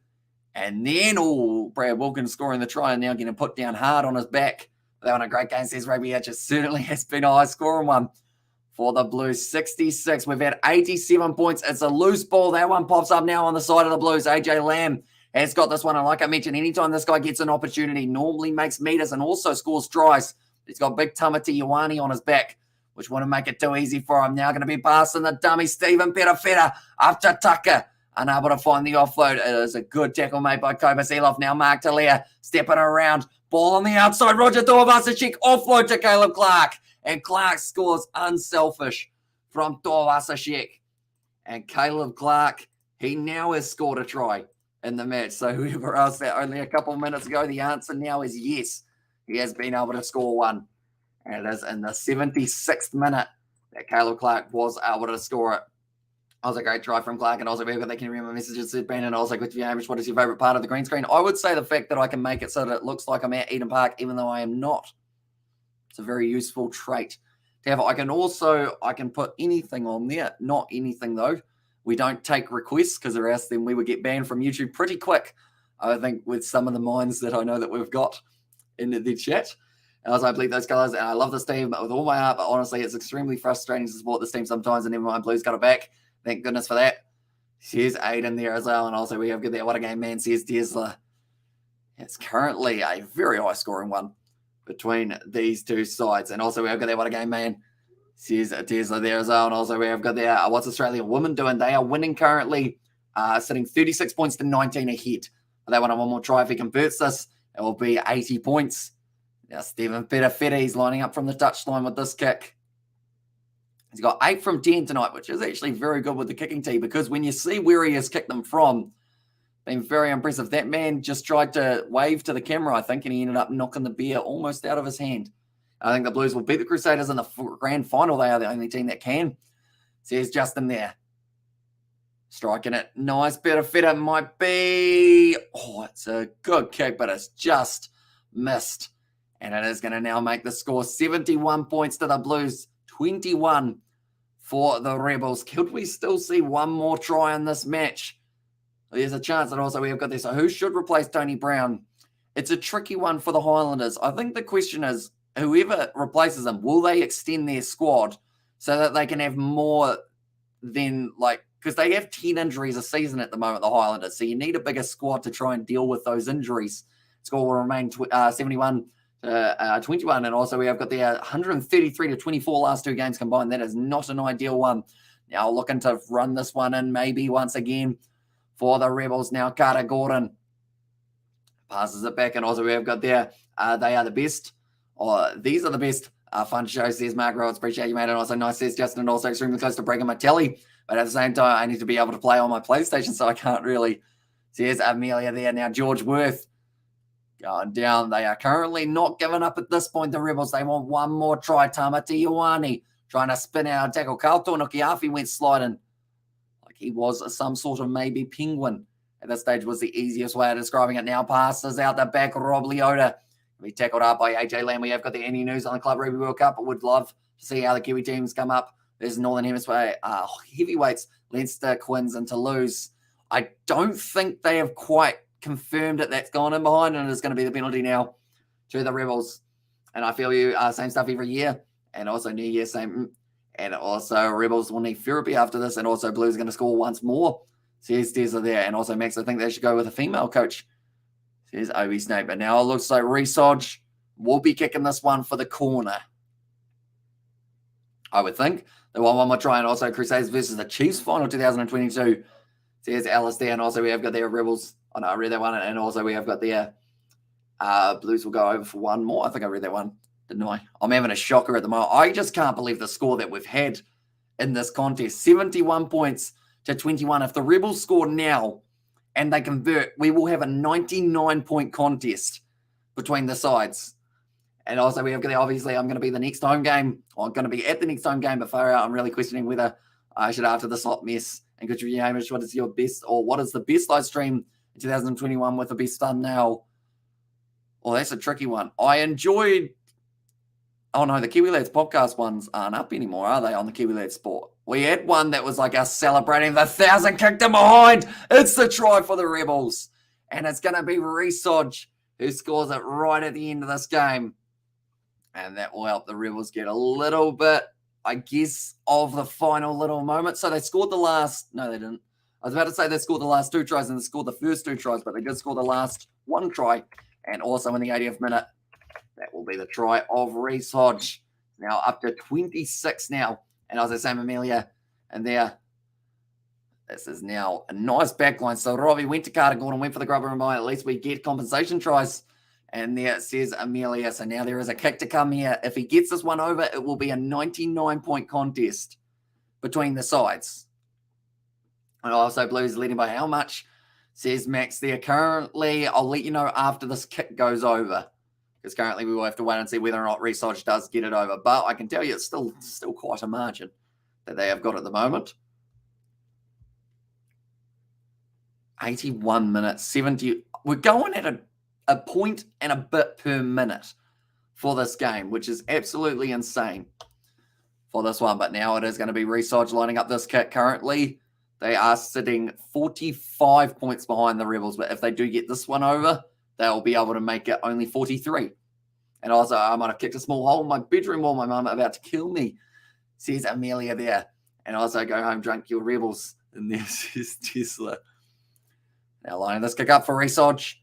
And then, Brad Wilkins scoring the try and now getting put down hard on his back. They won a great game, says Rugby Hatch. It certainly has been a high-scoring one for the Blues. 66. We've had 87 points. It's a loose ball. That one pops up now on the side of the Blues. AJ Lamb has got this one. And like I mentioned, anytime this guy gets an opportunity, normally makes meters and also scores tries. He's got big Tamati Ioanni on his back, which wouldn't make it too easy for him. Now going to be passing the dummy. Stephen Perafeta after Tucker. Unable to find the offload. It is a good tackle made by Kobus Eloff. Now Mark Talia stepping around. Ball on the outside. Roger Tuivasa-Sheck offload to Caleb Clark. And Clark scores unselfish from Tuivasa-Sheck. And Caleb Clark, he now has scored a try in the match. So whoever asked that only a couple of minutes ago, the answer now is yes. He has been able to score one. And it is in the 76th minute that Caleb Clark was able to score it. Also, great try from Clark. And also, they can remember messages said, Brandon. Also, good to you, Hamish. What is your favorite part of the green screen? I would say the fact that I can make it so that it looks like I'm at Eden Park, even though I am not. It's a very useful trait to have. I can put anything on there. Not anything, though. We don't take requests because or else then we would get banned from YouTube pretty quick. I think with some of the minds that I know that we've got in the chat. And also, I believe those colours, and I love this team with all my heart, but honestly, it's extremely frustrating to support this team sometimes, and never mind, Blues got it back. Thank goodness for that. Here's Aiden there as well. And also we have good there. What a game, man, says Tesla. It's currently a very high-scoring one between these two sides. And also we have got there. What a game, man, says Tesla there as well. And also we have got there. What's Australian women doing? They are winning currently, sitting 36 points to 19 ahead. They want one more try. If he converts this, it will be 80 points. Now Stephen Perafeta, he's lining up from the touchline with this kick. He's got 8 from 10 tonight, which is actually very good with the kicking tee because when you see where he has kicked them from, been very impressive. That man just tried to wave to the camera, I think, and he ended up knocking the beer almost out of his hand. I think the Blues will beat the Crusaders in the grand final. They are the only team that can. Says Justin there. Striking it. Nice bit of fit. It might be. Oh, it's a good kick, but it's just missed. And it is going to now make the score 71 points to the Blues. 21 for the Rebels. Could we still see one more try in this match? There's a chance that also we have got this. So who should replace Tony Brown? It's a tricky one for the Highlanders. I think the question is, whoever replaces them, will they extend their squad so that they can have more than because they have 10 injuries a season at the moment, the Highlanders. So you need a bigger squad to try and deal with those injuries. Score will remain 71 21, and also we have got the 133 to 24 last two games combined. That is not an ideal one. Now looking to run this one in maybe once again for the Rebels. Now Carter Gordon passes it back, and also we have got there. They are the best. These are the best. Fun show, says Mark Rhodes. Appreciate you, mate. And also nice, says Justin, and also extremely close to breaking my telly. But at the same time, I need to be able to play on my PlayStation, so I can't really. So here's Amelia there. Now George Worth going down. They are currently not giving up at this point, the Rebels. They want one more try. Tamati Ioane trying to spin out a tackle. Kauto Nokiafi went sliding like he was some sort of maybe penguin. At this stage was the easiest way of describing it. Now passes out the back. Rob Leota be tackled up by AJ Lamb. We have got the any news on the Club Rugby World Cup. I would love to see how the Kiwi teams come up. There's Northern Hemisphere heavyweights, Leinster, Quins, and Toulouse. I don't think they have quite confirmed it. That's gone in behind, and it's going to be the penalty now to the Rebels. And I feel you, same stuff every year. And also New Year, same. And also Rebels will need therapy after this, and also Blues are going to score once more. Says Tessa there. And also Max, I think they should go with a female coach. Says Obi Snape. But now it looks like Resodge will be kicking this one for the corner. I would think. They want one more try. And also Crusaders versus the Chiefs final 2022. Says Alice there. And also we have got their Rebels. Oh, no, I read that one. And also we have got their Blues will go over for one more. I think I read that one, didn't I? I'm having a shocker at the moment. I just can't believe the score that we've had in this contest. 71 points to 21. If the Rebels score now and they convert, we will have a 99-point contest between the sides. And also we have got, obviously, I'm going to be the next home game. Or I'm going to be at the next home game, but far out, I'm really questioning whether I should, after the slot mess, and could you, Hamish, what is your best, or what is the best live stream in 2021 with the best thumbnail? Oh, that's a tricky one. I enjoyed, oh no, the Kiwi Lads podcast ones aren't up anymore, are they, on the Kiwi Lads Sport? We had one that was like us celebrating the 1,000 kicked in behind. It's the try for the Rebels. And it's going to be Resodge who scores it right at the end of this game. And that will help the Rebels get a little bit, I guess, of the final little moment. So they scored the last, no, they didn't. I was about to say they scored the last 2 tries and they scored the first 2 tries, but they did score the last 1 try. And also in the 80th minute, that will be the try of Resodge. Now up to 26 now. And as I say, Amelia, and there, this is now a nice backline. So Robbie went to Carter Gordon, went for the grubber and by. At least we get compensation tries. And there it says Amelia. So now there is a kick to come here. If he gets this one over, it will be a 99-point contest between the sides. And also Blues leading by how much? Says Max there. Currently, I'll let you know after this kick goes over. Because currently we will have to wait and see whether or not Resodge does get it over. But I can tell you it's still quite a margin that they have got at the moment. 81 minutes, 70. We're going at a point and a bit per minute for this game, which is absolutely insane for this one. But now it is going to be Resodge lining up this kick. Currently, they are sitting 45 points behind the Rebels. But if they do get this one over, they'll be able to make it only 43. And also, I might have kicked a small hole in my bedroom wall. My mum about to kill me, says Amelia there. And also, go home drunk, your Rebels. And there's his Tesla. Now lining this kick up for Resodge.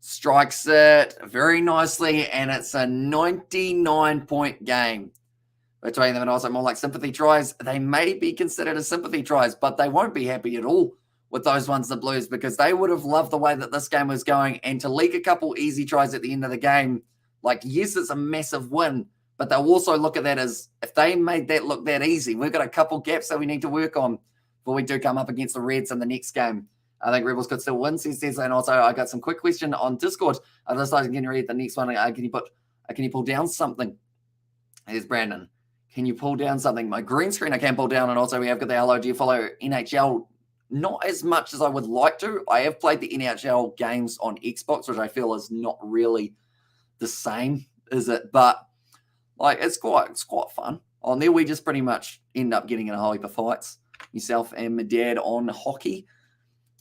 Strikes it very nicely. And it's a 99-point game between them. And also more like sympathy tries. They may be considered as sympathy tries, but they won't be happy at all with those ones, the Blues, because they would have loved the way that this game was going. And to leak a couple easy tries at the end of the game, like, yes, it's a massive win, but they'll also look at that as, if they made that look that easy, we've got a couple gaps that we need to work on before we do come up against the Reds in the next game. I think Rebels could still win, says Tesla. And also, I got some quick question on Discord. I decided to read the next one. Can you pull down something? Here's Brandon. Can you pull down something? My green screen I can pull down. And also, we have got the hello. Do you follow NHL? Not as much as I would like to. I have played the NHL games on Xbox, which I feel is not really the same, is it? But like it's quite fun. On there, we just pretty much end up getting in a whole heap of fights. Myself and my dad on hockey.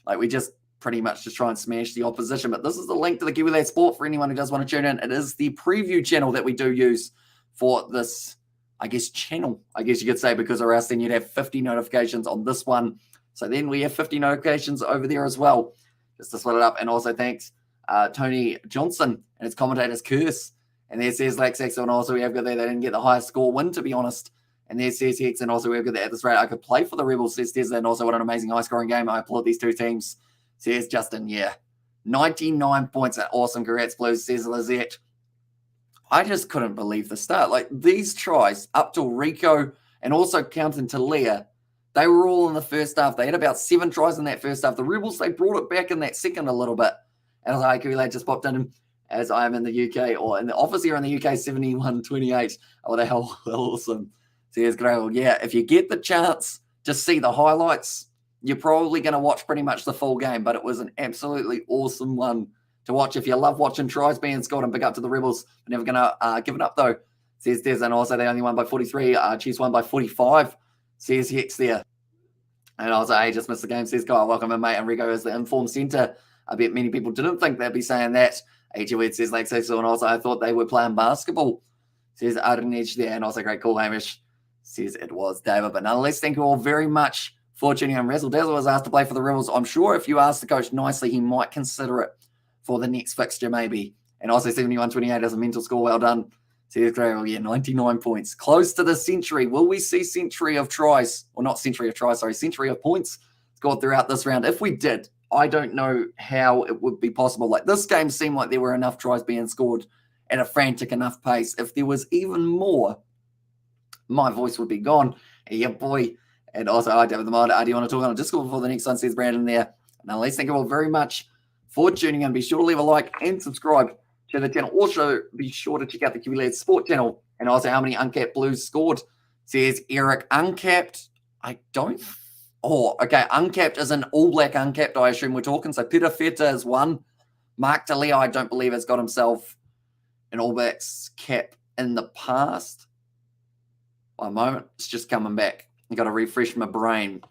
Like we just pretty much just try and smash the opposition. But this is the link to the Kiwi Lad Sport for anyone who does want to tune in. It is the preview channel that we do use for this, I guess, channel, I guess you could say, because or else then you'd have 50 notifications on this one. So then we have 50 notifications over there as well, just to split it up. And also thanks Tony Johnson and his commentator's curse. And there says Laxax, and also we have got there, they didn't get the highest score win, to be honest. And there says Hex, and also we've got that at this rate. I could play for the Rebels, says Tesla, and also what an amazing high-scoring game. I applaud these two teams, says Justin. Yeah, 99 points. Awesome. Congrats, Blues, says Lizette. I just couldn't believe the start. Like, these tries up till Rico and also counting to Leah, They were all in the first half. They had about 7 tries in that first half. The Rebels, they brought it back in that second a little bit. And I was like, Kiwi lad just popped in as I am in the UK, or in the office here in the UK, 71-28. Oh, the hell, awesome. So here's great. Well, yeah, if you get the chance to see the highlights, you're probably going to watch pretty much the full game, but it was an absolutely awesome one to watch. If you love watching tries being scored, and big up to the Rebels. We're never going to give it up, though. Says Des, and also they only won by 43. Chiefs won by 45. Says Hex there. And I was like, hey, just missed the game. Says, Kyle, welcome in, mate. Enrico is the informed centre. I bet many people didn't think they'd be saying that. HUed says, like, so, and also I thought they were playing basketball. Says Ardenage there, and also great call, Hamish. Says it was David. But nonetheless, thank you all very much for tuning in. Razzle Dazzle was asked to play for the Rebels. I'm sure if you ask the coach nicely, he might consider it for the next fixture, maybe. And also 71-28 as a mental score. Well done. Says great. Well, yeah, 99 points. Close to the century. Will we see century of tries? Or not century of tries, sorry, century of points scored throughout this round? If we did, I don't know how it would be possible. Like, this game seemed like there were enough tries being scored at a frantic enough pace. If there was even more, my voice would be gone. Yeah, boy. And also, I David the Mod. Do you want to talk on a Discord before the next one? Says Brandon there. Now, let's thank you all very much for tuning in. Be sure to leave a like and subscribe to the channel. Also, be sure to check out the Kiwi Lads Sport channel and also how many uncapped Blues scored. Says Eric, uncapped. I don't. Oh, okay. Uncapped is an all black uncapped, I assume we're talking. So Peter Feta is one. Mark DeLeo, I don't believe, has got himself an all blacks cap in the past. One moment. It's just coming back. I got to refresh my brain.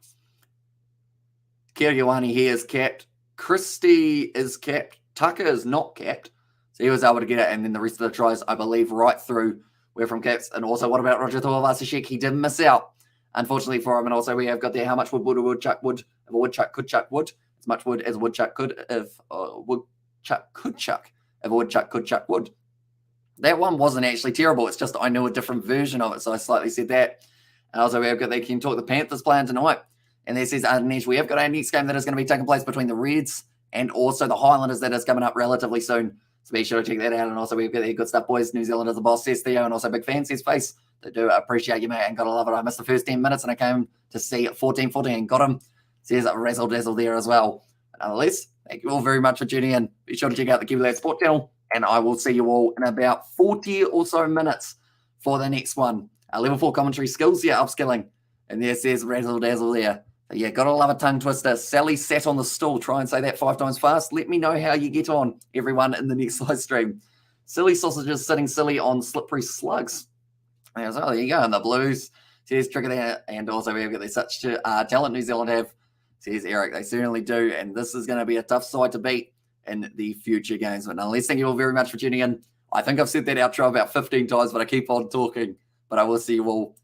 Kiriwani here is capped. Christie is capped. Tucker is not capped. So he was able to get it. And then the rest of the tries, I believe, right through were from caps. And also, what about Roger Tuivasa-Sheck? He did miss out, unfortunately, for him. And also, we have got there how much would a woodchuck would, if a woodchuck could chuck wood, as much wood as a woodchuck could, if a woodchuck could chuck, if a woodchuck could chuck wood. That one wasn't actually terrible. It's just I knew a different version of it, so I slightly said that. And also, we have got, they can talk the Panthers playing tonight. And there says underneath, we have got our next game that is going to be taking place between the Reds and also the Highlanders that is coming up relatively soon. So be sure to check that out. And also, we've got the good stuff, boys. New Zealand is the boss, says Theo. And also, big fan, says Face. They do appreciate you, mate, and gotta love it. I missed the first 10 minutes and I came to see 14-14 and got him. Says Razzle Dazzle there as well. But nonetheless, thank you all very much for tuning in. Be sure to check out the Kiwi Lads Sport channel. And I will see you all in about 40 or so minutes for the next one. Level 4 commentary skills, yeah, upskilling. And there says Razzle Dazzle there. So yeah, gotta love a tongue twister. Sally sat on the stool. Try and say that 5 times fast. Let me know how you get on, everyone, in the next live stream. Silly sausages sitting silly on slippery slugs. And so, there you go. And the Blues says Trigger there. And also, we've got such talent New Zealand have. Says Eric, they certainly do. And this is going to be a tough side to beat in the future games. But nonetheless, thank you all very much for tuning in. I think I've said that outro about 15 times, but I keep on talking. But I will see you all